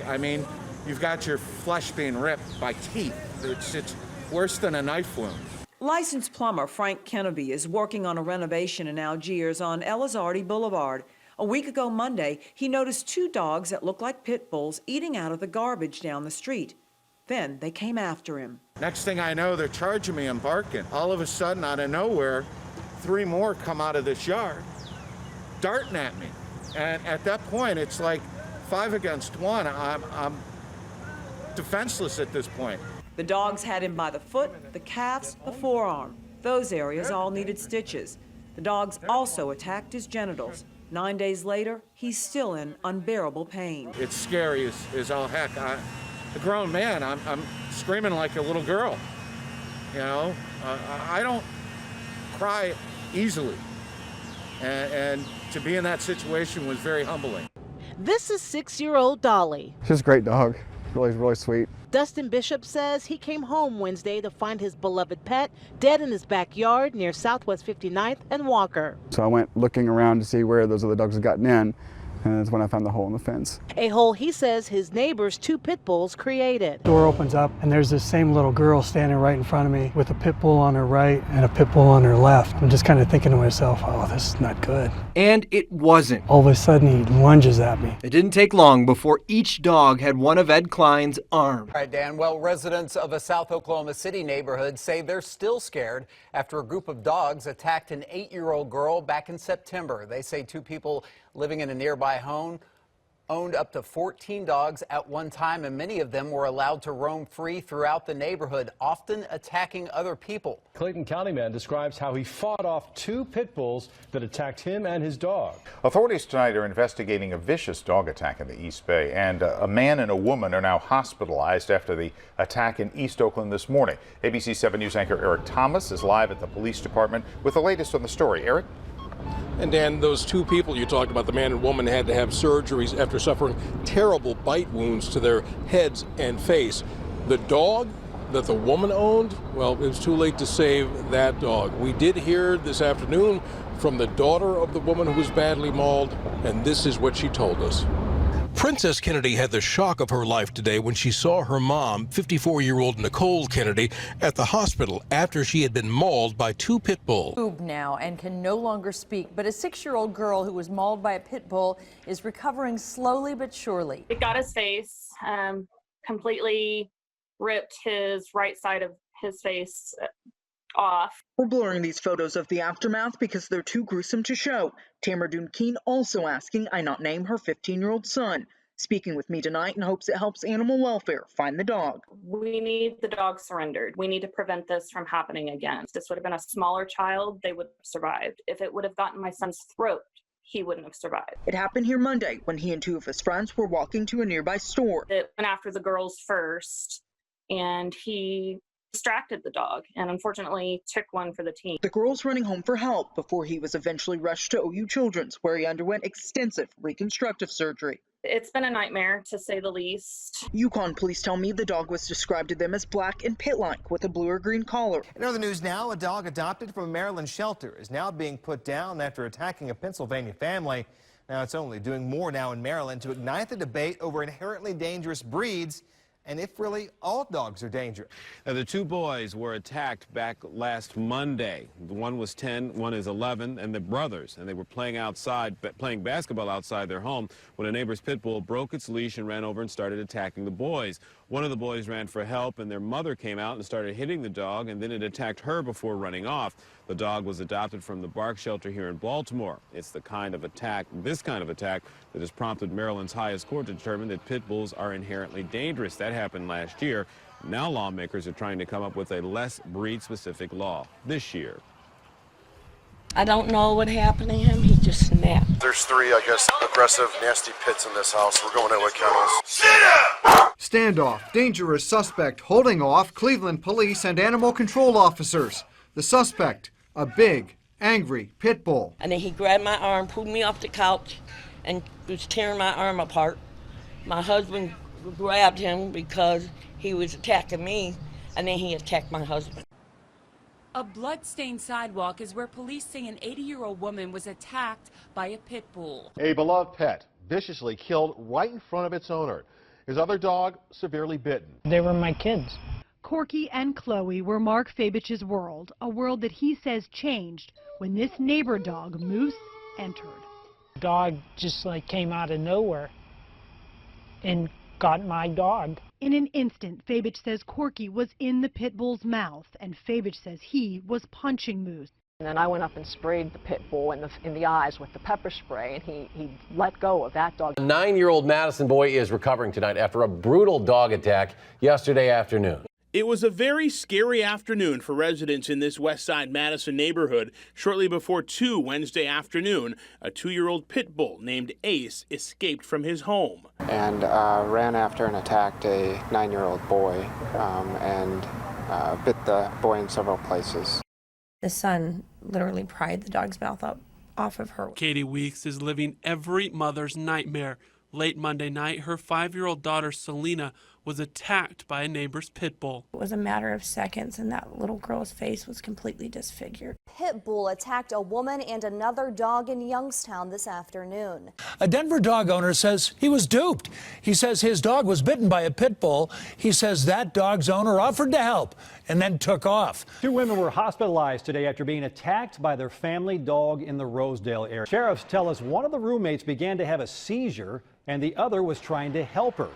I mean, you've got your flesh being ripped by teeth. It's worse than a knife wound. Licensed plumber Frank Kenneby is working on a renovation in Algiers on Elizardi Boulevard. A week ago Monday, he noticed 2 dogs that looked like pit bulls eating out of the garbage down the street. Then they came after him. Next thing I know, they're charging me and barking. All of a sudden, out of nowhere, 3 more come out of this yard, darting at me. And at that point, it's like 5 against 1. I'm defenseless at this point. The dogs had him by the foot, the calves, the forearm. Those areas all needed stitches. The dogs also attacked his genitals. 9 days later, he's still in unbearable pain. It's scary as all heck. A grown man, I'm screaming like a little girl. You know, I don't cry easily. And to be in that situation was very humbling. This is 6-year-old Dolly. She's a great dog. Really sweet. Dustin Bishop says he came home Wednesday to find his beloved pet dead in his backyard near Southwest 59th and Walker. So I went looking around to see where those other dogs had gotten in, and that's when I found the hole in the fence. A hole he says his neighbor's 2 pit bulls created. Door opens up and there's this same little girl standing right in front of me with a pit bull on her right and a pit bull on her left. I'm just kind of thinking to myself, oh, this is not good. And it wasn't. All of a sudden he lunges at me. It didn't take long before each dog had one of Ed Klein's arms. All right, Dan. Well, residents of a South Oklahoma City neighborhood say they're still scared after a group of dogs attacked an 8-year-old girl back in September. They say 2 people living in a nearby home owned up to 14 dogs at one time, and many of them were allowed to roam free throughout the neighborhood, often attacking other people. Clayton County man describes how he fought off 2 pit bulls that attacked him and his dog. Authorities tonight are investigating a vicious dog attack in the East Bay, and a man and a woman are now hospitalized after the attack in East Oakland this morning. ABC 7 News anchor Eric Thomas is live at the police department with the latest on the story. Eric? And Dan, those 2 people you talked about, the man and woman, had to have surgeries after suffering terrible bite wounds to their heads and face. The dog that the woman owned, well, it was too late to save that dog. We did hear this afternoon from the daughter of the woman who was badly mauled, and this is what she told us. Princess Kennedy had the shock of her life today when she saw her mom, 54-year-old Nicole Kennedy, at the hospital after she had been mauled by 2 pit bulls. Now and can no longer speak, but a 6-year-old girl who was mauled by a pit bull is recovering slowly but surely. It got his face, completely ripped his right side of his face off. We're blurring these photos of the aftermath because they're too gruesome to show. Tamara Doon-Keene also asking I not name her 15-year-old son. Speaking with me tonight in hopes it helps animal welfare find the dog. We need the dog surrendered. We need to prevent this from happening again. If this would have been a smaller child, they would have survived. If it would have gotten my son's throat, he wouldn't have survived. It happened here Monday when he and 2 of his friends were walking to a nearby store. It went after the girls first, and he distracted the dog and unfortunately took one for the team. The girls running home for help before he was eventually rushed to OU Children's, where he underwent extensive reconstructive surgery. It's been a nightmare, to say the least. Yukon police tell me the dog was described to them as black and pit-like with a blue or green collar. In other news now, a dog adopted from a Maryland shelter is now being put down after attacking a Pennsylvania family. Now it's only doing more now in Maryland to ignite the debate over inherently dangerous breeds and if really all dogs are dangerous. Now, the 2 boys were attacked back last Monday. One was 10, one is 11, and they're brothers, and they were playing basketball outside their home when a neighbor's pit bull broke its leash and ran over and started attacking the boys. One of the boys ran for help, and their mother came out and started hitting the dog, and then it attacked her before running off. The dog was adopted from the Bark Shelter here in Baltimore. It's this kind of attack, that has prompted Maryland's highest court to determine that pit bulls are inherently dangerous. That happened last year. Now lawmakers are trying to come up with a less breed-specific law this year. I don't know what happened to him. He just snapped. There's 3, I guess, aggressive, nasty pits in this house. We're going in with kennels. Standoff, dangerous suspect holding off Cleveland police and animal control officers. The suspect, a big, angry pit bull. And then he grabbed my arm, pulled me off the couch, and was tearing my arm apart. My husband grabbed him because he was attacking me, and then he attacked my husband. A blood-stained sidewalk is where police say an 80-year-old woman was attacked by a pit bull. A beloved pet viciously killed right in front of its owner. His other dog severely bitten. They were my kids. Corky and Chloe were Mark Fabich's world, a world that he says changed when this neighbor dog, Moose, entered. The dog just came out of nowhere and got my dog. In an instant, Fabich says Corky was in the pit bull's mouth, and Fabich says he was punching Moose. And then I went up and sprayed the pit bull in the eyes with the pepper spray, and he let go of that dog. A 9-year-old Madison boy is recovering tonight after a brutal dog attack yesterday afternoon. It was a very scary afternoon for residents in this West Side Madison neighborhood. Shortly before 2 Wednesday afternoon, a 2-year-old pit bull named Ace escaped from his home. And ran after and attacked a 9-year-old boy and bit the boy in several places. The son literally pried the dog's mouth up off of her. Katie Weeks is living every mother's nightmare. Late Monday night, her 5-year-old daughter, Selena, was attacked by a neighbor's pit bull. It was a matter of seconds, and that little girl's face was completely disfigured. Pit bull attacked a woman and another dog in Youngstown this afternoon. A Denver dog owner says he was duped. He says his dog was bitten by a pit bull. He says that dog's owner offered to help and then took off. 2 women were hospitalized today after being attacked by their family dog in the Rosedale area. Sheriffs tell us one of the roommates began to have a seizure and the other was trying to help her.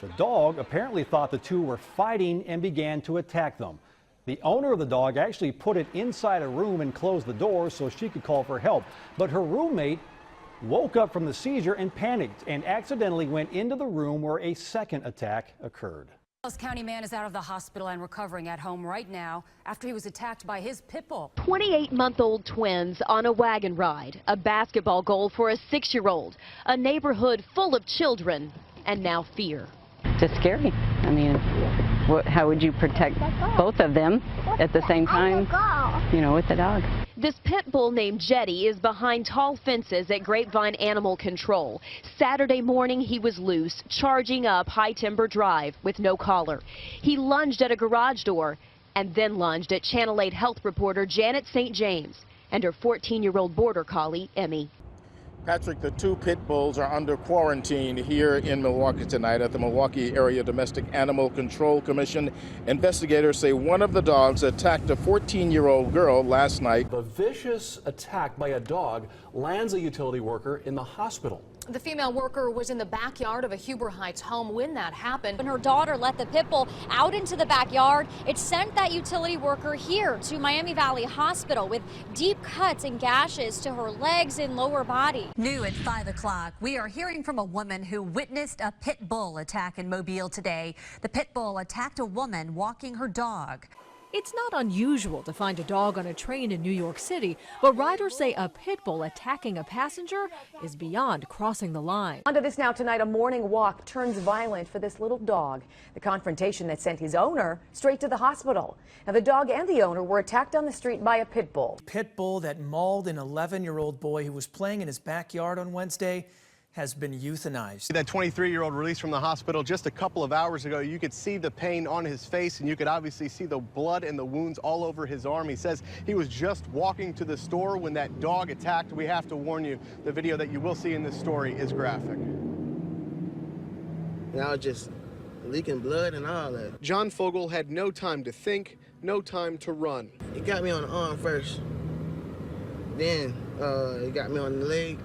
The dog apparently thought the two were fighting and began to attack them. The owner of the dog actually put it inside a room and closed the door so she could call for help. But her roommate woke up from the seizure and panicked and accidentally went into the room where a second attack occurred. Dallas County man is out of the hospital and recovering at home right now after he was attacked by his pit bull. 28-month-old twins on a wagon ride, a basketball goal for a 6-year-old, a neighborhood full of children, and now fear. Just scary. I mean, how would you protect both of them at the same time, with the dog? This pit bull named Jetty is behind tall fences at Grapevine Animal Control. Saturday morning, he was loose, charging up High Timber Drive with no collar. He lunged at a garage door and then lunged at Channel 8 health reporter Janet St. James and her 14-year-old border collie, Emmy. Patrick, the 2 pit bulls are under quarantine here in Milwaukee tonight at the Milwaukee Area Domestic Animal Control Commission. Investigators say one of the dogs attacked a 14-year-old girl last night. The vicious attack by a dog lands a utility worker in the hospital. The female worker was in the backyard of a Huber Heights home when that happened. When her daughter let the pit bull out into the backyard, it sent that utility worker here to Miami Valley Hospital with deep cuts and gashes to her legs and lower body. New at 5 o'clock, we are hearing from a woman who witnessed a pit bull attack in Mobile today. The pit bull attacked a woman walking her dog. It's not unusual to find a dog on a train in New York City, but riders say a pit bull attacking a passenger is beyond crossing the line. Onto this now tonight, a morning walk turns violent for this little dog. The confrontation that sent his owner straight to the hospital. Now, the dog and the owner were attacked on the street by a pit bull. Pit bull that mauled an 11-year-old boy who was playing in his backyard on Wednesday has been euthanized. That 23-year-old released from the hospital just a couple of hours ago. You could see the pain on his face, and you could obviously see the blood and the wounds all over his arm. He says he was just walking to the store when that dog attacked. We have to warn you, the video that you will see in this story is graphic. Now just leaking blood and all that. John Fogel had no time to think, no time to run. He got me on the arm first. Then he got me on the leg.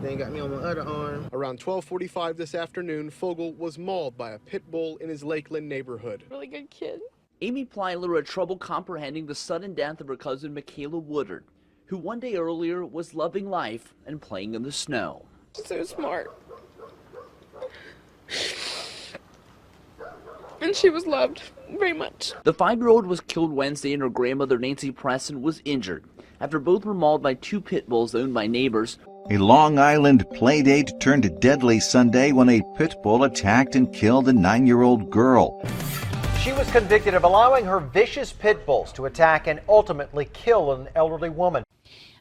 Then got me on my other arm. Around 12:45 this afternoon, Fogel was mauled by a pit bull in his Lakeland neighborhood. Really good kid. Amy Plyler had trouble comprehending the sudden death of her cousin Michaela Woodard, who one day earlier was loving life and playing in the snow. So smart. And and she was loved very much. The 5-year-old was killed Wednesday and her grandmother, Nancy Preston, was injured after both were mauled by 2 pit bulls owned by neighbors. A Long Island playdate turned deadly Sunday when a pit bull attacked and killed a 9-year-old girl. She was convicted of allowing her vicious pit bulls to attack and ultimately kill an elderly woman.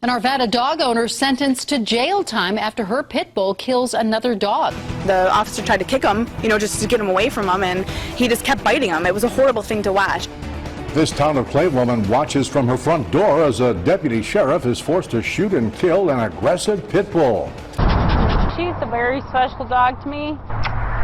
An Arvada dog owner sentenced to jail time after her pit bull kills another dog. The officer tried to kick him, just to get him away from him, and he just kept biting him. It was a horrible thing to watch. This Town of Clay woman watches from her front door as a deputy sheriff is forced to shoot and kill an aggressive pit bull. She's a very special dog to me.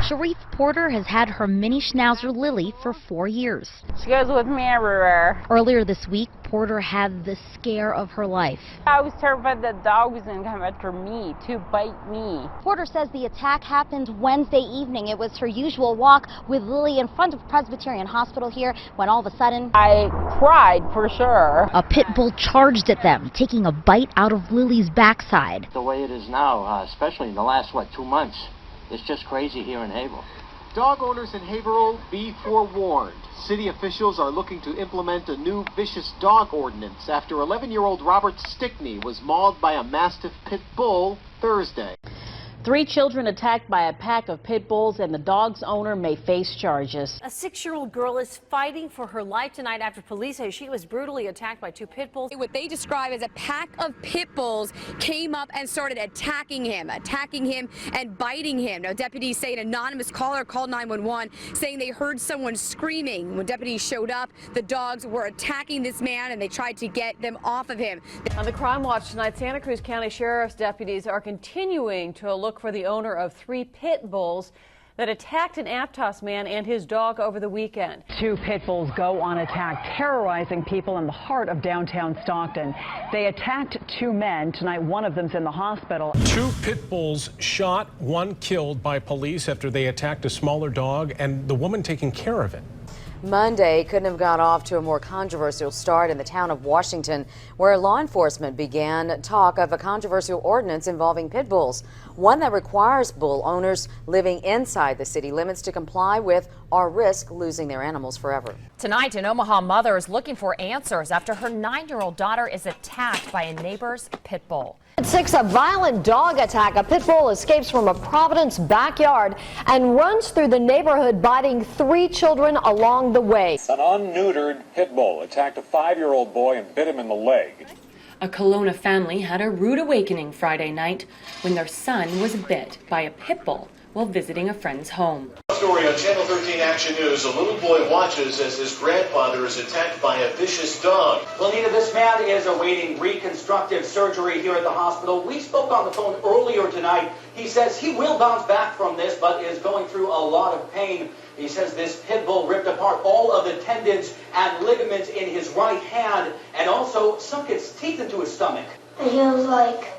Sharif Porter has had her mini schnauzer Lily for 4 years. She goes with me everywhere. Earlier this week, Porter had the scare of her life. I was terrified that dog was going to come after me to bite me. Porter says the attack happened Wednesday evening. It was her usual walk with Lily in front of Presbyterian Hospital here when all of a sudden I cried for sure. A pit bull charged at them, taking a bite out of Lily's backside. The way it is now, especially in the last, 2 months, it's just crazy here in Haverhill. Dog owners in Haverhill, be forewarned. City officials are looking to implement a new vicious dog ordinance after 11-year-old Robert Stickney was mauled by a Mastiff pit bull Thursday. 3 children attacked by a pack of pit bulls, and the dog's owner may face charges. A 6-year-old girl is fighting for her life tonight after police say she was brutally attacked by 2 pit bulls. What they describe as a pack of pit bulls came up and started attacking him and biting him. Now, deputies say an anonymous caller called 911 saying they heard someone screaming. When deputies showed up, the dogs were attacking this man and they tried to get them off of him. On the Crime Watch tonight, Santa Cruz County Sheriff's deputies are continuing to look for the owner of 3 pit bulls that attacked an Aptos man and his dog over the weekend. 2 pit bulls go on attack, terrorizing people in the heart of downtown Stockton. They attacked 2 men. Tonight, one of them's in the hospital. 2 pit bulls shot, 1 killed by police after they attacked a smaller dog, and the woman taking care of it. Monday couldn't have got off to a more controversial start in the town of Washington, where law enforcement began talk of a controversial ordinance involving pit bulls, one that requires bull owners living inside the city limits to comply with or risk losing their animals forever. Tonight, an Omaha mother is looking for answers after her 9-year-old daughter is attacked by a neighbor's pit bull. At 6, a violent dog attack. A pit bull escapes from a Providence backyard and runs through the neighborhood, biting 3 children along the way. An unneutered pit bull attacked a 5-year-old boy and bit him in the leg. A Kelowna family had a rude awakening Friday night when their son was bit by a pit bull while visiting a friend's home. Story on Channel 13 Action News. A little boy watches as his grandfather is attacked by a vicious dog. Lenita, this man is awaiting reconstructive surgery here at the hospital. We spoke on the phone earlier tonight. He says he will bounce back from this, but is going through a lot of pain. He says this pit bull ripped apart all of the tendons and ligaments in his right hand and also sunk its teeth into his stomach. And he was like...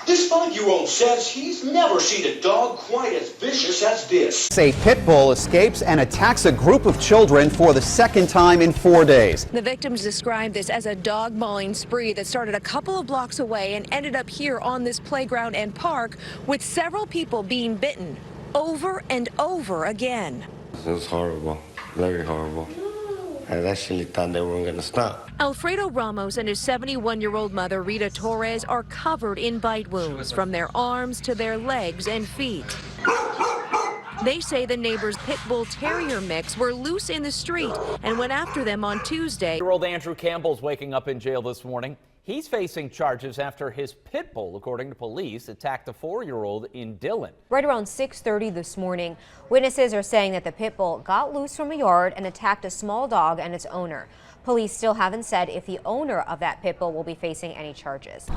This 5-year-old says he's never seen a dog quite as vicious as this. A pit bull escapes and attacks a group of children for the 2nd time in 4 days. The victims described this as a dog mauling spree that started a couple of blocks away and ended up here on this playground and park with several people being bitten over and over again. It was horrible, very horrible. I actually thought they weren't going to stop. Alfredo Ramos and his 71-year-old mother, Rita Torres, are covered in bite wounds from their arms to their legs and feet. They say the neighbor's pit bull terrier mix were loose in the street and went after them on Tuesday. 8-year-old Andrew Campbell's waking up in jail this morning. He's facing charges after his pit bull, according to police, attacked a 4-year-old in Dillon. Right around 6:30 this morning, witnesses are saying that the pit bull got loose from a yard and attacked a small dog and its owner. Police still haven't said if the owner of that pit bull will be facing any charges.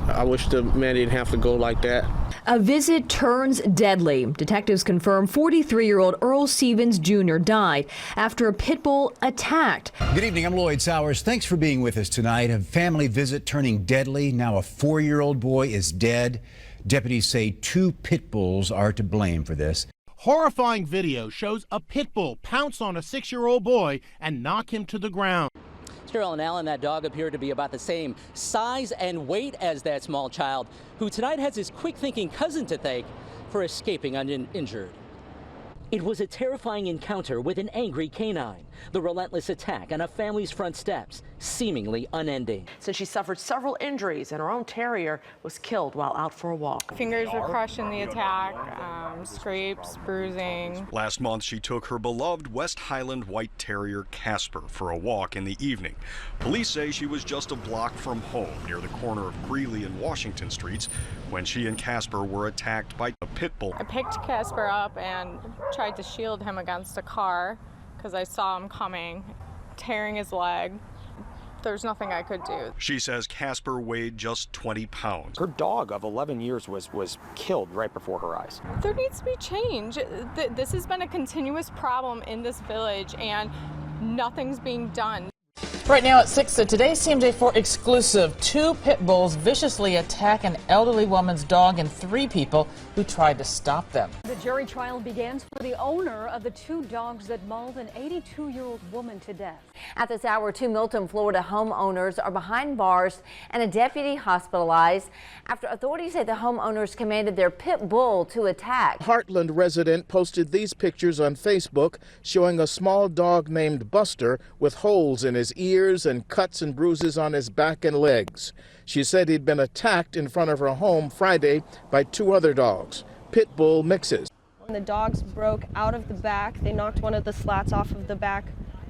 I wish the man didn't have to go like that. A visit turns deadly. Detectives confirm 43-year-old Earl Stevens Jr. died after a pit bull attacked. Good evening, I'm Lloyd Sowers. Thanks for being with us tonight. A family visit turning deadly. Now a 4-year-old boy is dead. Deputies say 2 pit bulls are to blame for this. Horrifying video shows a pit bull pounce on a 6-year-old boy and knock him to the ground. Sterling and Allen, that dog appeared to be about the same size and weight as that small child, who tonight has his quick-thinking cousin to thank for escaping uninjured. It was a terrifying encounter with an angry canine. The relentless attack on a family's front steps, seemingly unending. Since she suffered several injuries and her own terrier was killed while out for a walk. Fingers were crushed in the attack, scrapes, bruising. Last month, she took her beloved West Highland White Terrier Casper for a walk in the evening. Police say she was just a block from home near the corner of Greeley and Washington Streets when she and Casper were attacked by a pit bull. I picked Casper up and tried to shield him against a car because I saw him coming, tearing his leg. There's nothing I could do. She says Casper weighed just 20 pounds. Her dog of 11 years was killed right before her eyes. There needs to be change. This has been a continuous problem in this village and nothing's being done. Right now at 6, today's TMJ4 exclusive. 2 pit bulls viciously attack an elderly woman's dog and 3 people who tried to stop them. The jury trial begins for the owner of the 2 dogs that mauled an 82-year-old woman to death. At this hour, 2 Milton, Florida homeowners are behind bars and a deputy hospitalized after authorities say the homeowners commanded their pit bull to attack. Heartland resident posted these pictures on Facebook showing a small dog named Buster with holes in his ears and cuts and bruises on his back and legs. She said he'd been attacked in front of her home Friday by 2 other dogs, pit bull mixes. When the dogs broke out of the back, they knocked one of the slats off of the back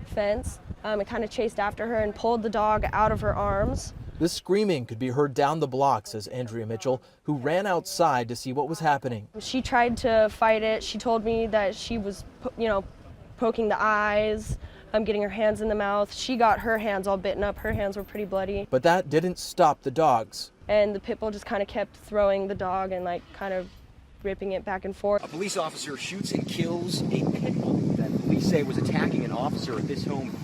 fence. It kind of chased after her and pulled the dog out of her arms. This screaming could be heard down the block, says Andrea Mitchell, who ran outside to see what was happening. She tried to fight it. She told me that she was, poking the eyes, getting her hands in the mouth. She got her hands all bitten up. Her hands were pretty bloody. But that didn't stop the dogs. And the pit bull just kind of kept throwing the dog and kind of ripping it back and forth. A police officer shoots and kills a pit bull that police say was attacking an officer at this home.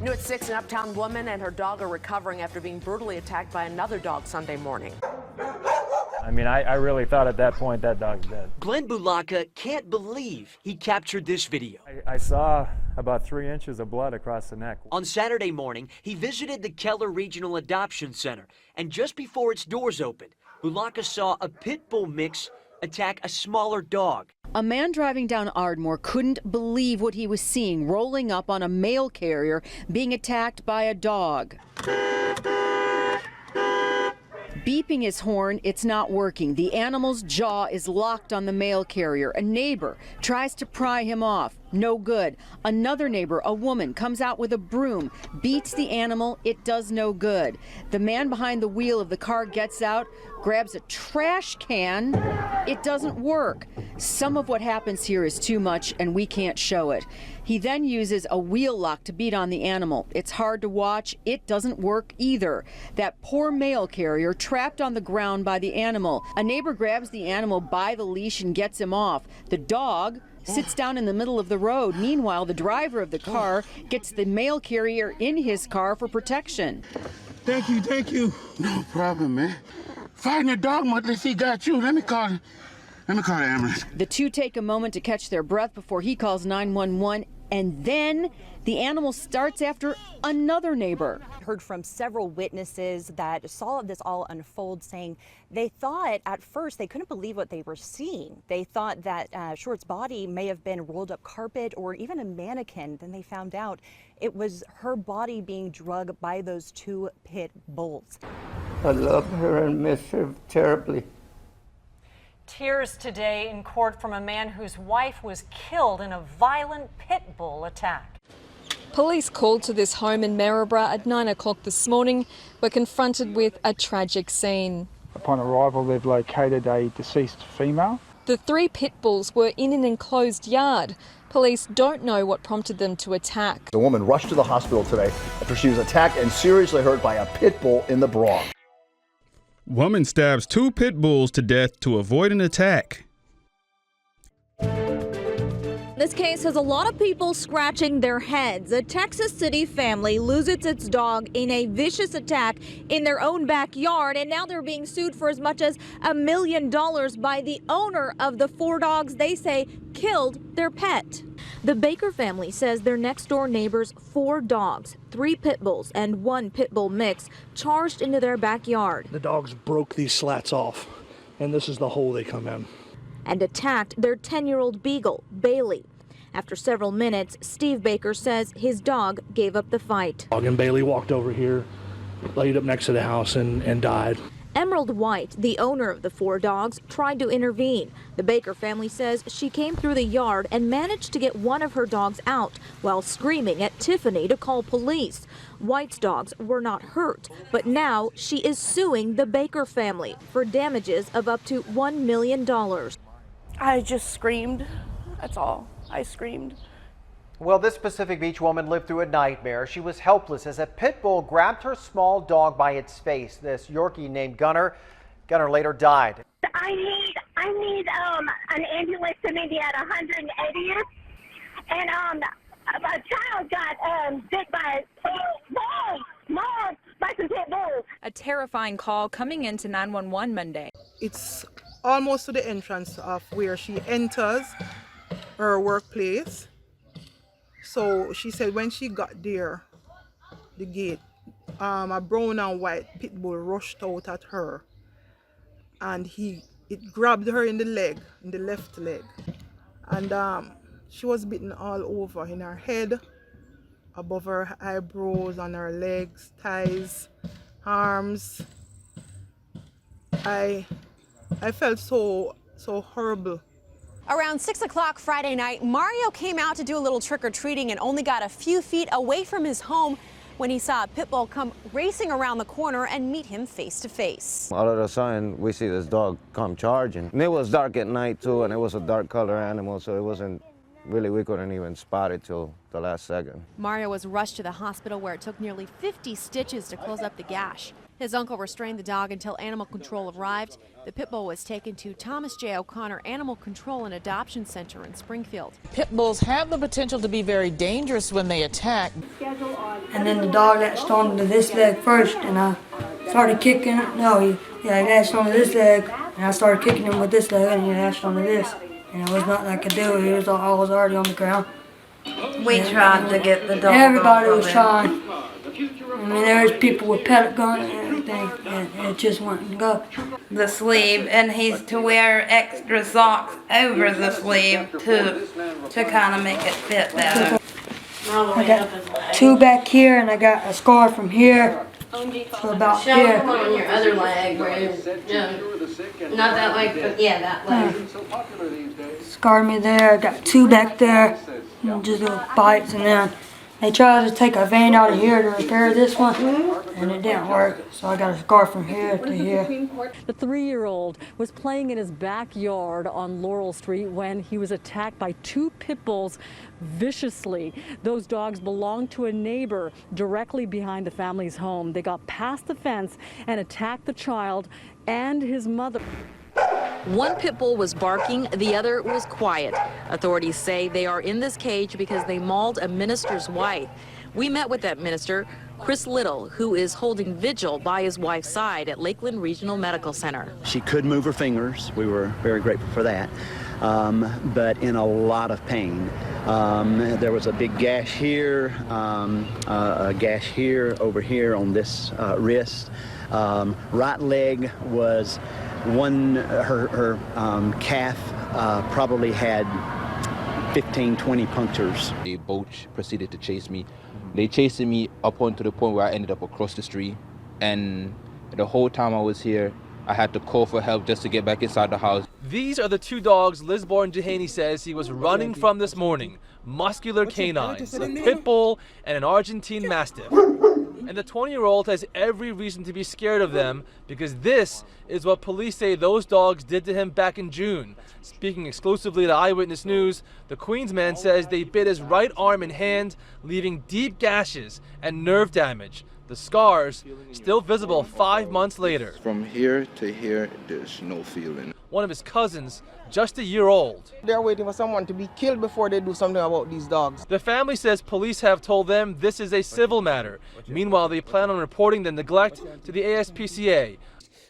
New at 6, an uptown woman and her dog are recovering after being brutally attacked by another dog Sunday morning. I mean, I really thought at that point that dog's dead. Glenn Bulaka can't believe he captured this video. I saw about 3 inches of blood across the neck. On Saturday morning, he visited the Keller Regional Adoption Center, and just before its doors opened, Bulaka saw a pit bull mix attack a smaller dog. A man driving down Ardmore couldn't believe what he was seeing, rolling up on a mail carrier being attacked by a dog. Beeping his horn, it's not working. The animal's jaw is locked on the mail carrier. A neighbor tries to pry him off. No good. Another neighbor, a woman, comes out with a broom, beats the animal. It does no good. The man behind the wheel of the car gets out, grabs a trash can. It doesn't work. Some of what happens here is too much, and we can't show it. He then uses a wheel lock to beat on the animal. It's hard to watch. It doesn't work either. That poor mail carrier trapped on the ground by the animal. A neighbor grabs the animal by the leash and gets him off. The dog sits down in the middle of the road. Meanwhile, the driver of the car gets the mail carrier in his car for protection. Thank you. No problem, man. Find the dog, unless he got you. Let me call the ambulance. The 2 take a moment to catch their breath before he calls 911, and then the animal starts after another neighbor. Heard from several witnesses that saw this all unfold, saying they thought at first they couldn't believe what they were seeing. They thought that Short's body may have been rolled up carpet or even a mannequin. Then they found out it was her body being drugged by those 2 pit bulls. I love her and miss her terribly. Tears today in court from a man whose wife was killed in a violent pit bull attack. Police called to this home in Maryborough at 9 o'clock this morning were confronted with a tragic scene. Upon arrival, they've located a deceased female. The 3 pit bulls were in an enclosed yard. Police don't know what prompted them to attack. The woman rushed to the hospital today after she was attacked and seriously hurt by a pit bull in the Bronx. Woman stabs 2 pit bulls to death to avoid an attack. This case has a lot of people scratching their heads. A Texas City family loses its dog in a vicious attack in their own backyard, and now they're being sued for as much as $1 million by the owner of the 4 dogs they say killed their pet. The Baker family says their next-door neighbor's 4 dogs, 3 pit bulls and 1 pit bull mix, charged into their backyard. The dogs broke these slats off, and this is the hole they come in. And attacked their 10-year-old beagle, Bailey. After several minutes, Steve Baker says his dog gave up the fight. And Bailey walked over here, laid up next to the house and died. Emerald White, the owner of the 4 dogs, tried to intervene. The Baker family says she came through the yard and managed to get one of her dogs out while screaming at Tiffany to call police. White's dogs were not hurt, but now she is suing the Baker family for damages of up to $1 million. I just screamed. That's all. I screamed. Well, this Pacific Beach woman lived through a nightmare. She was helpless as a pit bull grabbed her small dog by its face. This Yorkie named Gunner later died. I need an ambulance to meet me at 180th, and a child got bit by some pit bulls. A terrifying call coming into 911 Monday. It's almost to the entrance of where she enters her workplace. So she said when she got there, the gate, a brown and white pit bull rushed out at her, and it grabbed her in the leg, in the left leg, and she was bitten all over, in her head, above her eyebrows, on her legs, thighs, arms. I felt so horrible. Around 6 o'clock Friday night, Mario came out to do a little trick-or-treating and only got a few feet away from his home when he saw a pit bull come racing around the corner and meet him face to face. All of a sudden, we see this dog come charging. And it was dark at night too, and it was a dark color animal, so it wasn't really, we couldn't even spot it till the last second. Mario was rushed to the hospital where it took nearly 50 stitches to close up the gash. His uncle restrained the dog until animal control arrived. The pit bull was taken to Thomas J. O'Connor Animal Control and Adoption Center in Springfield. Pit bulls have the potential to be very dangerous when they attack. And then the dog latched onto this leg first, and I started kicking it. He latched onto this leg, and I started kicking him with this leg, and he latched onto this. And there was nothing I could do. I was already on the ground. We tried to get the dog. Everybody was trying. I mean, there was people with pellet guns and everything, and it just wouldn't go. The sleeve, and he's to wear extra socks over the sleeve to kind of make it fit better. I got 2 back here, and I got a scar from here to about here. Show on your other leg, where not that leg, but yeah, that leg. Scarred me there. I got 2 back there, and just little bites, and then they tried to take a vein out of here to repair this one, and it didn't work, so I got a scar from here to here. The 3-year-old was playing in his backyard on Laurel Street when he was attacked by 2 pit bulls viciously. Those dogs belonged to a neighbor directly behind the family's home. They got past the fence and attacked the child and his mother. One pit bull was barking, the other was quiet. Authorities say they are in this cage because they mauled a minister's wife. We met with that minister, Chris Little, who is holding vigil by his wife's side at Lakeland Regional Medical Center. She could move her fingers. We were very grateful for that, but in a lot of pain. There was a big gash here, a gash here, over here on this wrist. Right leg was her calf probably had 15, 20 punctures. They both proceeded to chase me. They chased me up onto the point where I ended up across the street. And the whole time I was here, I had to call for help just to get back inside the house. These are the 2 dogs Lisborn Dehaney says he was running from this morning. Muscular canines, a pit bull and an Argentine Mastiff. And the 20-year-old has every reason to be scared of them because this is what police say those dogs did to him back in June. Speaking exclusively to Eyewitness News, the Queens man says they bit his right arm and hand, leaving deep gashes and nerve damage. The scars still visible 5 months later. From here to here, there's no feeling. One of his cousins, just a year old. They're waiting for someone to be killed before they do something about these dogs. The family says police have told them this is a civil matter. Meanwhile, they plan on reporting the neglect to the ASPCA.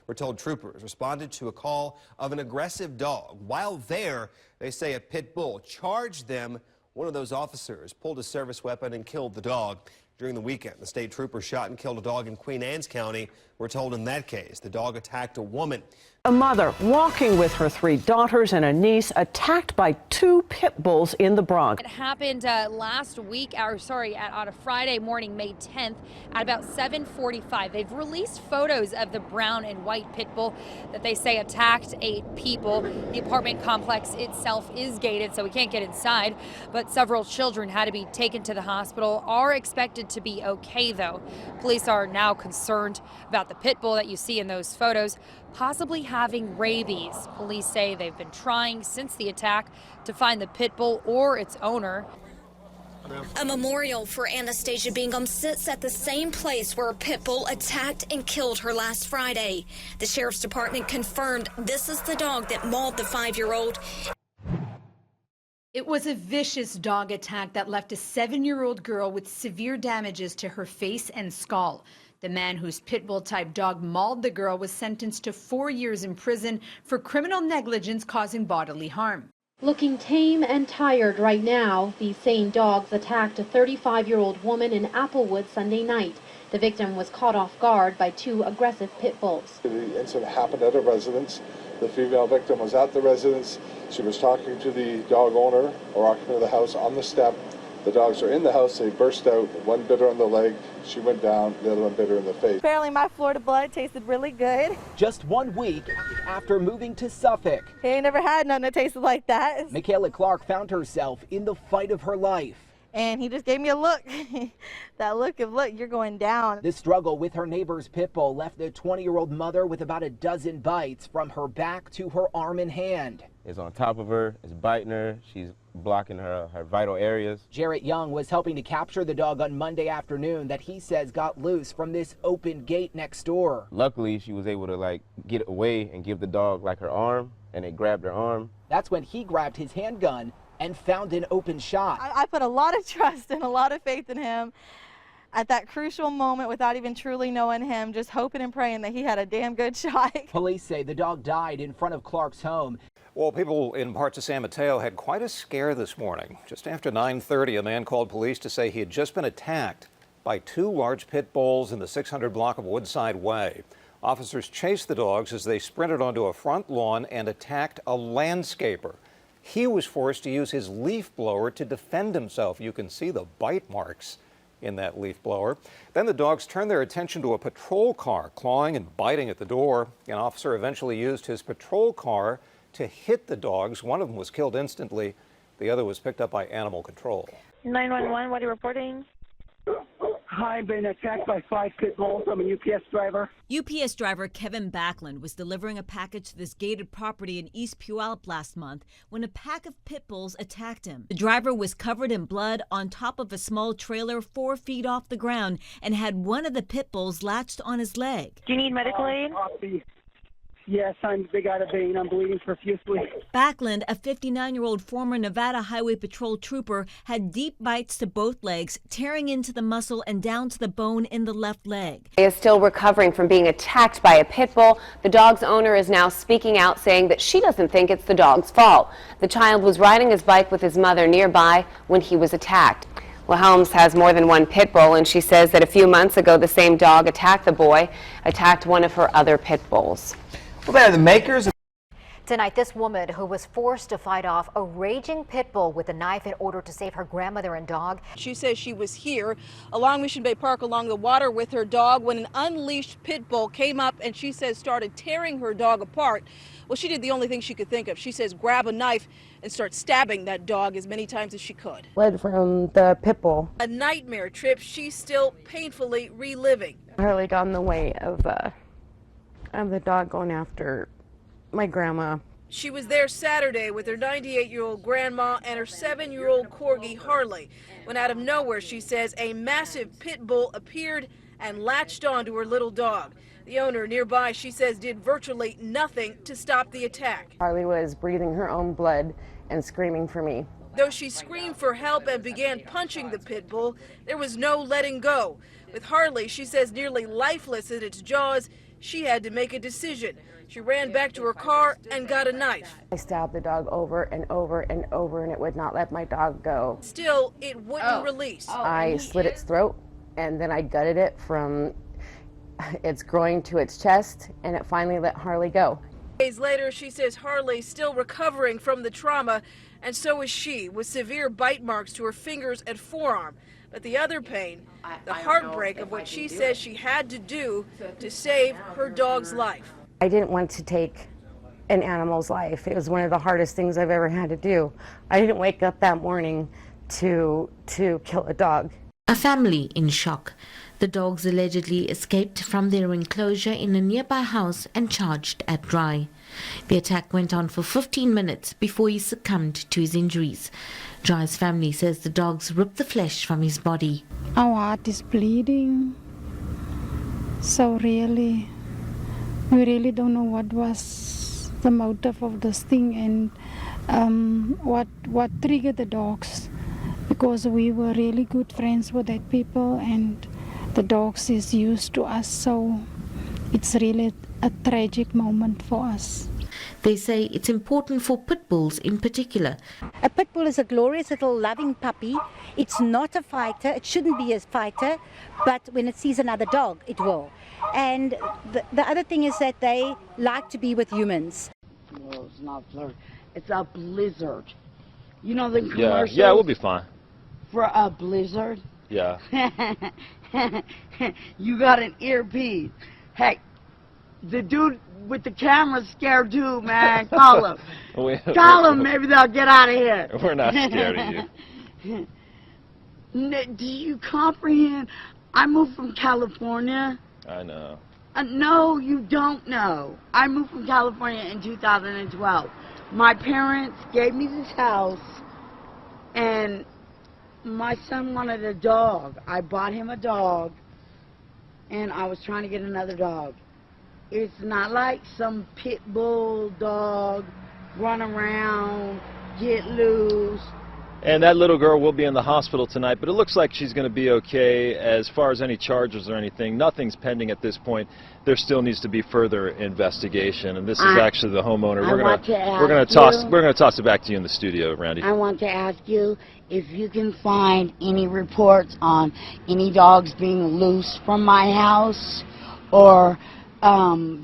We're told troopers responded to a call of an aggressive dog. While there, they say a pit bull charged them. One of those officers pulled a service weapon and killed the dog. During the weekend, the state trooper shot and killed a dog in Queen Anne's County. We're told in that case, the dog attacked a woman. A mother walking with her 3 daughters and a niece attacked by 2 pit bulls in the Bronx. It happened last week, on a Friday morning, May 10th, at about 7:45. They've released photos of the brown and white pit bull that they say attacked 8 people. The apartment complex itself is gated, so we can't get inside, but several children had to be taken to the hospital, are expected to be okay though. Police are now concerned about the pit bull that you see in those photos possibly having rabies. Police say they've been trying since the attack to find the pit bull or its owner. A memorial for Anastasia Bingham sits at the same place where a pit bull attacked and killed her last Friday. The sheriff's department confirmed this is the dog that mauled the 5-year-old. It was a vicious dog attack that left a 7-year-old girl with severe damages to her face and skull. The man whose pit bull type dog mauled the girl was sentenced to 4 years in prison for criminal negligence causing bodily harm. Looking tame and tired right now, these same dogs attacked a 35-year-old woman in Applewood Sunday night. The victim was caught off guard by 2 aggressive pit bulls. The incident happened at a residence. The female victim was at the residence. She was talking to the dog owner or occupant of the house on the step. The dogs are in the house. They burst out. One bit her on the leg. She went down. The other one bit her in the face. Apparently my Florida blood tasted really good. Just 1 week after moving to Suffolk, He ain't never had nothing that tasted like that. Michaela Clark found herself in the fight of her life. And he just gave me a look. That look of, look, you're going down. The struggle with her neighbor's pit bull left the 20-year-old mother with about a dozen bites from her back to her arm and hand. It's on top of her, it's biting her, she's blocking her vital areas. Jarrett Young was helping to capture the dog on Monday afternoon that he says got loose from this open gate next door. Luckily, she was able to get away and give the dog her arm, and it grabbed her arm. That's when he grabbed his handgun and found an open shot. I put a lot of trust and a lot of faith in him at that crucial moment without even truly knowing him, just hoping and praying that he had a damn good shot. Police say the dog died in front of Clark's home. Well, people in parts of San Mateo had quite a scare this morning. Just after 9:30, a man called police to say he had just been attacked by 2 large pit bulls in the 600 block of Woodside Way. Officers chased the dogs as they sprinted onto a front lawn and attacked a landscaper. He was forced to use his leaf blower to defend himself. You can see the bite marks in that leaf blower. Then the dogs turned their attention to a patrol car, clawing and biting at the door. An officer eventually used his patrol car to hit the dogs. One of them was killed instantly. The other was picked up by animal control. 911, what are you reporting? Hi, I've been attacked by 5 pit bulls. I'm a UPS driver. UPS driver Kevin Backlund was delivering a package to this gated property in East Puyallup last month when a pack of pit bulls attacked him. The driver was covered in blood on top of a small trailer 4 feet off the ground and had one of the pit bulls latched on his leg. Do you need medical aid? Yes, I'm big out of vein. I'm bleeding profusely. Backlund, a 59-year-old former Nevada Highway Patrol trooper, had deep bites to both legs, tearing into the muscle and down to the bone in the left leg. He is still recovering from being attacked by a pit bull. The dog's owner is now speaking out, saying that she doesn't think it's the dog's fault. The child was riding his bike with his mother nearby when he was attacked. Well, Helms has more than 1 pit bull, and she says that a few months ago the same dog attacked the boy, attacked one of her other pit bulls. Well, they're the makers. Tonight, this woman who was forced to fight off a raging pit bull with a knife in order to save her grandmother and dog. She says she was here along Mission Bay Park along the water with her dog when an unleashed pit bull came up and she says started tearing her dog apart. Well, she did the only thing she could think of. She says grab a knife and start stabbing that dog as many times as she could. Bled from the pit bull. A nightmare trip she's still painfully reliving. Harley got in the way of the dog going after my grandma. She was there Saturday with her 98-year-old grandma and her 7-year-old corgi Harley when out of nowhere, she says, a massive pit bull appeared and latched onto her little dog. The owner nearby, she says, did virtually nothing to stop the attack. Harley was breathing her own blood and screaming for me. Though she screamed for help and began punching the pit bull, there was no letting go. With Harley, she says, nearly lifeless in its jaws, she had to make a decision. She ran back to her car and got a knife. I stabbed the dog over and over and over, and it would not let my dog go. Still, it wouldn't release. I slit its throat, and then I gutted it from its groin to its chest, and it finally let Harley go. Days later, she says Harley's still recovering from the trauma, and so is she, with severe bite marks to her fingers and forearm. But the other pain, the heartbreak of what she says she had to do to save her dog's life. I didn't want to take an animal's life. It was one of the hardest things I've ever had to do. I didn't wake up that morning to kill a dog. A family in shock. The dogs allegedly escaped from their enclosure in a nearby house and charged at Dry. The attack went on for 15 minutes before he succumbed to his injuries. Dry's family says the dogs ripped the flesh from his body. Our heart is bleeding. So really, we really don't know what was the motive of this thing and what triggered the dogs, because we were really good friends with that people and the dogs is used to us, so it's really a tragic moment for us. They say it's important for pit bulls in particular. A pit bull is a glorious little loving puppy. It's not a fighter. It shouldn't be a fighter, but when it sees another dog, it will. And the other thing is that they like to be with humans. Well, it's not flirt. It's a blizzard. You know the commercials? Yeah, we'll be fine. For a blizzard? Yeah. You got an earpiece. Hey, the dude with the camera's scared too, man. Call him. Call him, maybe they'll get out of here. We're not scared of you. Do you comprehend? I moved from California. I know. No, you don't know. I moved from California in 2012. My parents gave me this house, and my son wanted a dog. I bought him a dog, and I was trying to get another dog. It's not like some pit bull dog, run around, get loose. And that little girl will be in the hospital tonight, but it looks like she's going to be okay. As far as any charges or anything, nothing's pending at this point. There still needs to be further investigation, and this is actually the homeowner. We're going to toss it back to you in the studio, Randy. I want to ask you if you can find any reports on any dogs being loose from my house or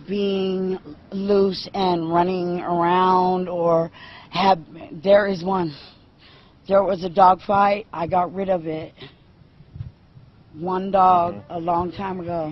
being loose and running around, or there is one. There was a dog fight. I got rid of it. One dog a long time ago.